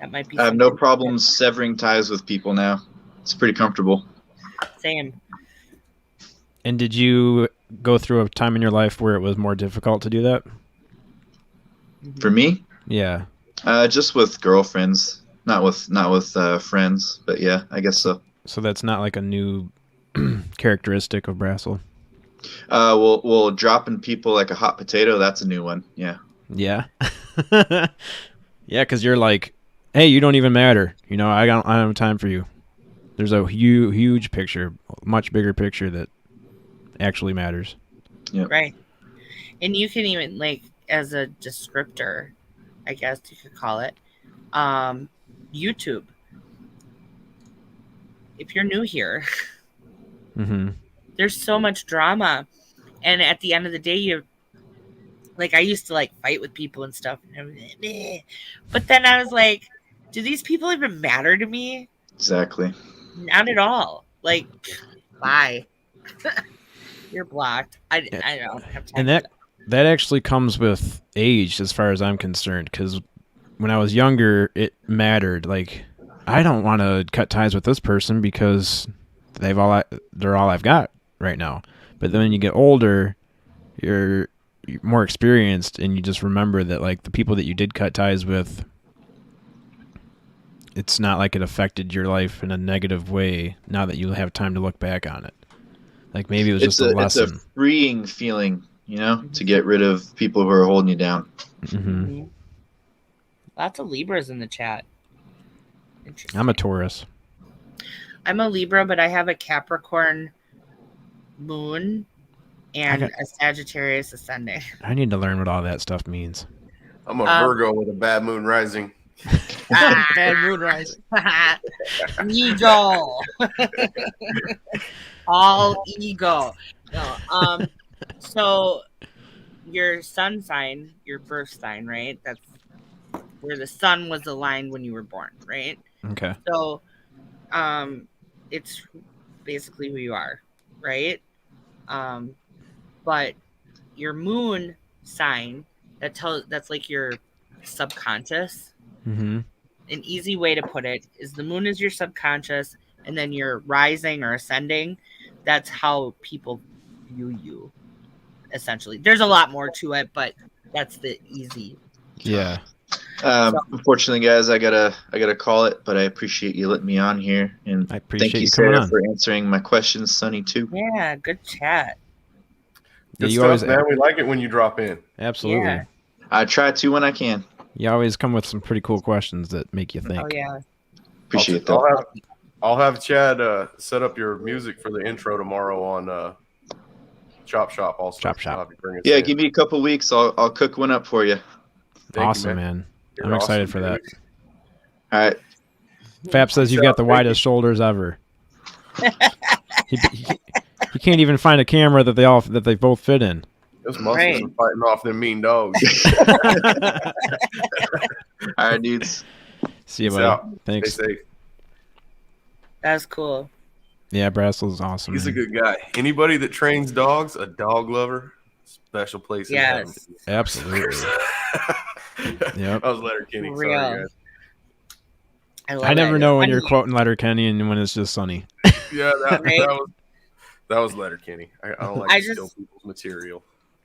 That might be. I have no something- problems severing ties with people now. It's pretty comfortable. Same. And did you go through a time in your life where it was more difficult to do that? For me, Yeah. just with girlfriends, not with friends. But yeah, I guess so. So that's not like a new characteristic of Brassel. Well, dropping people like a hot potato, that's a new one. Yeah. Yeah. Yeah, because you're like, hey, you don't even matter. You know, I don't have time for you. There's a huge picture, much bigger picture that actually matters. Right. And you can even, like, as a descriptor, I guess you could call it, YouTube. If you're new here, Mm-hmm. there's so much drama. And at the end of the day, you, like, I used to, like, fight with people and stuff. But then I was like, do these people even matter to me? Exactly. Not at all. Like, bye. You're blocked. I don't have time. And that actually comes with age, as far as I'm concerned. Because when I was younger, it mattered. Like, I don't want to cut ties with this person because they're all I've got right now. But then when you get older, you're more experienced, and you just remember that, like, the people that you did cut ties with, it's not like it affected your life in a negative way now that you have time to look back on it. Like, maybe it was just a lesson. It's a freeing feeling, to get rid of people who are holding you down. Mm-hmm. Lots of Libras in the chat. Interesting. I'm a Taurus. I'm a Libra, but I have a Capricorn moon and a Sagittarius ascending. I need to learn what all that stuff means. I'm a Virgo with a bad moon rising. Bad moon rising. Ego. All ego. No, so your sun sign, your birth sign, right? That's where the sun was aligned when you were born, right? Okay. So it's basically who you are, right? But your moon sign, that's like your subconscious. Mm-hmm. An easy way to put it is the moon is your subconscious, and then your rising or ascending, that's how people view you, essentially. There's a lot more to it, but that's the easy. Yeah. Unfortunately, guys, I gotta call it, but I appreciate you letting me on here, and I appreciate thank you, you coming Sarah, on. for answering my questions, Sonny too. Yeah, good chat. Good you stuff, always man. We like it when you drop in. Absolutely. Yeah. I try to when I can. You always come with some pretty cool questions that make you think. Oh yeah. Appreciate that. I'll have Chad set up your music for the intro tomorrow on Chop Shop. Also, Chop Shop. I'll have you bring us Yeah, in. give me a couple weeks. I'll cook one up for you. Thank you, Awesome, man. You're I'm excited awesome, for that. dude. All right. Fap says you've got the Thank you. widest shoulders ever. He can't even find a camera that they both fit in. Those muscles Right. are fighting off them mean dogs. All right, dudes. See you, Peace buddy. out. Stay Thanks. safe. That's cool. Yeah, Brassel's awesome. He's a man. good guy. Anybody that trains dogs, a dog lover, special place in heaven. Yes. Absolutely. Yep. That was Letterkenny. Sorry, Real. guys. love I never it. know when I you're mean, quoting Letterkenny and when it's just Sunny. Yeah, Right? that was Letterkenny. I don't like I to just- steal people's material.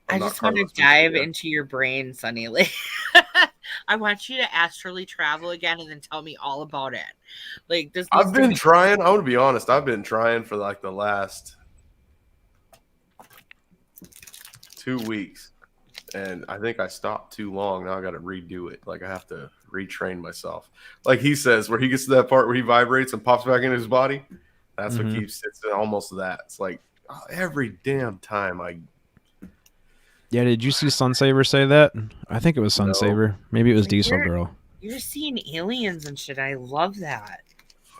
I I'm not just want to Carlos dive Mencia. into your brain, Sunny. Like, I want you to astrally travel again and then tell me all about it. Like this. I've needs to been be- trying. I'm gonna be honest. I've been trying for like the last 2 weeks, and I think I stopped too long. Now I got to redo it. Like I have to retrain myself. Like he says, where he gets to that part where he vibrates and pops back into his body. That's Mhm. what keeps it's almost that. It's like every damn time I. Yeah, did you see Sunsaber say that? I think it was No. Sunsaber. Maybe it was Like, Diesel you're- Girl. You're seeing aliens and shit. I love that.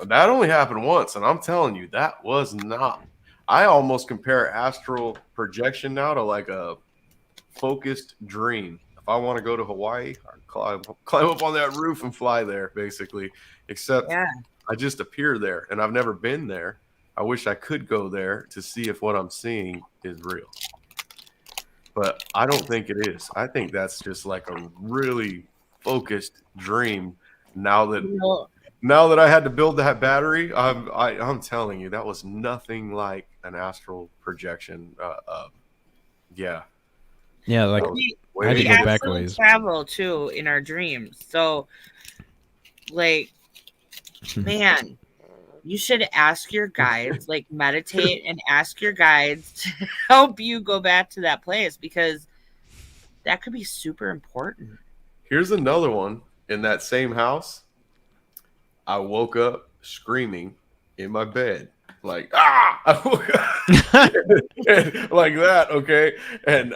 That only happened once, and I'm telling you, that was not. I almost compare astral projection now to like a focused dream. If I want to go to Hawaii, I climb up on that roof and fly there, basically. Except Yeah. I just appear there, and I've never been there. I wish I could go there to see if what I'm seeing is real. But I don't think it is. I think that's just like a really focused dream. Now that I had to build that battery, I'm telling you, that was nothing like an astral projection. Yeah. Yeah, like That was I had to We go back actually ways. travel too in our dreams. So, like, man, you should ask your guides, like, meditate and ask your guides to help you go back to that place because that could be super important. Here's another one in that same house. I woke up screaming in my bed like and like that, okay? And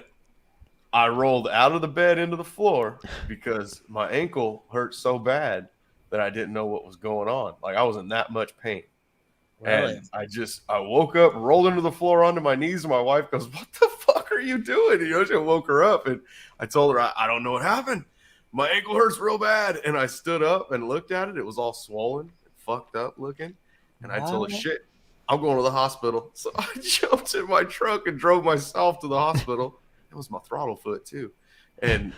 I rolled out of the bed into the floor because my ankle hurt so bad that I didn't know what was going on. Like I was in that much pain. Really? And I woke up, rolled into the floor onto my knees, and my wife goes, "What the fuck are you doing?" You know, she woke her up, and I told her, I don't know what happened. My ankle hurts real bad. And I stood up and looked at it. It was all swollen, fucked up looking. And I told her, shit, I'm going to the hospital. So I jumped in my truck and drove myself to the hospital. It was my throttle foot too. And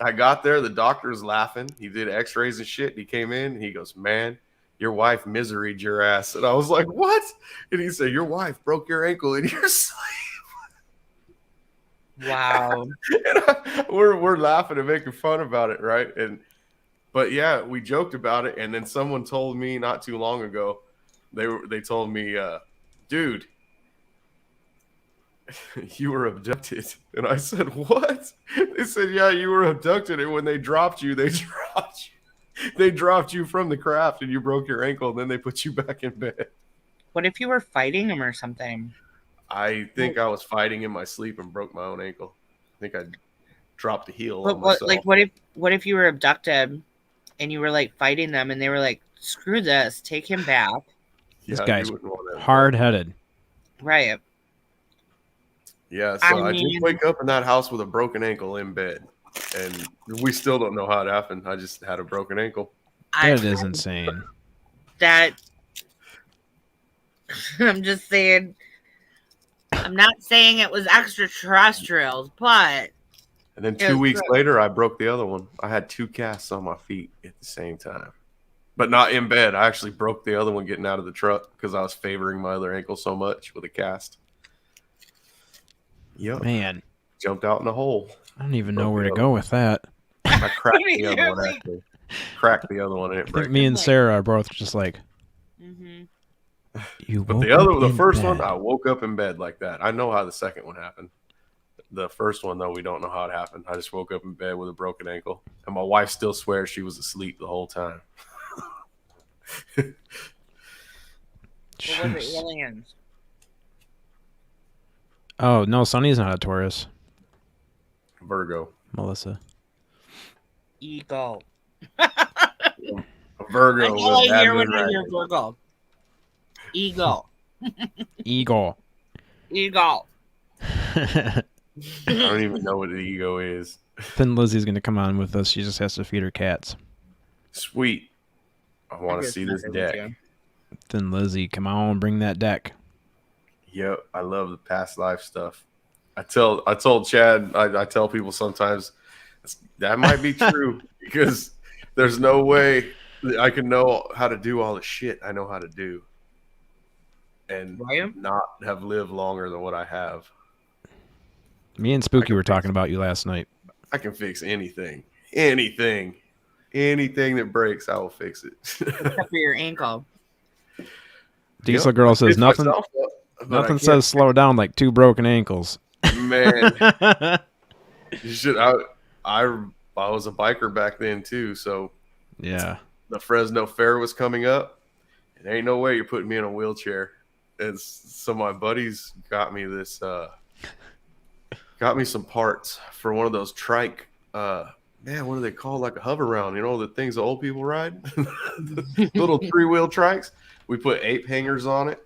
I got there. The doctor was laughing. He did x-rays and shit. And he came in and he goes, "Man, your wife miseried your ass." And I was like, "What?" And he said, "Your wife broke your ankle in your sleep." Wow. And we're laughing and making fun about it, right? But yeah, we joked about it. And then someone told me not too long ago, they told me, "Dude, you were abducted." And I said, "What?" They said, "Yeah, you were abducted. And when they dropped you, they dropped you from the craft and you broke your ankle. And then they put you back in bed." What if you were fighting him or something? I think I was fighting in my sleep and broke my own ankle. I think I dropped the heel But on myself. what if you were abducted and you were like fighting them and they were like, "Screw this, take him back." This Yeah, guy's you wouldn't want that. hard-headed. Right. Yeah, so I mean- just wake up in that house with a broken ankle in bed. And we still don't know how it happened. I just had a broken ankle. That is insane. That I'm just saying. I'm not saying it was extraterrestrials, but And then Yeah, 2 weeks correct. later, I broke the other one. I had 2 casts on my feet at the same time. But not in bed. I actually broke the other one getting out of the truck because I was favoring my other ankle so much with a cast. Yep. Man, Jumped out in a hole. I don't even know Broke where the to other go with that. I cracked the other You're one, like- actually. Cracked the other one and it I broke. think me and Sarah are both just like, mm-hmm. you But woke the up in first one, bed. I woke up in bed like that. I know how the second one happened. The first one, though, we don't know how it happened. I just woke up in bed with a broken ankle. And my wife still swears she was asleep the whole time. What was it, Jeez. aliens? Oh, no, Sonny's not a Taurus. Virgo. Melissa. Eagle. A Virgo. That's all with I hear bad when moon I rising. hear Virgo. Eagle. Eagle. Eagle. I don't even know what the ego is. Then Lizzie's going to come on with us. She just has to feed her cats. Sweet. I want to see this deck. Then Lizzie, come on, bring that deck. Yep, I love the past life stuff. I told Chad, I tell people sometimes that might be true because there's no way that I can know how to do all the shit I know how to do and Right? not have lived longer than what I have. Me and Spooky were talking about you last night. I can fix anything that breaks, I will fix it. Except for your ankle. Diesel Girl says Fix nothing. myself up, but I Nothing can't. says slow down like 2 broken ankles. Man, you should. I was a biker back then too, so Yeah. the Fresno Fair was coming up, and ain't no way you're putting me in a wheelchair. And so my buddies got me this, got me some parts for one of those trike. Man, what are they called? Like a hover round, you know, the things the old people ride, the little 3-wheel trikes. We put 8 hangers on it,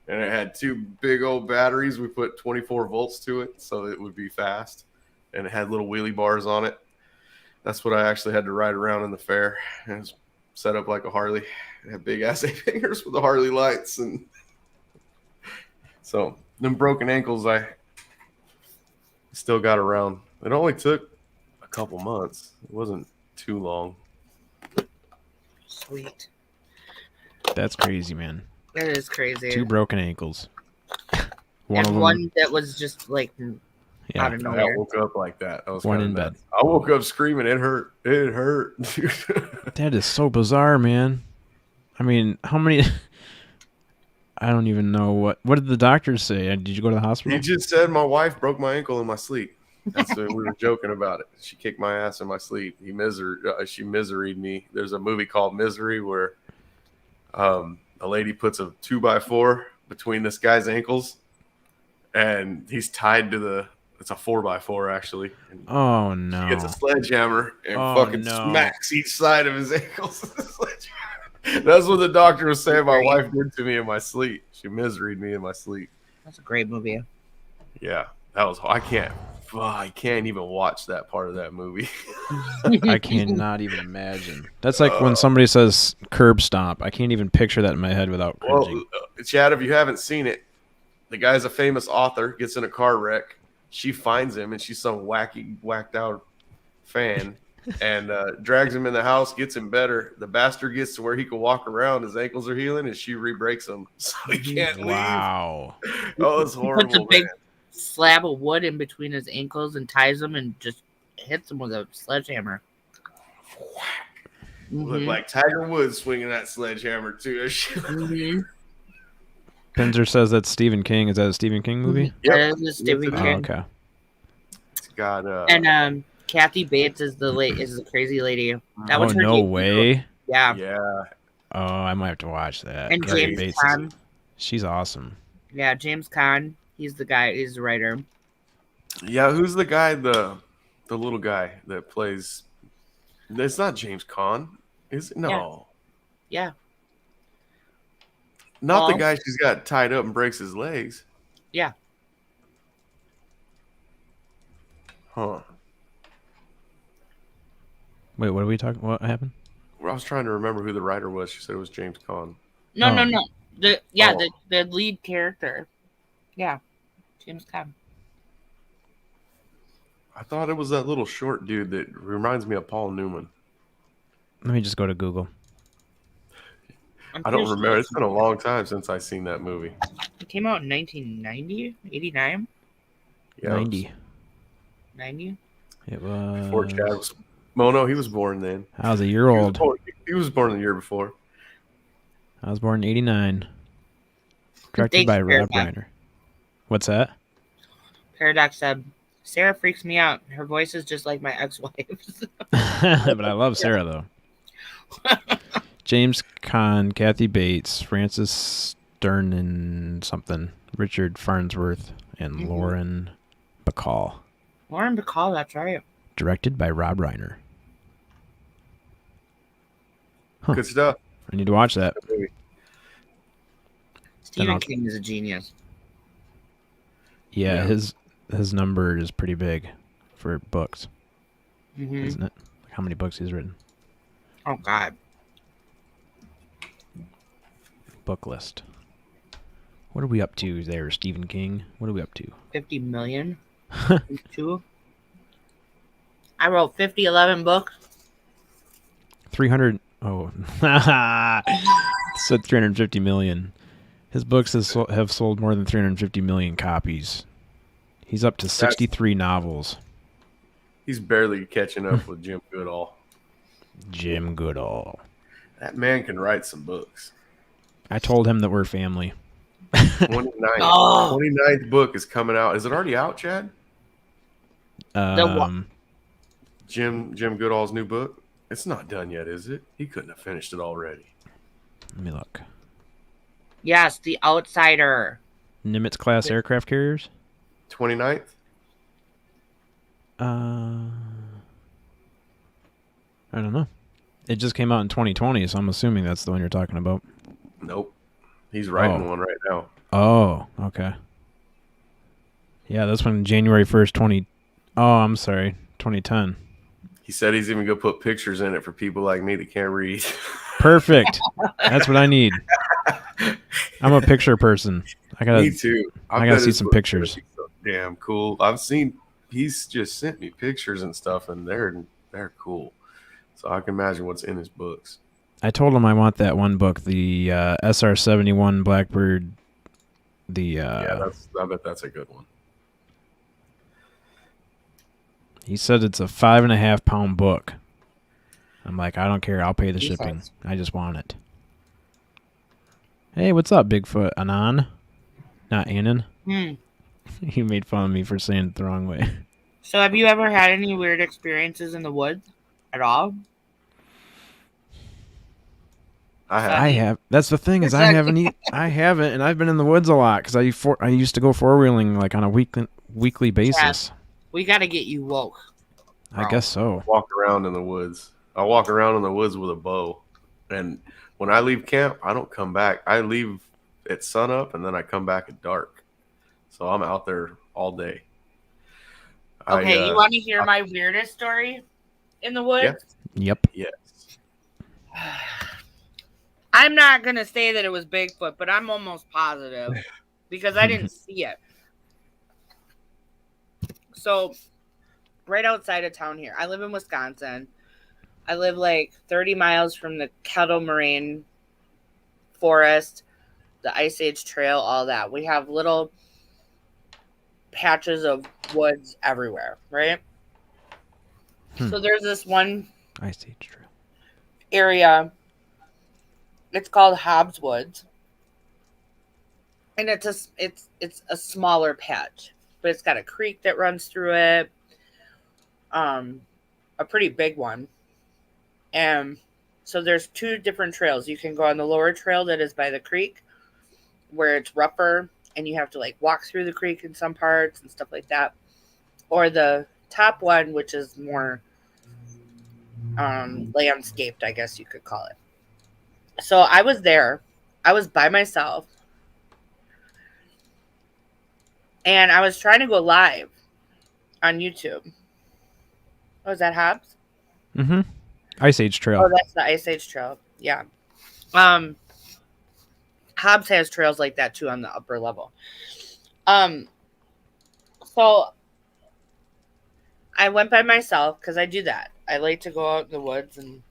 and it had 2 big old batteries. We put 24 volts to it, so it would be fast, and it had little wheelie bars on it. That's what I actually had to ride around in the fair. And it was set up like a Harley. It had big ass 8 fingers with the Harley lights, and so them broken ankles I still got around. It only took a couple months. It wasn't too long. Sweet. That's crazy, man. It is crazy. 2 broken ankles. One of And them. one that was just like out Yeah. of I nowhere. woke up like that. I was One kinda in bed. nuts. I woke up screaming. It hurt. It hurt. That is so bizarre, man. I mean, how many? I don't even know what. What did the doctors say? Did you go to the hospital? He just said my wife broke my ankle in my sleep. That's what we were joking about it. She kicked my ass in my sleep. She miseried me. There's a movie called Misery where a lady puts a 2x4 between this guy's ankles, and he's tied to it's a 4x4 actually. And Oh he no. gets a sledgehammer and Oh, fucking no. smacks each side of his ankles with the sledgehammer. That's what the doctor was saying my wife did to me in my sleep. She miseried me in my sleep. That's a great movie. Yeah, that was. I can't even watch that part of that movie. I cannot even imagine. That's like when somebody says curb stomp. I can't even picture that in my head without cringing. Well, Chad, if you haven't seen it, the guy's a famous author, gets in a car wreck. She finds him, and she's some whacked out fan, and drags him in the house, gets him better. The bastard gets to where he can walk around. His ankles are healing, and she re-breaks him, so he can't Wow. leave. Oh, it's He horrible, puts a big man. slab of wood in between his ankles and ties them and just hits him with a sledgehammer. Look Mhm. like Tiger Woods swinging that sledgehammer, too. Mhm. Pinzer says that's Stephen King. Is that a Stephen King movie? Yep. That is Stephen Yes, it Oh, King. okay. It's got And Kathy Bates is the crazy lady. That Oh, was her no debut. way. Yeah. yeah. Oh, I might have to watch that. And Kathy James Bates is- Caan. She's awesome. Yeah, James Caan. He's the guy. He's the writer. Yeah, who's the guy, the little guy that plays? It's not James Caan, is it? No, Yeah. not the Paul? guy she's got tied up and breaks his legs. Yeah. Huh. Wait, what are we talking? What happened? Well, I was trying to remember who the writer was. She said it was James Caan. No, Oh. no. The lead character. Yeah. James Caan. I thought it was that little short dude that reminds me of Paul Newman. Let me just go to Google. I'm I don't pretty sure remember. It's been a long time since I've seen that movie. It came out in 1990, 89, Yeah, 90. 90. It was. Before Chad was. Oh, no, he was born then. I was a year old. He was born the year before. I was born in '89. Directed Thanks, by Rob Paradox. Reiner. What's that? Paradox said, Sarah freaks me out. Her voice is just like my ex-wife's. But I love Sarah though. James Caan, Kathy Bates, Francis Stern, and something, Richard Farnsworth, and Mhm. Lauren Bacall. Lauren Bacall, that's right. Directed by Rob Reiner. Huh. Good stuff. I need to watch that. Stephen I'll- King is a genius. Yeah, Yeah. his number is pretty big for books, Hmm isn't it? Like how many books he's written? Oh, God. Book list. What are we up to there, Stephen King? What are we up to? 50 million. 2. I wrote 11 books. 300. Oh, said 350 million. His books have sold more than 350 million copies. He's up to 63 novels. He's barely catching up with Jim Goodall. Jim Goodall. That man can write some books. I told him that we're family. 29th, Oh. 29th book is coming out. Is it already out, Chad? Jim Goodall's new book? It's not done yet, is it? He couldn't have finished it already. Let me look. Yes, The Outsider. Nimitz class aircraft carriers. 29th? I don't know. It just came out in 2020, so I'm assuming that's the one you're talking about. Nope. He's writing Oh. one right now. Oh, okay. Yeah, that's when January 1st, 20. Oh, I'm sorry, 2010. He said he's even going to put pictures in it for people like me that can't read. Perfect. That's what I need. I'm a picture person. I Me gotta. too. I gotta bet see his some book's pictures. gonna be so damn cool. I've seen. He's just sent me pictures and stuff, and they're cool. So I can imagine what's in his books. I told him I want that one book, the SR-71 Blackbird. I bet that's a good one. He said it's a 5.5 pound book. I'm like, I don't care. I'll pay the Jesus. shipping. I just want it. Hey, what's up, Bigfoot? Anan? Not Anon. Hmm. He made fun of me for saying it the wrong way. So have you ever had any weird experiences in the woods at all? I have. I have. That's the thing is I haven't. I haven't, and I've been in the woods a lot because I used to go 4-wheeling like on a weekly basis. We got to get you woke. I guess so. Walk around in the woods. I walk around in the woods with a bow, and when I leave camp, I don't come back. I leave at sunup, and then I come back at dark. So I'm out there all day. Okay, you want to hear my weirdest story in the woods? Yep. Yes. I'm not going to say that it was Bigfoot, but I'm almost positive because I didn't see it. So, right outside of town here, I live in Wisconsin. I live like 30 miles from the Kettle Moraine Forest, the Ice Age Trail, all that. We have little patches of woods everywhere, right? So there's this one Ice Age Trail area. It's called Hobbs Woods, and it's a smaller patch, but it's got a creek that runs through it, a pretty big one, and so there's 2 different trails. You can go on the lower trail that is by the creek, where it's rougher and you have to like walk through the creek in some parts and stuff like that, or the top one, which is more landscaped, I guess you could call it. So I was there. I was by myself. And I was trying to go live on YouTube. Oh, is that Hobbs? Mm-hmm. Ice Age Trail. Oh, that's the Ice Age Trail. Yeah. Hobbs has trails like that too on the upper level. So I went by myself because I do that. I like to go out in the woods and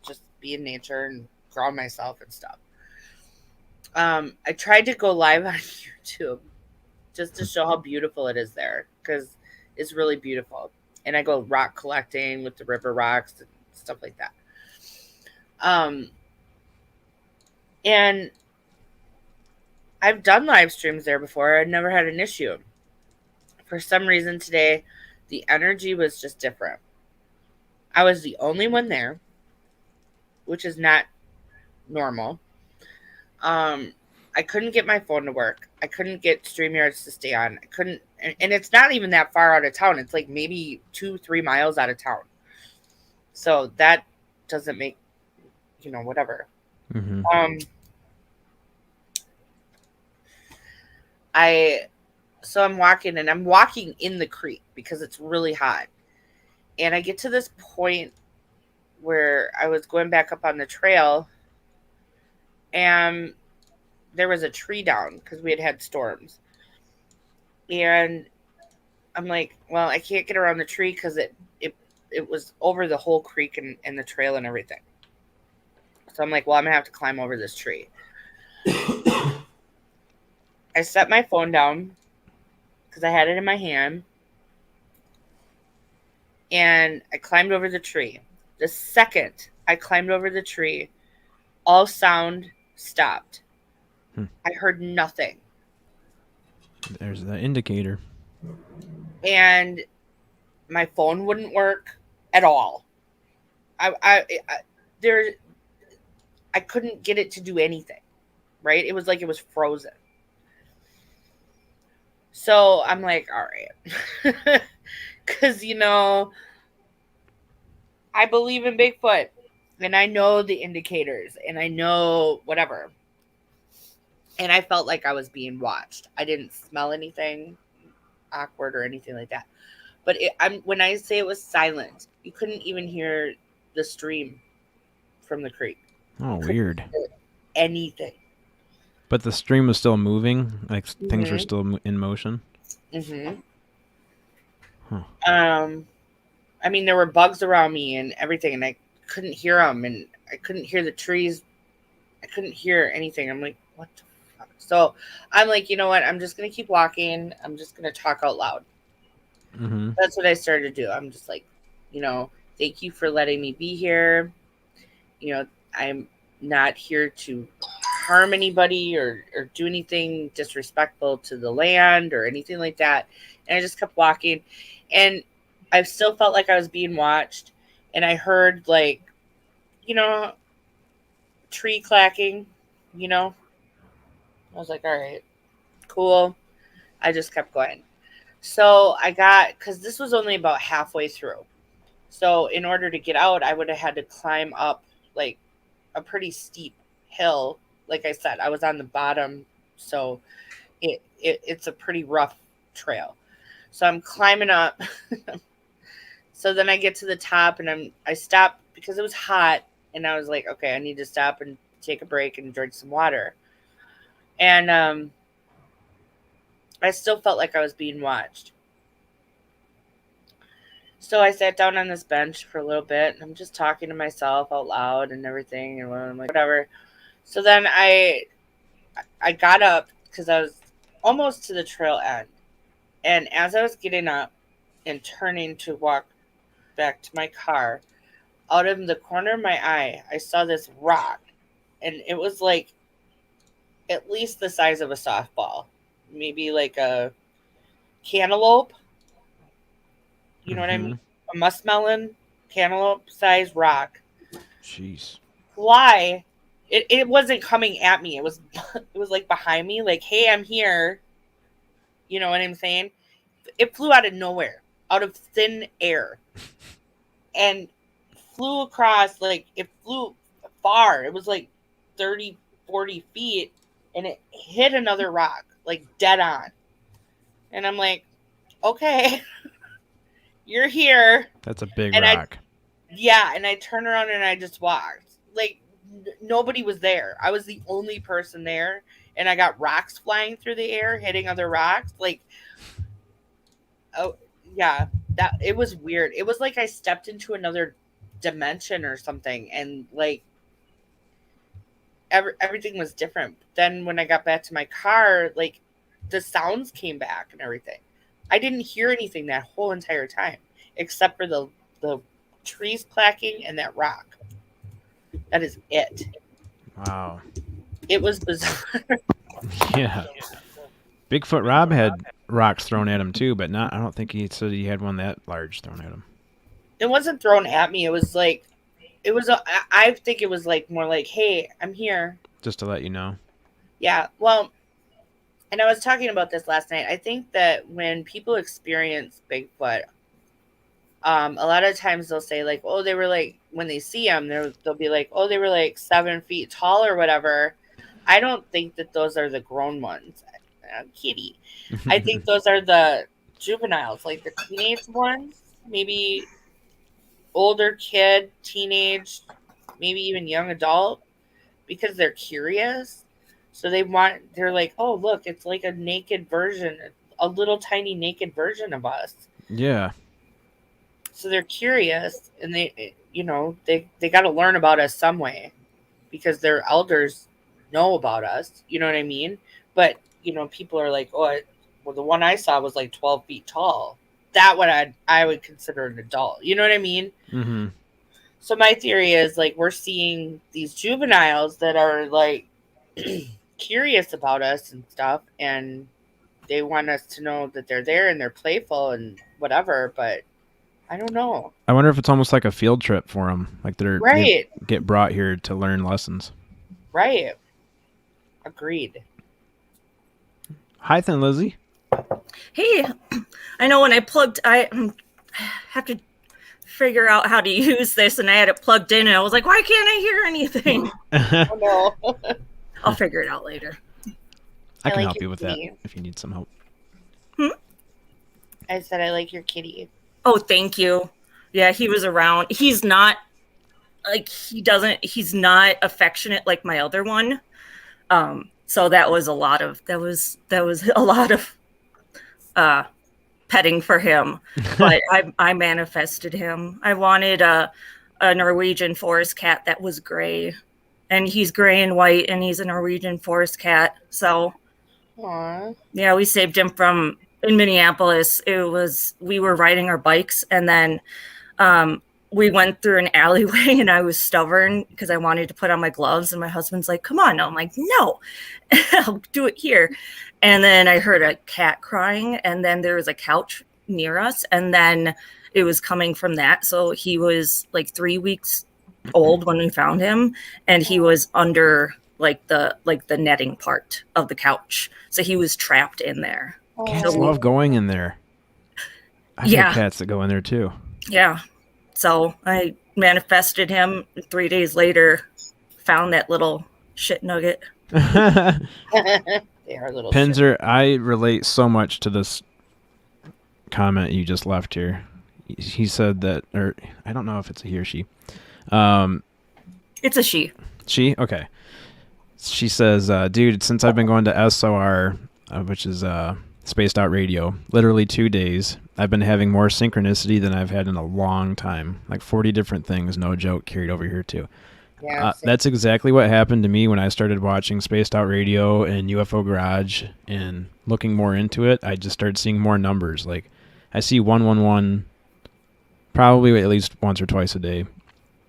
just be in nature and ground myself and stuff. I tried to go live on YouTube just to show how beautiful it is there because it's really beautiful. And I go rock collecting with the river rocks and stuff like that. And I've done live streams there before. I'd never had an issue. For some reason today, the energy was just different. I was the only one there, which is not normal. I couldn't get my phone to work. I couldn't get StreamYards to stay on. I couldn't, and it's not even that far out of town. It's like maybe 2-3 miles out of town. So that doesn't make, whatever. Mm-hmm. I'm walking and I'm walking in the creek because it's really hot. And I get to this point where I was going back up on the trail and there was a tree down because we had storms. And I'm like, well, I can't get around the tree because it was over the whole creek and the trail and everything. So I'm like, well, I'm going to have to climb over this tree. I set my phone down because I had it in my hand. And I climbed over the tree. The second I climbed over the tree, all sound stopped. I heard nothing. There's the indicator. And my phone wouldn't work at all. I couldn't get it to do anything. Right? It was like it was frozen. So I'm like, all right. Because, I believe in Bigfoot. And I know the indicators. And I know whatever. And I felt like I was being watched. I didn't smell anything awkward or anything like that. But when I say it was silent, you couldn't even hear the stream from the creek. Oh, weird. Anything. But the stream was still moving? Like things were still in motion? Mm-hmm. Huh. I mean, there were bugs around me and everything, and I couldn't hear them, and I couldn't hear the trees. I couldn't hear anything. I'm like, what the fuck? So I'm like, you know what? I'm just going to keep walking. I'm just going to talk out loud. Mm-hmm. That's what I started to do. I'm just like, thank you for letting me be here. I'm not here to harm anybody or do anything disrespectful to the land or anything like that. And I just kept walking. And I still felt like I was being watched. And I heard, like, tree clacking, you know. I was like, all right, cool. I just kept going. So I got, because this was only about halfway through. So in order to get out, I would have had to climb up like a pretty steep hill. Like I said, I was on the bottom, so it's a pretty rough trail. So I'm climbing up. So then I get to the top and I stop because it was hot, and I was like, okay, I need to stop and take a break and drink some water. And I still felt like I was being watched. So I sat down on this bench for a little bit, and I'm just talking to myself out loud and everything, and I'm like, whatever. So then I got up because I was almost to the trail end. And as I was getting up and turning to walk back to my car, out of the corner of my eye, I saw this rock. And it was like at least the size of a softball, maybe like a cantaloupe. You know what I mean? A muskmelon, cantaloupe size rock. Jeez. Fly. It wasn't coming at me. It was like behind me, like, hey, I'm here. You know what I'm saying? It flew out of nowhere, out of thin air, and flew across, like, it flew far. It was like 30, 40 feet, and it hit another rock, like dead on. And I'm like, okay, you're here. That's a big And rock. And I turned around and I just walked. Like, nobody was there. I was the only person there, and I got rocks flying through the air, hitting other rocks. Like, oh yeah, that it was weird. It was like I stepped into another dimension or something, and like everything was different. Then when I got back to my car, like the sounds came back and everything. I didn't hear anything that whole entire time except for the trees clacking and that rock. That is it. Wow. It was bizarre. Yeah. Bigfoot Rob had rocks thrown at him too, but I don't think he said he had one that large thrown at him. It wasn't thrown at me. It was like, I think it was like more like, hey, I'm here. Just to let you know. Yeah. Well, and I was talking about this last night. I think that when people experience Bigfoot, a lot of times they'll say like, oh, they were like, when they see them, they'll be like, oh, they were like 7 feet tall or whatever. I don't think that those are the grown ones. Kitty. I think those are the juveniles, like the teenage ones, maybe older kid, teenage, maybe even young adult, because they're curious. So they're like, oh, look, it's like a naked version, a little tiny naked version of us. Yeah. So they're curious, and they got to learn about us some way because their elders know about us. You know what I mean? But, people are like, oh, well, the one I saw was like 12 feet tall. That one I would consider an adult. You know what I mean? Mm-hmm. So my theory is like we're seeing these juveniles that are like curious about us and stuff, and they want us to know that they're there and they're playful and whatever, but I don't know. I wonder if it's almost like a field trip for them. Like they get brought here to learn lessons. Right. Agreed. Hi, Thin Lizzie. Hey, I know when I have to figure out how to use this, and I had it plugged in, and I was like, why can't I hear anything? Oh, no. I'll figure it out later. I can like help your you with that kitty. if you need some help. I said I like your kitty. Oh, thank you. Yeah, he was around. He's not he's not affectionate like my other one. So that was a lot of petting for him. But I manifested him. I wanted a Norwegian forest cat that was gray. And he's gray and white, and he's a Norwegian forest cat. So Aww. yeah, we saved him in Minneapolis. We were riding our bikes, and then we went through an alleyway, and I was stubborn because I wanted to put on my gloves, and my husband's like, come on. I'm like, no, I'll do it here. And then I heard a cat crying, and then there was a couch near us, and then it was coming from that. So he was like 3 weeks old when we found him, and he was under like the netting part of the couch, so he was trapped in there. Cats So- love going in there. I've Yeah. had cats that go in there too. Yeah. So I manifested him. 3 days later, found that little shit nugget. They are little. shit. Pinzer, I relate so much to this comment you just left here. He said that, or I don't know if it's a he or she. It's a she. She? Okay. She says, dude, since I've been going to SOR, which is Spaced Out Radio, literally 2 days, I've been having more synchronicity than I've had in a long time. Like 40 different things, no joke, carried over here too. Yeah, same. That's exactly what happened to me when I started watching Spaced Out Radio and UFO Garage and looking more into it. I just started seeing more numbers. Like I see 111 probably at least once or twice a day.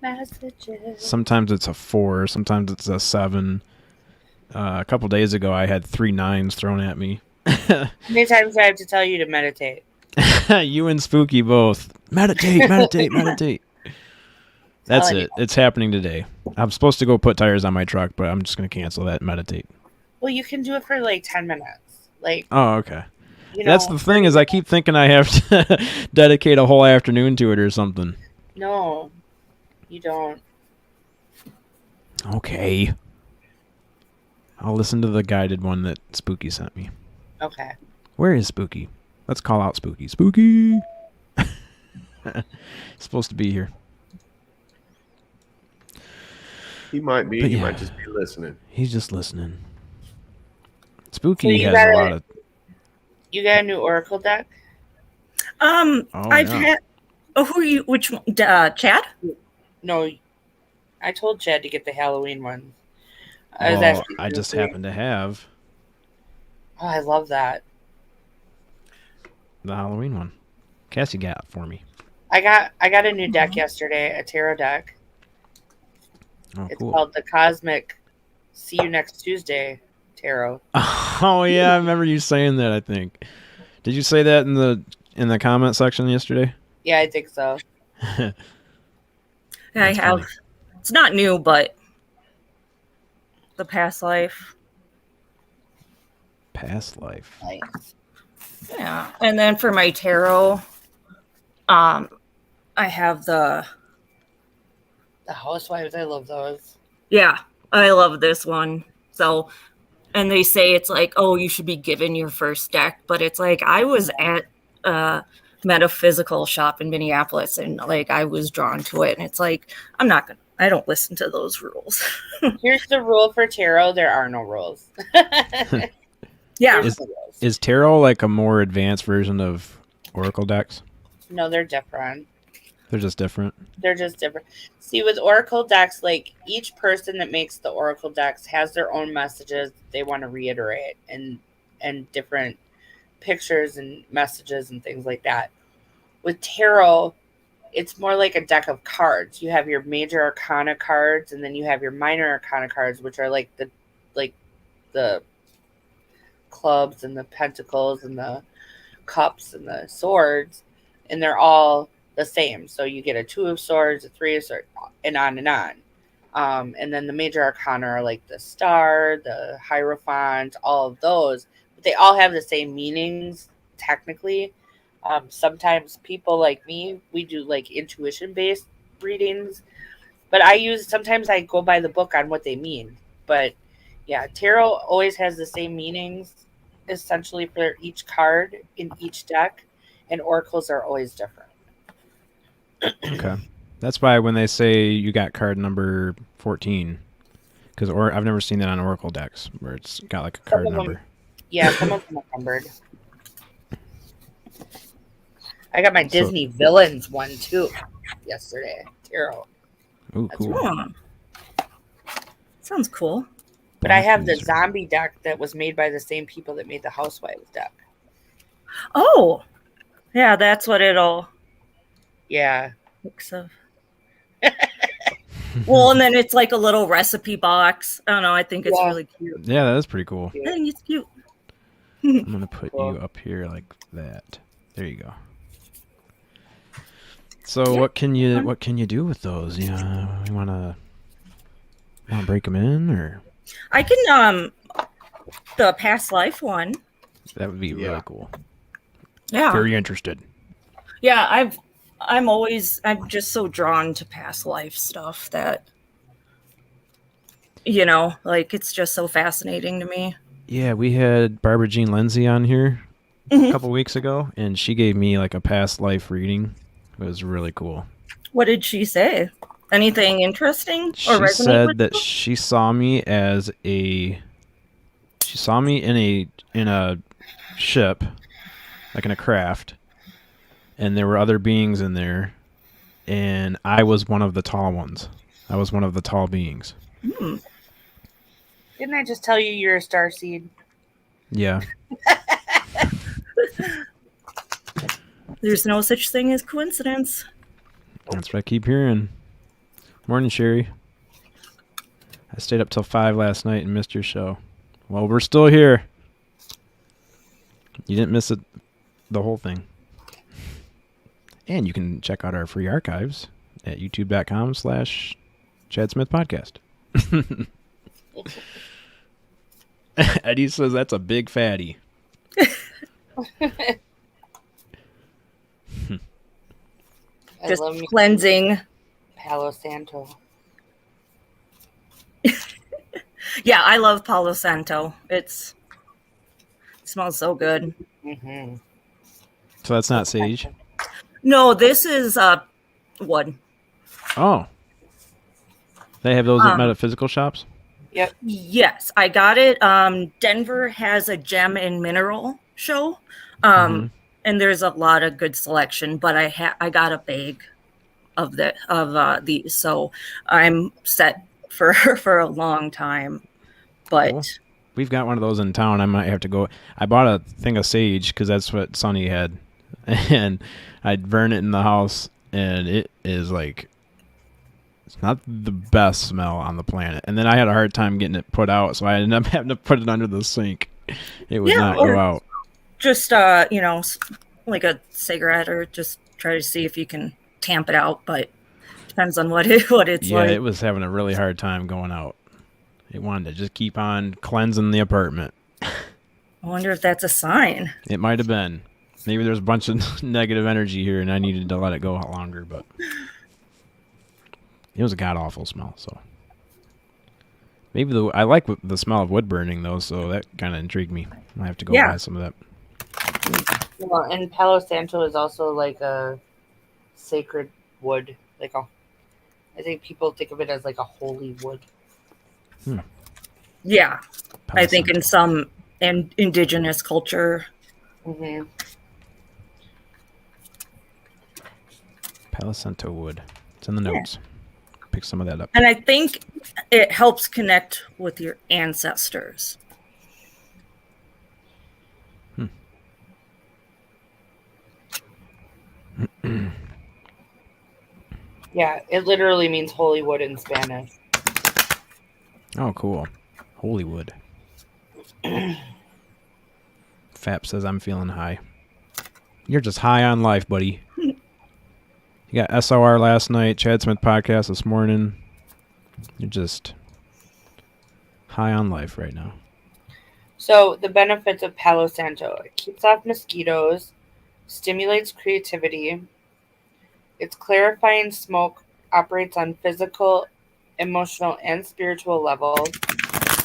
Messages. Sometimes it's a 4, sometimes it's a 7. A couple days ago, I had 3 9s thrown at me. How many times do I have to tell you to meditate? You and Spooky both. Meditate, meditate, meditate. That's Telling it. It's happening today. I'm supposed to go put tires on my truck, but I'm just going to cancel that and meditate. Well, you can do it for like 10 minutes. Like, Oh, okay. you know, That's the thing is I keep thinking I have to dedicate a whole afternoon to it or something. no, you don't. Okay. I'll listen to the guided one that Spooky sent me. Okay. Where is Spooky? Let's call out Spooky. Spooky! Supposed to be here. He might be. But He yeah. might just be listening. He's just listening. Spooky So you has gotta- a lot of... You got a new Oracle deck? Oh, I've yeah. had. Oh, who are you? Which one? Chad? No, I told Chad to get the Halloween one. I was Well, asking I you just if you- happen to have Oh, I love that. the Halloween one. Cassie got it for me. I got a new deck yesterday, a tarot deck. Oh, It's cool. called the Cosmic See You Next Tuesday Tarot. Oh, yeah, I remember you saying that, I think. Did you say that in the comment section yesterday? Yeah, I think so. I That's have. funny. It's not new, but the past life. Past life. Nice. Yeah, and then for my tarot, I have the. The Housewives, I love those. Yeah, I love this one. So, and they say it's like, oh, you should be given your first deck, but it's like I was at a metaphysical shop in Minneapolis, and like I was drawn to it, and it's like I don't listen to those rules. Here's the rule for tarot: there are no rules. Yeah, There's no rules. Is tarot like a more advanced version of Oracle decks? No, they're different. They're just different. They're just different. See, with Oracle decks, like each person that makes the Oracle decks has their own messages they want to reiterate and different pictures and messages and things like that. With tarot, it's more like a deck of cards. You have your major arcana cards, and then you have your minor arcana cards, which are like the clubs and the pentacles and the cups and the swords, and they're all the same. So you get a 2 of swords, a 3 of swords, and on and on. And then the major arcana are like the star, the hierophant, all of those. But they all have the same meanings, technically. Sometimes people like me, we do like intuition-based readings. But sometimes I go by the book on what they mean. But yeah, tarot always has the same meanings, essentially, for each card in each deck. And oracles are always different. Okay. That's why when they say you got card number 14, because I've never seen that on Oracle decks where it's got like a card of them- number. Yeah, some of them are numbered. I got my So- Disney villains one too yesterday. Tarot. Ooh, That's cool. Hmm. Sounds cool. But I have the Black Wizard. zombie deck that was made by the same people that made the Housewives deck. Oh, yeah, that's what it'll Yeah. looks of. Well, and then it's like a little recipe box. I don't know. I think it's Yeah. really cute. Yeah, that is pretty cool. I think it's cute. I'm gonna put Cool. you up here like that. There you go. So what can you do with those? You wanna break them in, or I can the past life one. that would be Yeah. really cool. Yeah. Very interested. Yeah, I'm just so drawn to past life stuff that like it's just so fascinating to me. Yeah, we had Barbara Jean Lindsay on here a Mhm. couple weeks ago, and she gave me like a past life reading. It was really cool. What did she say? Anything interesting She or resonate said with that you? she saw me in a ship, like in a craft, and there were other beings in there, and I was one of the tall ones. I was one of the tall beings. Hmm. Didn't I just tell you you're a starseed? Yeah. There's no such thing as coincidence. That's what I keep hearing. Morning, Sherry. I stayed up till 5 last night and missed your show. Well, we're still here. You didn't miss it, the whole thing. And you can check out our free archives at youtube.com/Chad Smith Podcast. Eddie says that's a big fatty. I Just love me cleansing. Palo Santo. Yeah, I love Palo Santo. It smells so good. Mm-hmm. So that's not sage. No, this is wood. Oh. They have those at Um, metaphysical shops? Yes, I got it. Denver has a gem and mineral show. Mhm. And there's a lot of good selection, but I got a bag of these, so I'm set for for a long time. But Cool. We've got one of those in town. I might have to go. I bought a thing of sage because that's what Sonny had, and I'd burn it in the house, and it is like, it's not the best smell on the planet. And then I had a hard time getting it put out, so I ended up having to put it under the sink. It would Yeah, not or- go out. just like a cigarette, or just try to see if you can tamp it out. But depends on what it's Yeah, like. it was having a really hard time going out. It wanted to just keep on cleansing the apartment. I wonder if that's a sign. It might have been. Maybe there's a bunch of negative energy here, and I needed to let it go longer, but it was a god awful smell. So maybe I like the smell of wood burning though, so that kind of intrigued me. I have to go Yeah. buy some of that. Well, and Palo Santo is also like a sacred wood. I think people think of it as like a holy wood. Yeah, I think Palo in some indigenous culture. Mm-hmm. Palo Santo wood. It's in the notes. Pick some of that up. And I think it helps connect with your ancestors. Yeah, it literally means holy wood in Spanish. Oh, cool. Holy wood. Fap says I'm feeling high. You're just high on life, buddy. You got SOR last night, Chad Smith podcast this morning. You're just high on life right now. So the benefits of Palo Santo: it keeps off mosquitoes, stimulates creativity. Its clarifying smoke operates on physical, emotional, and spiritual levels.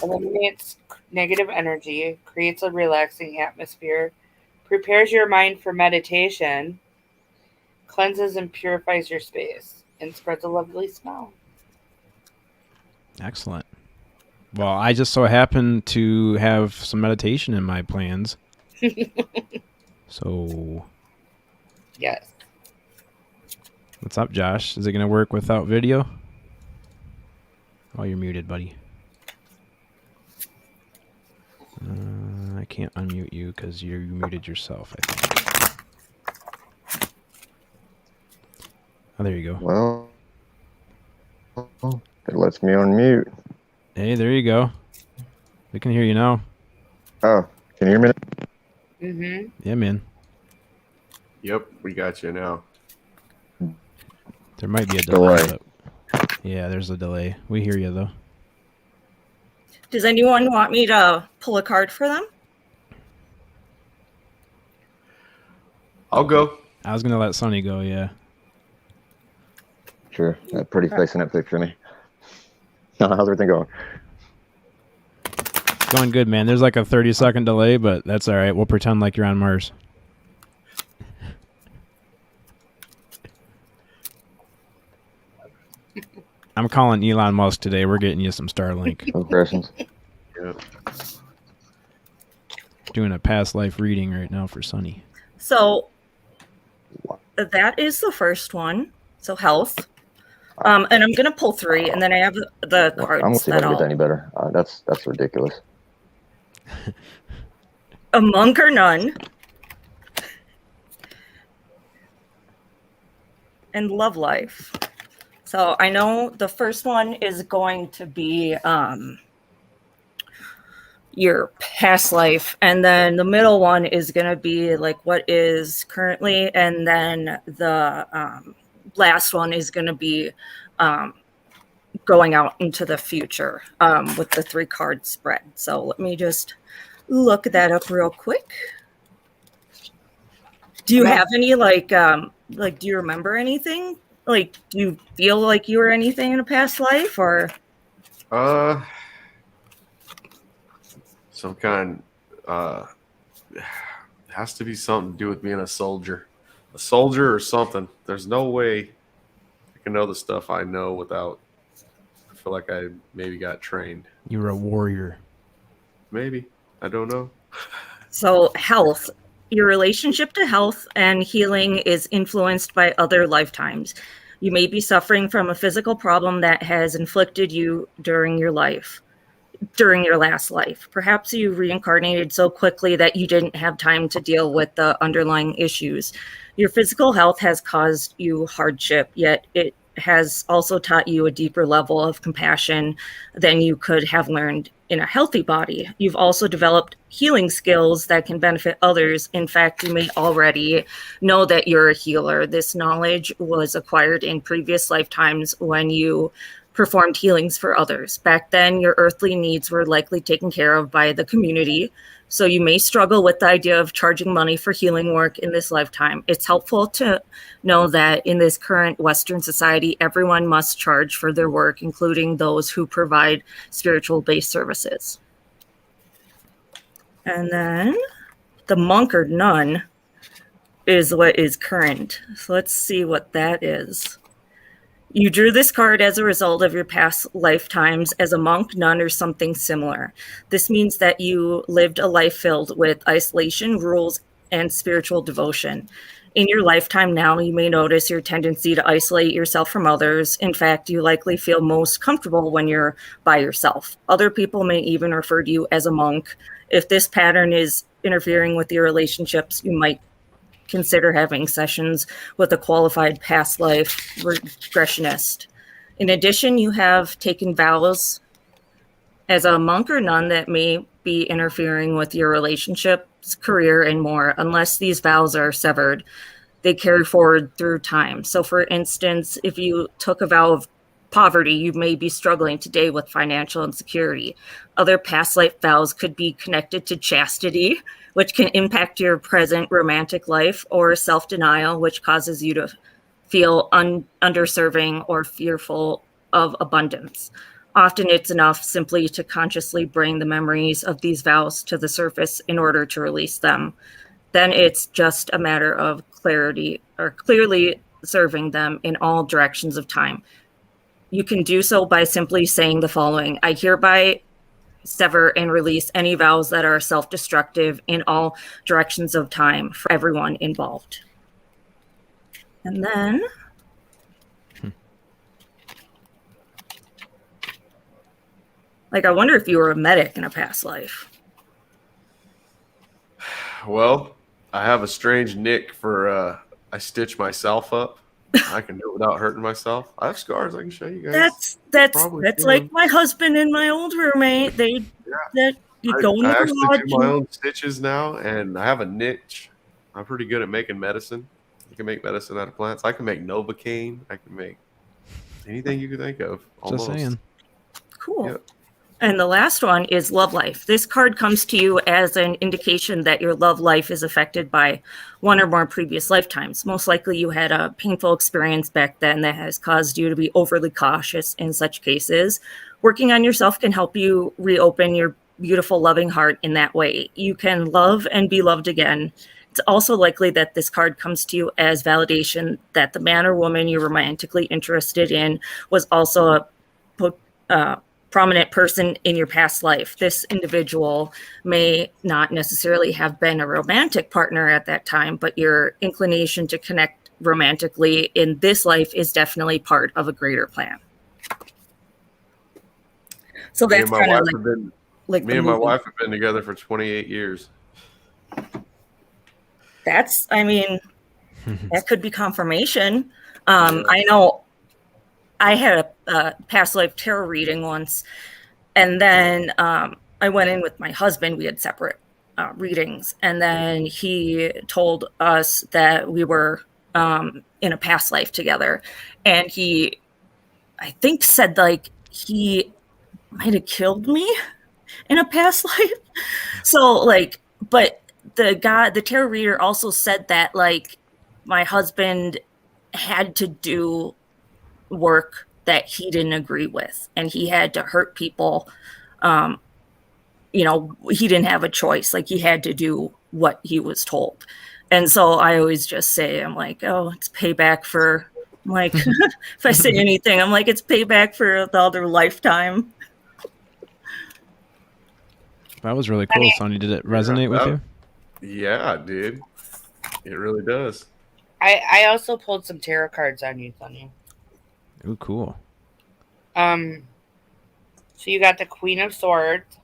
Eliminates negative energy, creates a relaxing atmosphere, prepares your mind for meditation, cleanses and purifies your space, and spreads a lovely smell. Excellent. Well, I just so happen to have some meditation in my plans. So, Yes. what's up, Josh? Is it going to work without video? Oh, you're muted, buddy. I can't unmute you because you muted yourself, I think. Oh, there you go. Well, it lets me on mute. Hey, there you go. We can hear you now. Oh, can you hear me? Mm-hmm. Yeah, man. Yep, we got you now. There might be a delay. Delay. But yeah, there's a delay. We hear you though. Does anyone want me to pull a card for them? I'll go. I was gonna let Sonny go. Yeah. Sure. That pretty face in that picture, me. How's everything going? It's going good, man. There's like a 30-second delay, but that's all right. We'll pretend like you're on Mars. I'm calling Elon Musk today. We're getting you some Starlink. Impressions. Yeah. Doing a past life reading right now for Sonny. So that is the first one. So health. And I'm gonna pull 3, and then I have the cards. I'm gonna see if I that can get I'll- any better. That's ridiculous. A monk or nun. And love life. So I know the first one is going to be your past life, and then the middle one is going to be like what is currently, and then the last one is going to be going out into the future with the 3 card spread. So let me just look that up real quick. Do you have any like do you remember anything? Like, do you feel like you were anything in a past life, or? Some kind. Has to be something to do with being a soldier or something. There's no way I can know the stuff I know without. I feel like I maybe got trained. You were a warrior. Maybe. I don't know. So health, your relationship to health and healing is influenced by other lifetimes. You may be suffering from a physical problem that has inflicted you during your last life. Perhaps you reincarnated so quickly that you didn't have time to deal with the underlying issues. Your physical health has caused you hardship, yet it has also taught you a deeper level of compassion than you could have learned in a healthy body. You've also developed healing skills that can benefit others. In fact, you may already know that you're a healer. This knowledge was acquired in previous lifetimes when you performed healings for others. Back then, your earthly needs were likely taken care of by the community. So you may struggle with the idea of charging money for healing work in this lifetime. It's helpful to know that in this current Western society, everyone must charge for their work, including those who provide spiritual-based services. And then the monk or nun is what is current. So let's see what that is. You drew this card as a result of your past lifetimes as a monk, nun, or something similar. This means that you lived a life filled with isolation, rules, and spiritual devotion. In your lifetime now, you may notice your tendency to isolate yourself from others. In fact, you likely feel most comfortable when you're by yourself. Other people may even refer to you as a monk. If this pattern is interfering with your relationships, you might consider having sessions with a qualified past life regressionist. In addition, you have taken vows as a monk or nun that may be interfering with your relationships, career, and more. Unless these vows are severed, they carry forward through time. So for instance, if you took a vow of poverty, you may be struggling today with financial insecurity. Other past life vows could be connected to chastity, which can impact your present romantic life, or self-denial, which causes you to feel underserving or fearful of abundance. Often it's enough simply to consciously bring the memories of these vows to the surface in order to release them. Then it's just a matter of clarity or clearly serving them in all directions of time. You can do so by simply saying the following: I hereby sever and release any vows that are self-destructive in all directions of time for everyone involved. And then I wonder if you were a medic in a past life. Well, I have a strange nick for I stitch myself up. I can do it without hurting myself. I have scars I can show you guys. That's Probably like my husband and my old roommate. You go in I the actually garage do my own stitches now, and I have a niche. I'm pretty good at making medicine. I can make medicine out of plants. I can make Novocaine. I can make anything you can think of. Just Almost. saying. Cool. Yep. And the last one is love life. This card comes to you as an indication that your love life is affected by one or more previous lifetimes. Most likely you had a painful experience back then that has caused you to be overly cautious in such cases. Working on yourself can help you reopen your beautiful, loving heart in that way. You can love and be loved again. It's also likely that this card comes to you as validation that the man or woman you're romantically interested in was also a prominent person in your past life. This individual may not necessarily have been a romantic partner at that time, but your inclination to connect romantically in this life is definitely part of a greater plan. So Me that's and my kind of wife like, have been like me the and my movie. wife have been together for 28 years. That's, I mean, that could be confirmation. Yeah. I know I had a past life tarot reading once, and then I went in with my husband. We had separate readings, and then he told us that we were in a past life together, and he, I think, said like he might have killed me in a past life. So like, but the tarot reader also said that like my husband had to do work that he didn't agree with, and he had to hurt people. You know, he didn't have a choice. Like he had to do what he was told. And so I always just say, I'm like, oh, it's payback for, like, if I say anything, I'm like, it's payback for the other lifetime. That was really cool, Sonny. Did it resonate with you? Yeah, dude. It really does. I also pulled some tarot cards on you, Sonny. Ooh, cool. So you got the Queen of Swords,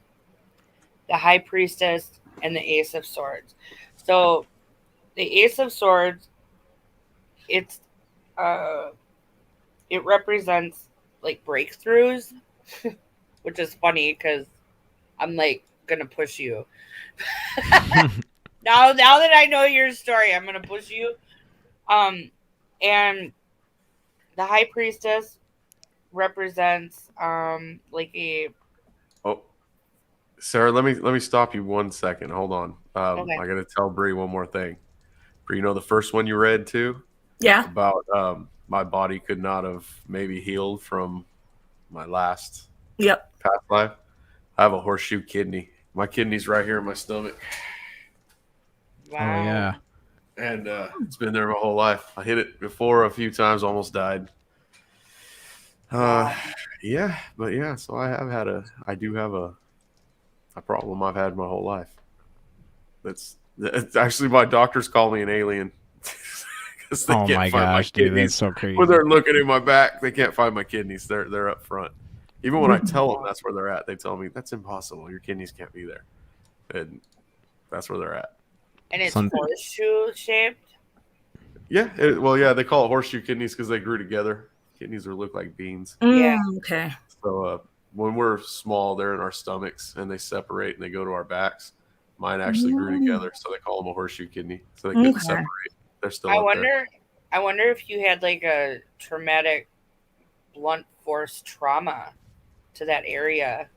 the High Priestess, and the Ace of Swords. So the Ace of Swords, it represents like breakthroughs, which is funny because I'm like gonna push you. now that I know your story, I'm gonna push you. And the High Priestess represents like a Oh, Sarah, let me stop you 1 second. Hold on. Okay. I gotta tell Bree one more thing. Bree, you know the first one you read too Yeah. about my body could not have maybe healed from my last Yep. past life. I have a horseshoe kidney. My kidney's right here in my stomach, wow. Oh yeah. and it's been there my whole life. I hit it before a few times, almost died. Yeah, but yeah. So I do have a problem I've had my whole life. It's actually my doctors call me an alien. 'Cause they Oh can't my find gosh, dude, kidneys. that's so crazy. When they're looking at my back, they can't find my kidneys. They're up front. Even when I tell them that's where they're at, they tell me that's impossible. Your kidneys can't be there, and that's where they're at. And it's Some- horseshoe shaped. Yeah, yeah, they call it horseshoe kidneys because they grew together. Kidneys look like beans. Yeah. Okay. So when we're small, they're in our stomachs and they separate and they go to our backs. Mine actually grew together, so they call them a horseshoe kidney. So they couldn't Okay. separate. They're still I up there. wonder if you had like a traumatic blunt force trauma to that area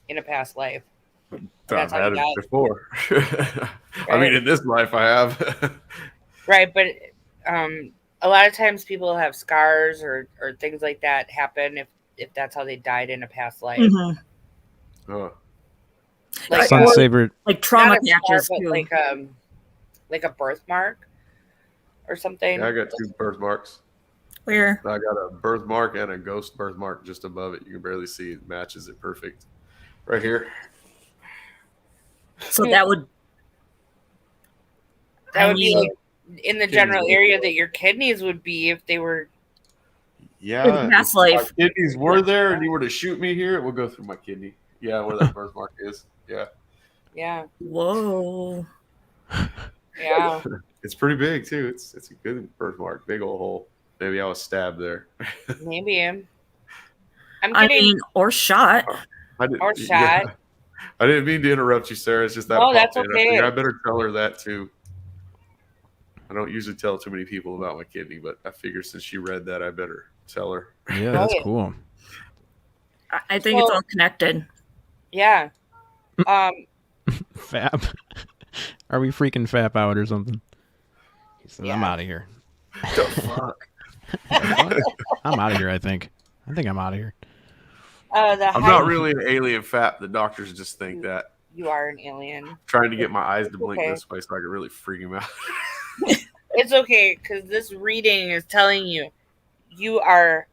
in a past life. I've That's how had you it got- before. I Right. mean, in this life, I have. Right, but a lot of times people have scars or things like that happen if that's how they died in a past life. Mhm. Oh, Like, Sun or- Saber. Like trauma not a scar, patches but too. like a birthmark or something. yeah, I got 2 birthmarks. Where? I got a birthmark and a ghost birthmark just above it. You can barely see it. Matches it perfect. Right here. So that would. That I would be mean, like in the Kidneys general would- area that your kidneys would be if they were. Yeah. past if my life. kidneys were there and you were to shoot me here, it would go through my kidney. Yeah, where that birthmark is. Yeah. Yeah, Whoa. yeah. It's pretty big too. It's a good birthmark. Big old hole. Maybe I was stabbed there. Maybe. I'm I kidding. mean, or shot. I didn't, Or shot. I didn't mean to interrupt you, Sarah. It's just that Oh, popped that's in. I okay. figured I better tell her that too. I don't usually tell too many people about my kidney, but I figure since she read that, I better tell her. Yeah, that's Right. cool. I think it's So- all connected. Yeah. Fap. Are we freaking fap out or something? He says, I'm Yeah. out of here. The fuck? I'm out of here, I think. I'm out of here. I'm not really an alien fat. The doctors just think that. You are an alien. Trying to get my eyes to blink Okay. this way so I can really freak him out. It's okay because this reading is telling you you are.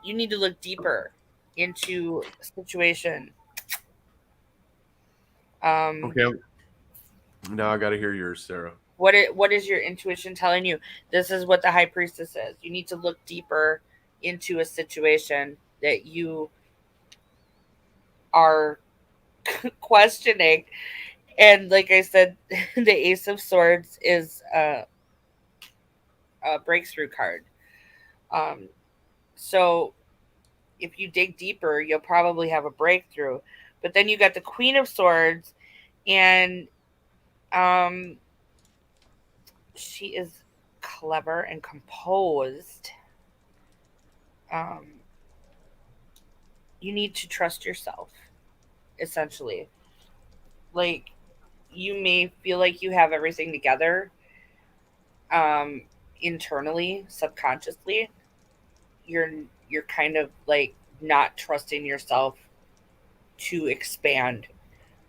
You need to look deeper into a situation. Okay. Now I got to hear yours, Sarah. What is your intuition telling you? This is what the high priestess says. You need to look deeper into a situation that you are questioning. And like I said, the Ace of Swords is a breakthrough card. So if you dig deeper, you'll probably have a breakthrough. But then you got the Queen of Swords, and she is clever and composed. You need to trust yourself, essentially. Like, you may feel like you have everything together internally, subconsciously. You're kind of like not trusting yourself to expand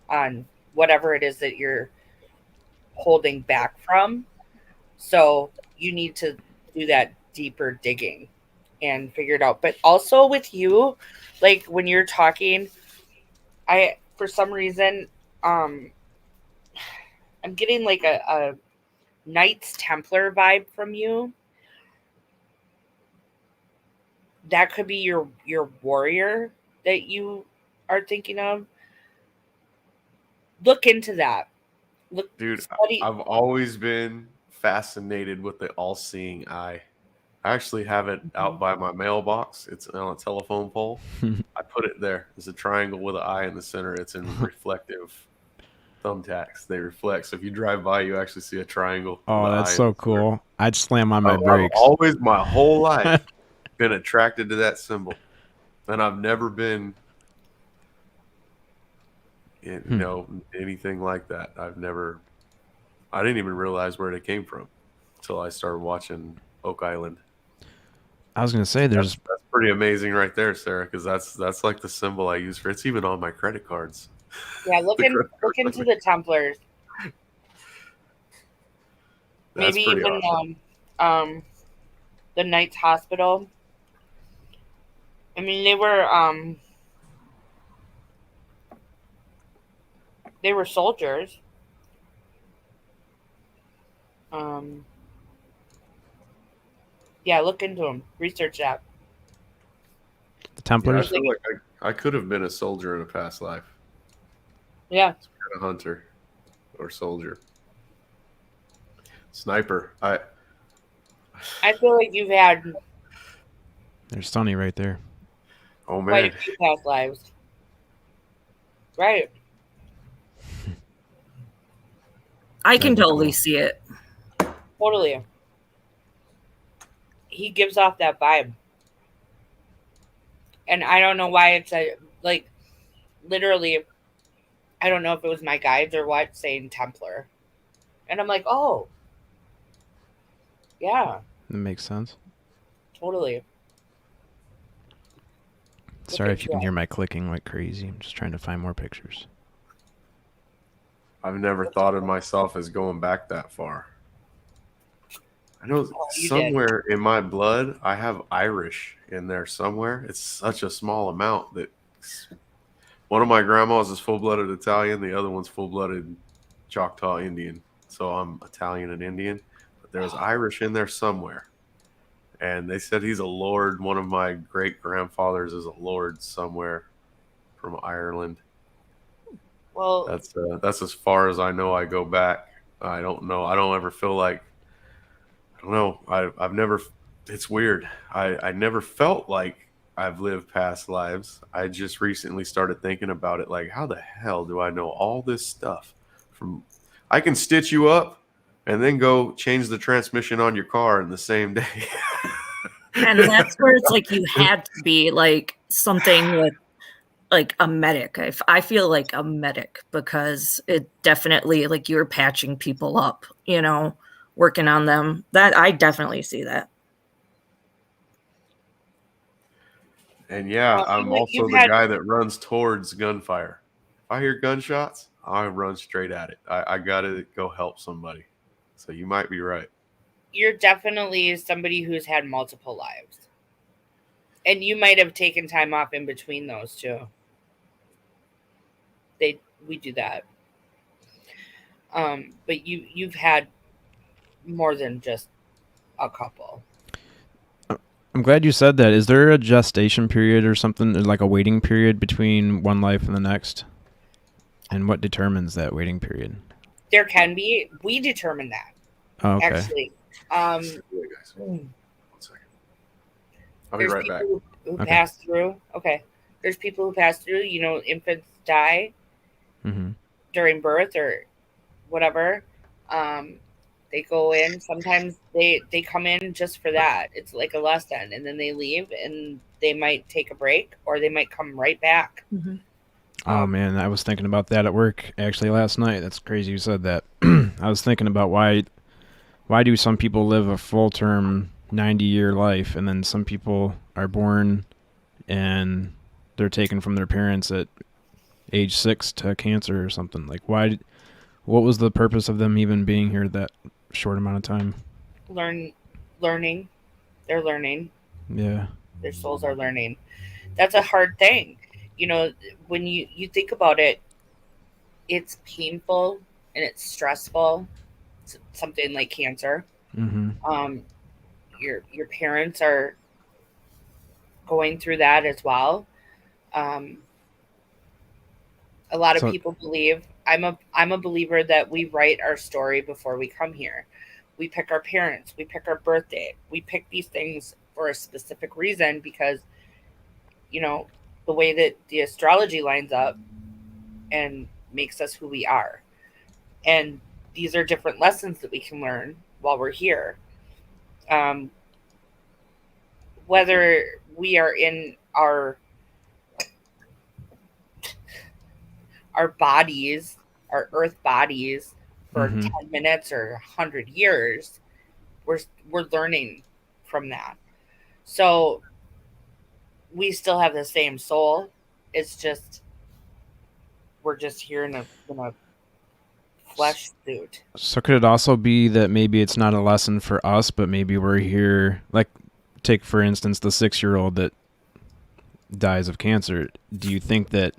on whatever it is that you're holding back from. So you need to do that deeper digging and figure it out. But also with you, like when you're talking, for some reason, I'm getting like a Knights Templar vibe from you. That could be your warrior that you are thinking of. Look into that. Look, Dude, study. I've always been fascinated with the all-seeing eye. I actually have it out by my mailbox. It's on a telephone pole. I put it there. There's a triangle with an eye in the center. It's in reflective thumbtacks. They reflect. So if you drive by, you actually see a triangle. Oh, with an that's eye so in the center. cool. I'd slam on my I've brakes. always, my whole life, been attracted to that symbol. And I've never been, anything like that. I didn't even realize where it came from until I started watching Oak Island. I was going to say there's That's pretty amazing right there, Sarah, because that's like the symbol I use for. It's even on my credit cards. Yeah, look into the Templars. That's Maybe pretty even awesome. The Knights Hospital. I mean, they were soldiers. Yeah, look into them. Research that. the Yeah, I Templars. feel like I could have been a soldier in a past life, Yeah. a hunter or soldier, sniper. I feel like you've had There's Sonny right there. Oh quite man, a few past lives. Right. I can That'd be totally cool. see it. Totally. He gives off that vibe. And I don't know why it's literally, I don't know if it was my guides or what saying Templar. And I'm like, oh, yeah, That makes sense. totally. Sorry at if you can that. hear my clicking like crazy. I'm just trying to find more pictures. I've never thought of myself as going back that far. I know you somewhere in my blood I have Irish in there somewhere. It's such a small amount that one of my grandmas is full-blooded Italian, the other one's full-blooded Choctaw Indian. So I'm Italian and Indian, but there's Irish in there somewhere. And they said he's a lord. One of my great-grandfathers is a lord somewhere from Ireland. Well, That's as far as I know I go back. I don't know. I don't ever feel like, I don't know. I've never, it's weird. I never felt like I've lived past lives. I just recently started thinking about it. Like, how the hell do I know all this stuff? I can stitch you up and then go change the transmission on your car in the same day. And that's where it's like you had to be like something with like a medic. I feel like a medic because it definitely like you're patching people up, you know, working on them. That I definitely see that. And yeah, Well, I'm also the guy that runs towards gunfire. If I hear gunshots, I run straight at it. I gotta go help somebody. So you might be right. You're definitely somebody who's had multiple lives. And you might have taken time off in between those too. We do that. But you've had more than just a couple. I'm glad you said that. Is there a gestation period or something, like a waiting period between one life and the next? And what determines that waiting period? There can be. We determine that. Oh, okay. Actually. One second. I'll be right back. Who pass through. Okay. There's people who pass through. You know, infants die during birth or whatever. They go in. Sometimes they come in just for that. It's like a lesson, and then they leave, and they might take a break, or they might come right back. Oh man, I was thinking about that at work actually last night. That's crazy you said that. I was thinking about why do some people live a full term 90-year life, and then some people are born and they're taken from their parents at age 6 to cancer or something. Like what was the purpose of them even being here that short amount of time? Learning. They're learning. Yeah. Their souls are learning. That's a hard thing. You know, when you think about it, it's painful and it's stressful. It's something like cancer. Your parents are going through that as well. A lot of people believe, I'm a believer that we write our story before we come here. We pick our parents, we pick our birthday, we pick these things for a specific reason because, you know, the way that the astrology lines up and makes us who we are. And these are different lessons that we can learn while we're here. Whether we are in our bodies, our earth bodies for 10 minutes or 100 years, we're learning from that. So we still have the same soul. It's just we're just here in a flesh suit. So could it also be that maybe it's not a lesson for us, but maybe we're here, like take for instance the 6-year-old that dies of cancer. Do you think that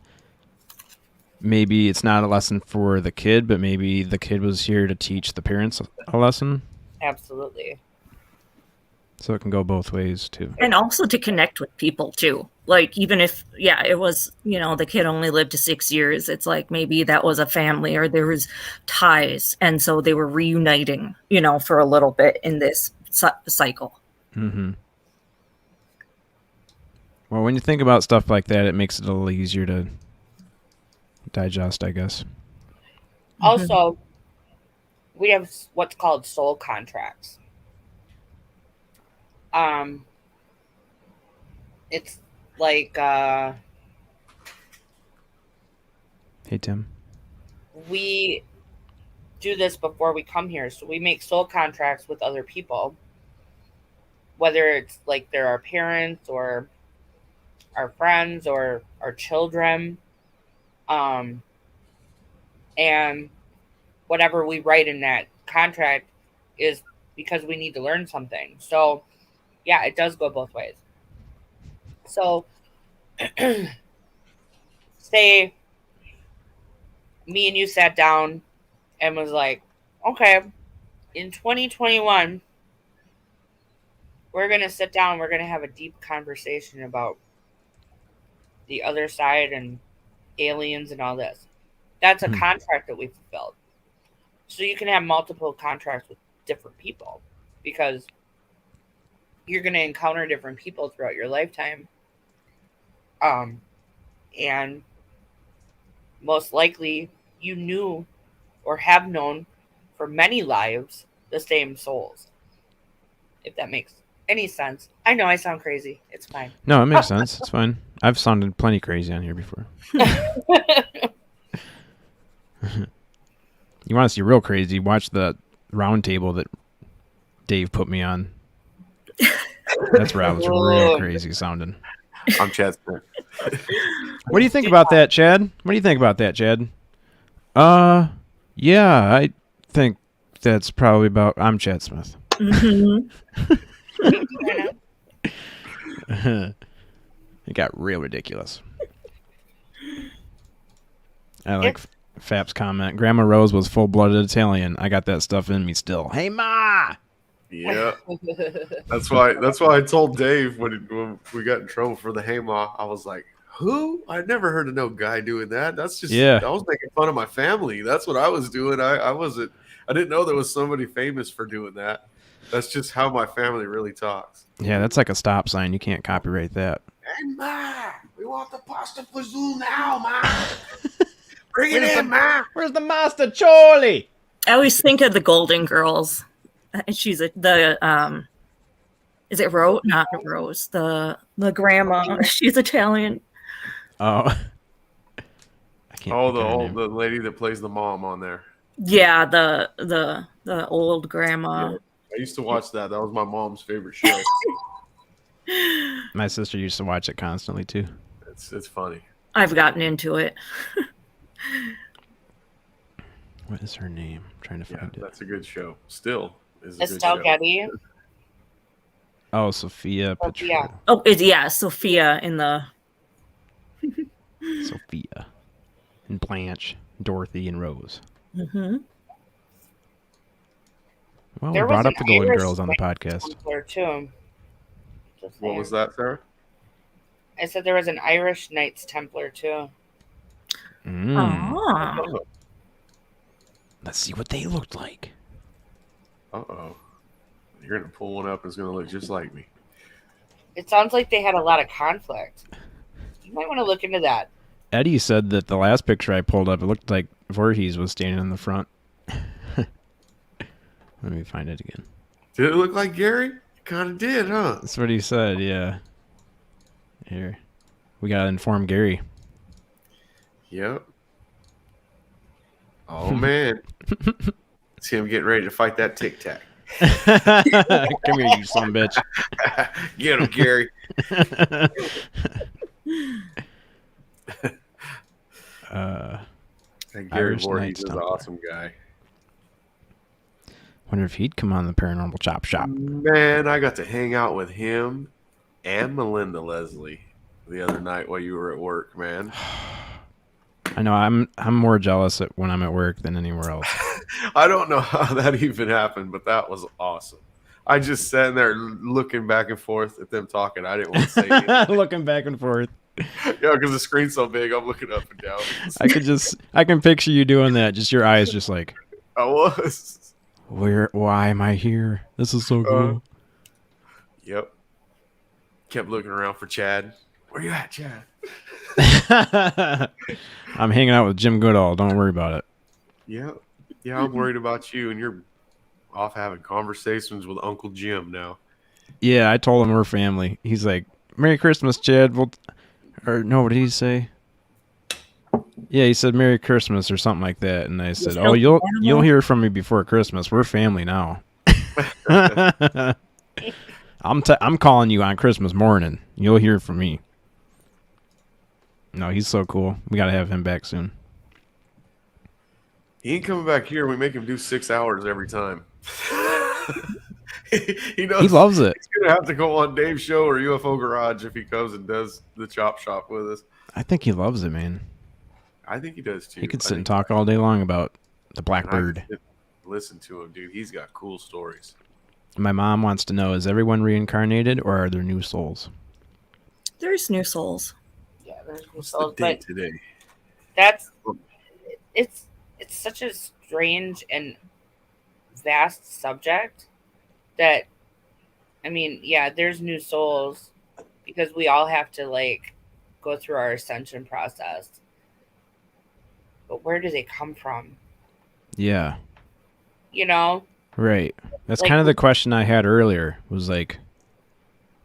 maybe it's not a lesson for the kid, but maybe the kid was here to teach the parents a lesson? Absolutely. So it can go both ways too. And also to connect with people too. Like even if, it was, the kid only lived to 6 years, it's like maybe that was a family or there was ties. And so they were reuniting, for a little bit in this cycle. Well, when you think about stuff like that, it makes it a little easier to digest, I guess. Also, we have what's called soul contracts. It's like Hey Tim. We do this before we come here, so we make soul contracts with other people, whether it's like they're our parents or our friends or our children, and whatever we write in that contract is because we need to learn something. So yeah, it does go both ways. So say me and you sat down and was like, okay, in 2021, we're going to sit down, we're going to have a deep conversation about the other side and aliens and all this. That's a contract that we fulfilled. So you can have multiple contracts with different people because you're going to encounter different people throughout your lifetime. And most likely you knew or have known for many lives the same souls. If that makes any sense. I know I sound crazy. It's fine. No, it makes sense. It's fine. I've sounded plenty crazy on here before. You want to see real crazy? Watch the round table that Dave put me on. That's where I was real crazy sounding. I'm Chad Smith. What do you think about that, Chad? What do you think about that, Chad? Yeah, I think that's probably about. I'm Chad Smith. It got real ridiculous. I like Fap's comment. Grandma Rose was full-blooded Italian. I got that stuff in me still. Hey, Ma! Yeah, that's why I told Dave when we got in trouble for the Hey Ma, I was like, who? I never heard of no guy doing that. That's just I was making fun of my family. That's what I was doing. I didn't know there was somebody famous for doing that. That's just how my family really talks. Yeah, that's like a stop sign. You can't copyright that. Hey Ma, we want the pasta fazool now, Ma. Bring it in, Ma. Where's the Master Chorley? I always think of the Golden Girls. She's is it Rose? Not Rose. The grandma. She's Italian. Oh, I can't. The lady that plays the mom on there. Yeah, the old grandma. Yeah, I used to watch that. That was my mom's favorite show. My sister used to watch it constantly too. It's funny. I've gotten into it. What is her name? I'm trying to find it. That's a good show. Still is a Estelle good show. Getty. Oh, Sophia Petrillo. Oh, Sophia in the Sophia and Blanche, Dorothy, and Rose. Mm-hmm. Well, There we brought was up the an Golden Irish Girls on the Spring podcast. Templar, too. Just What saying. was that, Sarah? I said there was an Irish Knights Templar too. Oh. Let's see what they looked like. Uh-oh. You're going to pull one up and it's going to look just like me. It sounds like they had a lot of conflict. You might want to look into that. Eddie said that the last picture I pulled up, it looked like Voorhees was standing in the front. Let me find it again. Did it look like Gary? It kind of did, huh? That's what he said, yeah. Here. We got to inform Gary. Yep. Oh, man. See him getting ready to fight that Tic Tac. Come here, you son of a bitch. Get him, Gary. Gary Irish Voorhees Knights is an Templar. awesome guy. Wonder if he'd come on the Paranormal Chop Shop. Man, I got to hang out with him and Melinda Leslie the other night while you were at work, man. I know I'm more jealous when I'm at work than anywhere else. I don't know how that even happened, but that was awesome. I just sat there looking back and forth at them talking. I didn't want to say anything. Looking back and forth. Yeah, because the screen's so big, I'm looking up and down. I can picture you doing that. Just your eyes just like, I was. why am I here? This is so cool. Yep. Kept looking around for Chad. Where you at, Chad? I'm hanging out with Jim Goodall. Don't worry about it. Yep. Yeah, I'm worried about you, and you're off having conversations with Uncle Jim now. Yeah, I told him we're family. He's like, Merry Christmas, Chad. Or no, what did he say? Yeah, he said Merry Christmas or something like that. And I said, oh, you'll hear from me before Christmas. We're family now. I'm calling you on Christmas morning. You'll hear from me. No, he's so cool. We got to have him back soon. He ain't coming back here. We make him do 6 hours every time. He knows He loves it. he's going to have to go on Dave's show or UFO Garage if he comes and does the chop shop with us. I think he loves it, man. I think he does too. He could I sit and think- talk all day long about the and I Blackbird. could listen to him, dude. He's got cool stories. My mom wants to know, is everyone reincarnated or are there new souls? There's new souls. Yeah, there's What's the souls, date but today? that's it's such a strange and vast subject that I mean, yeah, there's new souls because we all have to like go through our ascension process. But where do they come from? Yeah. You know, Right. That's Like- kind of the question I had earlier. Was like,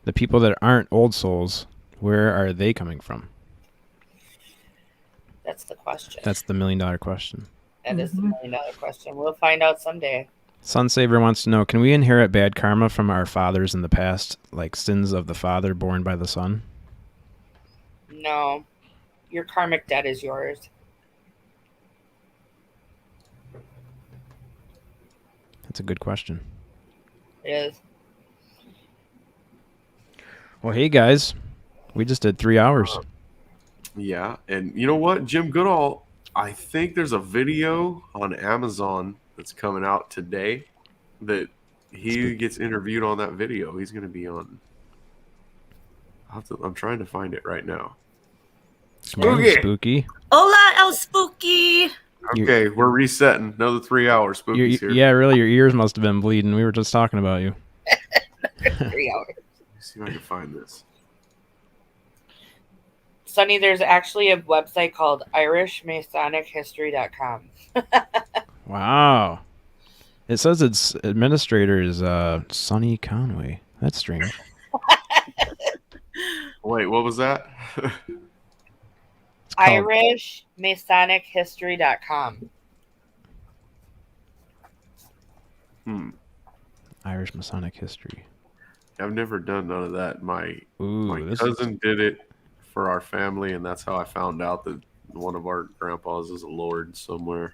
the people that aren't old souls, where are they coming from? that's the question. That's the $1 million question. That is the $1 million question. We'll find out someday. Sunsaver wants to know, can we inherit bad karma from our fathers in the past, like sins of the father born by the son? No, your karmic debt is yours. That's a good question. It is. Well, hey guys, we just did 3 hours. Yeah, and you know what, Jim Goodall, I think there's a video on Amazon that's coming out today that he gets interviewed on that video. He's going to be on. I'm trying to find it right now. Ooh, spooky. Hola, El Spooky. Okay, we're resetting. Another 3 hours. Spooky's here. Yeah, really, your ears must have been bleeding. We were just talking about you. 3 hours. Let's see if I can find this. Sonny, there's actually a website called irishmasonichistory.com. Wow. It says its administrator is Sonny Conway. That's strange. Wait, what was that? It's called- irishmasonichistory.com. Irish Masonic history. I've never done none of that. My Ooh, this cousin did it for our family, and that's how I found out that one of our grandpas is a lord somewhere.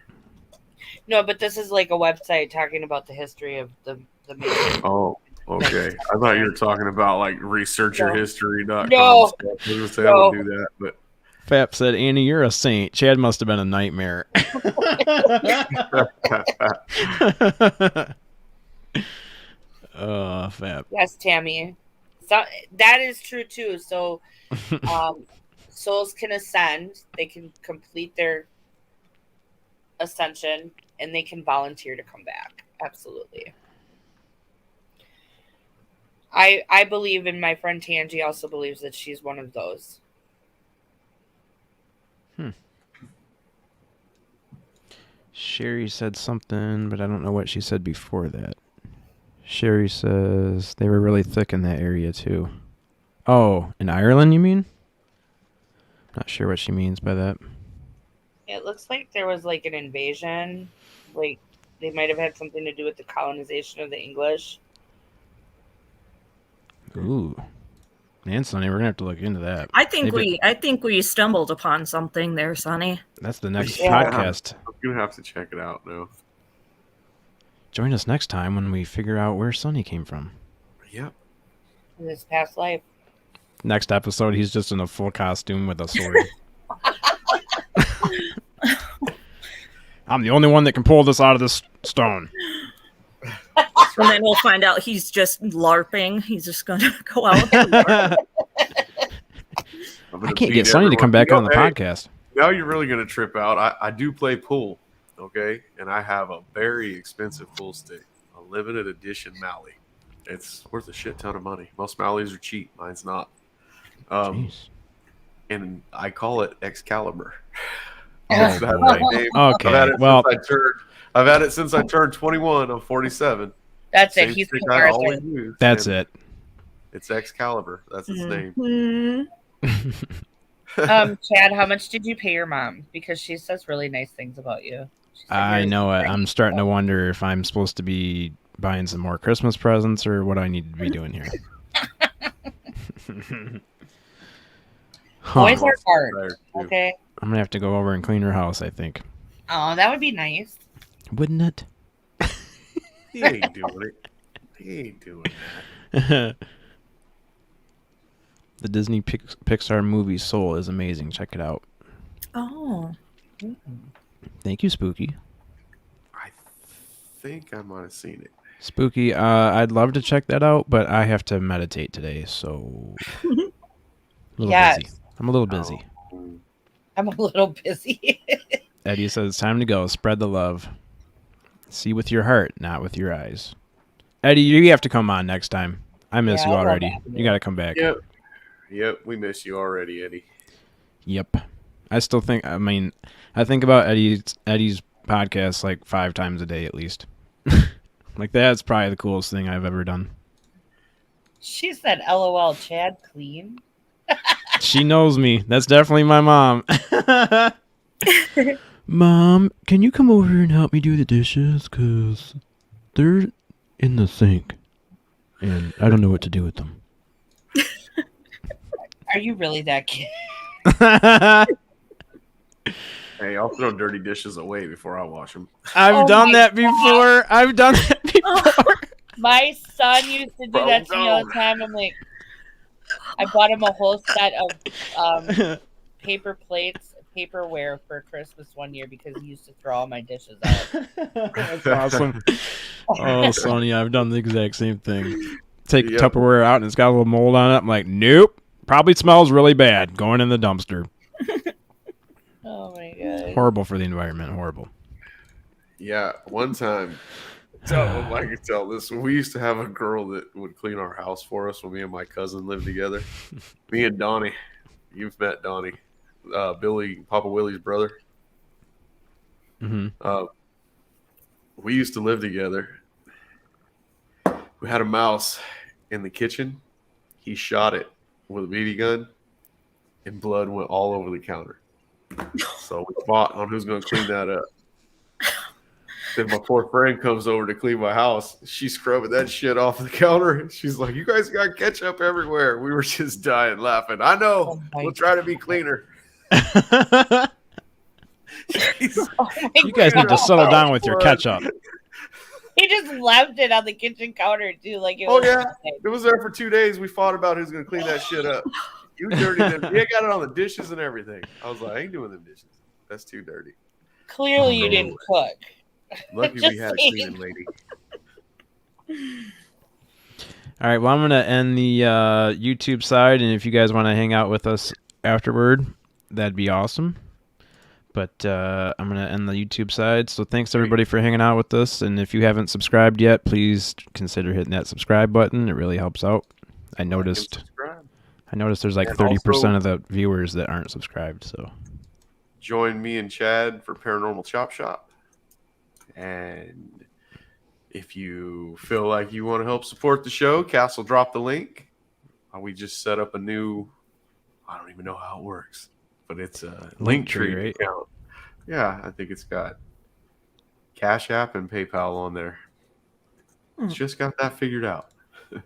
No, but this is like a website talking about the history of the Masons. Oh, okay. I thought you were talking about like researcherhistory.com No. stuff. I was going to say I would do that, but Fap said, Annie, you're a saint. Chad must have been a nightmare. Oh, Fap. Yes, Tammy. So that is true too. So souls can ascend, they can complete their ascension, and they can volunteer to come back. Absolutely. I believe, and my friend Tangi also believes that she's one of those. Sherry said something, but I don't know what she said before that. Sherry says they were really thick in that area too. Oh, in Ireland, you mean? Not sure what she means by that. It looks like there was like an invasion. Like they might have had something to do with the colonization of the English. Ooh. Man, Sonny, we're gonna have to look into that. I think Maybe- we stumbled upon something there, Sonny. That's the next Yeah. podcast. I'm going to have to check it out now. Join us next time when we figure out where Sonny came from. Yep. In this past life. Next episode, he's just in a full costume with a sword. I'm the only one that can pull this out of this stone. And then we'll find out he's just LARPing. He's just going to go out. I can't get Sonny to come back on the Hey, podcast. Now you're really going to trip out. I do play pool, okay? And I have a very expensive pool stick, a limited edition Mally. It's worth a shit ton of money. Most Malleys are cheap. Mine's not. Jeez. And I call it Excalibur. Oh, That's my boy. name. Okay, I've had it well, I've had it since I turned 21. I'm 47. That's Same it. He's stick King I always Arthur. use, that's and it. It's Excalibur. That's its name. Mhm. Chad, how much did you pay your mom? Because she says really nice things about you. She said I you're know it. great. I'm starting to wonder if I'm supposed to be buying some more Christmas presents or what I need to be doing here. Huh. Boys are hard. There, too. Okay. I'm gonna have to go over and clean her house, I think. Oh, that would be nice. Wouldn't it? He ain't doing it. He ain't doing that. The Disney Pixar movie Soul is amazing. Check it out. Oh. Thank you, Spooky. I think I might have seen it. Spooky, I'd love to check that out, but I have to meditate today, so a little Yes. busy. I'm a little busy. Mm. I'm a little busy. Eddie says it's time to go. Spread the love. See with your heart, not with your eyes. Eddie, you have to come on next time. I miss Yeah, you I'll love already. that. You got to come back. Yep. Yep. We miss you already, Eddie. Yep. I still think. I mean, I think about Eddie's podcast like 5 times a day at least. Like that's probably the coolest thing I've ever done. She said, "LOL, Chad clean." She knows me. That's definitely my mom. Mom, can you come over and help me do the dishes? Cause they're in the sink, and I don't know what to do with them. Are you really that kid? Hey, I'll throw dirty dishes away before I wash them. I've Oh done my that before. I've done that before. My son used to do Bro, that to me all no. the time. I'm like, I bought him a whole set of paper plates, paperware for Christmas one year because he used to throw all my dishes out. That's awesome. Oh, Sonny, I've done the exact same thing. Take Yep. Tupperware out and it's got a little mold on it. I'm like, nope. Probably smells really bad. Going in the dumpster. Oh my god. Horrible for the environment. Horrible. Yeah, one time, I can tell this. We used to have a girl that would clean our house for us when me and my cousin lived together. Me and Donnie. You've met Donnie. Billy, Papa Willie's brother. Hmm. We used to live together. We had a mouse in the kitchen. He shot it with a BB gun, and blood went all over the counter. So we fought on who's going to clean that up. Then my poor friend comes over to clean my house. She's scrubbing that shit off the counter. She's like, "You guys got ketchup everywhere." We were just dying laughing. I know. Oh my We'll try to be cleaner. Oh my You guys need to God. settle down with your ketchup. He just left it on the kitchen counter too, like it Oh, was yeah. nothing. It was there for 2 days. We fought about who's going to clean that shit up. You dirty. He got it on the dishes and everything. I was like, I ain't doing them dishes. That's too dirty. Clearly, you No. didn't cook. Lucky Just we had a saying. cleaning lady. All right. Well, I'm going to end the YouTube side. And if you guys want to hang out with us afterward, that'd be awesome. But I'm going to end the YouTube side. So thanks everybody for hanging out with us. And if you haven't subscribed yet, please consider hitting that subscribe button. It really helps out. I noticed Subscribe. there's like And 30% also- of the viewers that aren't subscribed. So Join me and Chad for Paranormal Chop Shop. And if you feel like you want to help support the show, Castle dropped the link. We just set up a new, I don't even know how it works, but it's a Linktree, Linktree right? account. Yeah, I think it's got Cash App and PayPal on there. It's just got that figured out.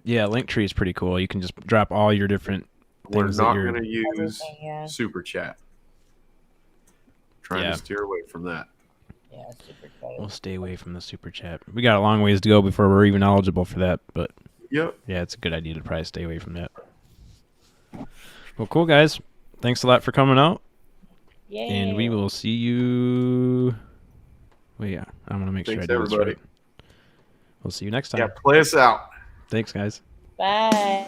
yeah, Linktree is pretty cool. You can just drop all your different We're things that not you're- going to use Everything, yeah. Super Chat. Trying Yeah. to steer away from that. Yeah, super excited. We'll stay away from the super chat. We got a long ways to go before we're even eligible for that, but Yep. yeah, it's a good idea to probably stay away from that. Well, cool guys. Thanks a lot for coming out, Yay. and we will see you. Well, yeah, I'm gonna make sure I Thanks, do this everybody. right. We'll see you next time. Yeah, play us out. Thanks, guys. Bye.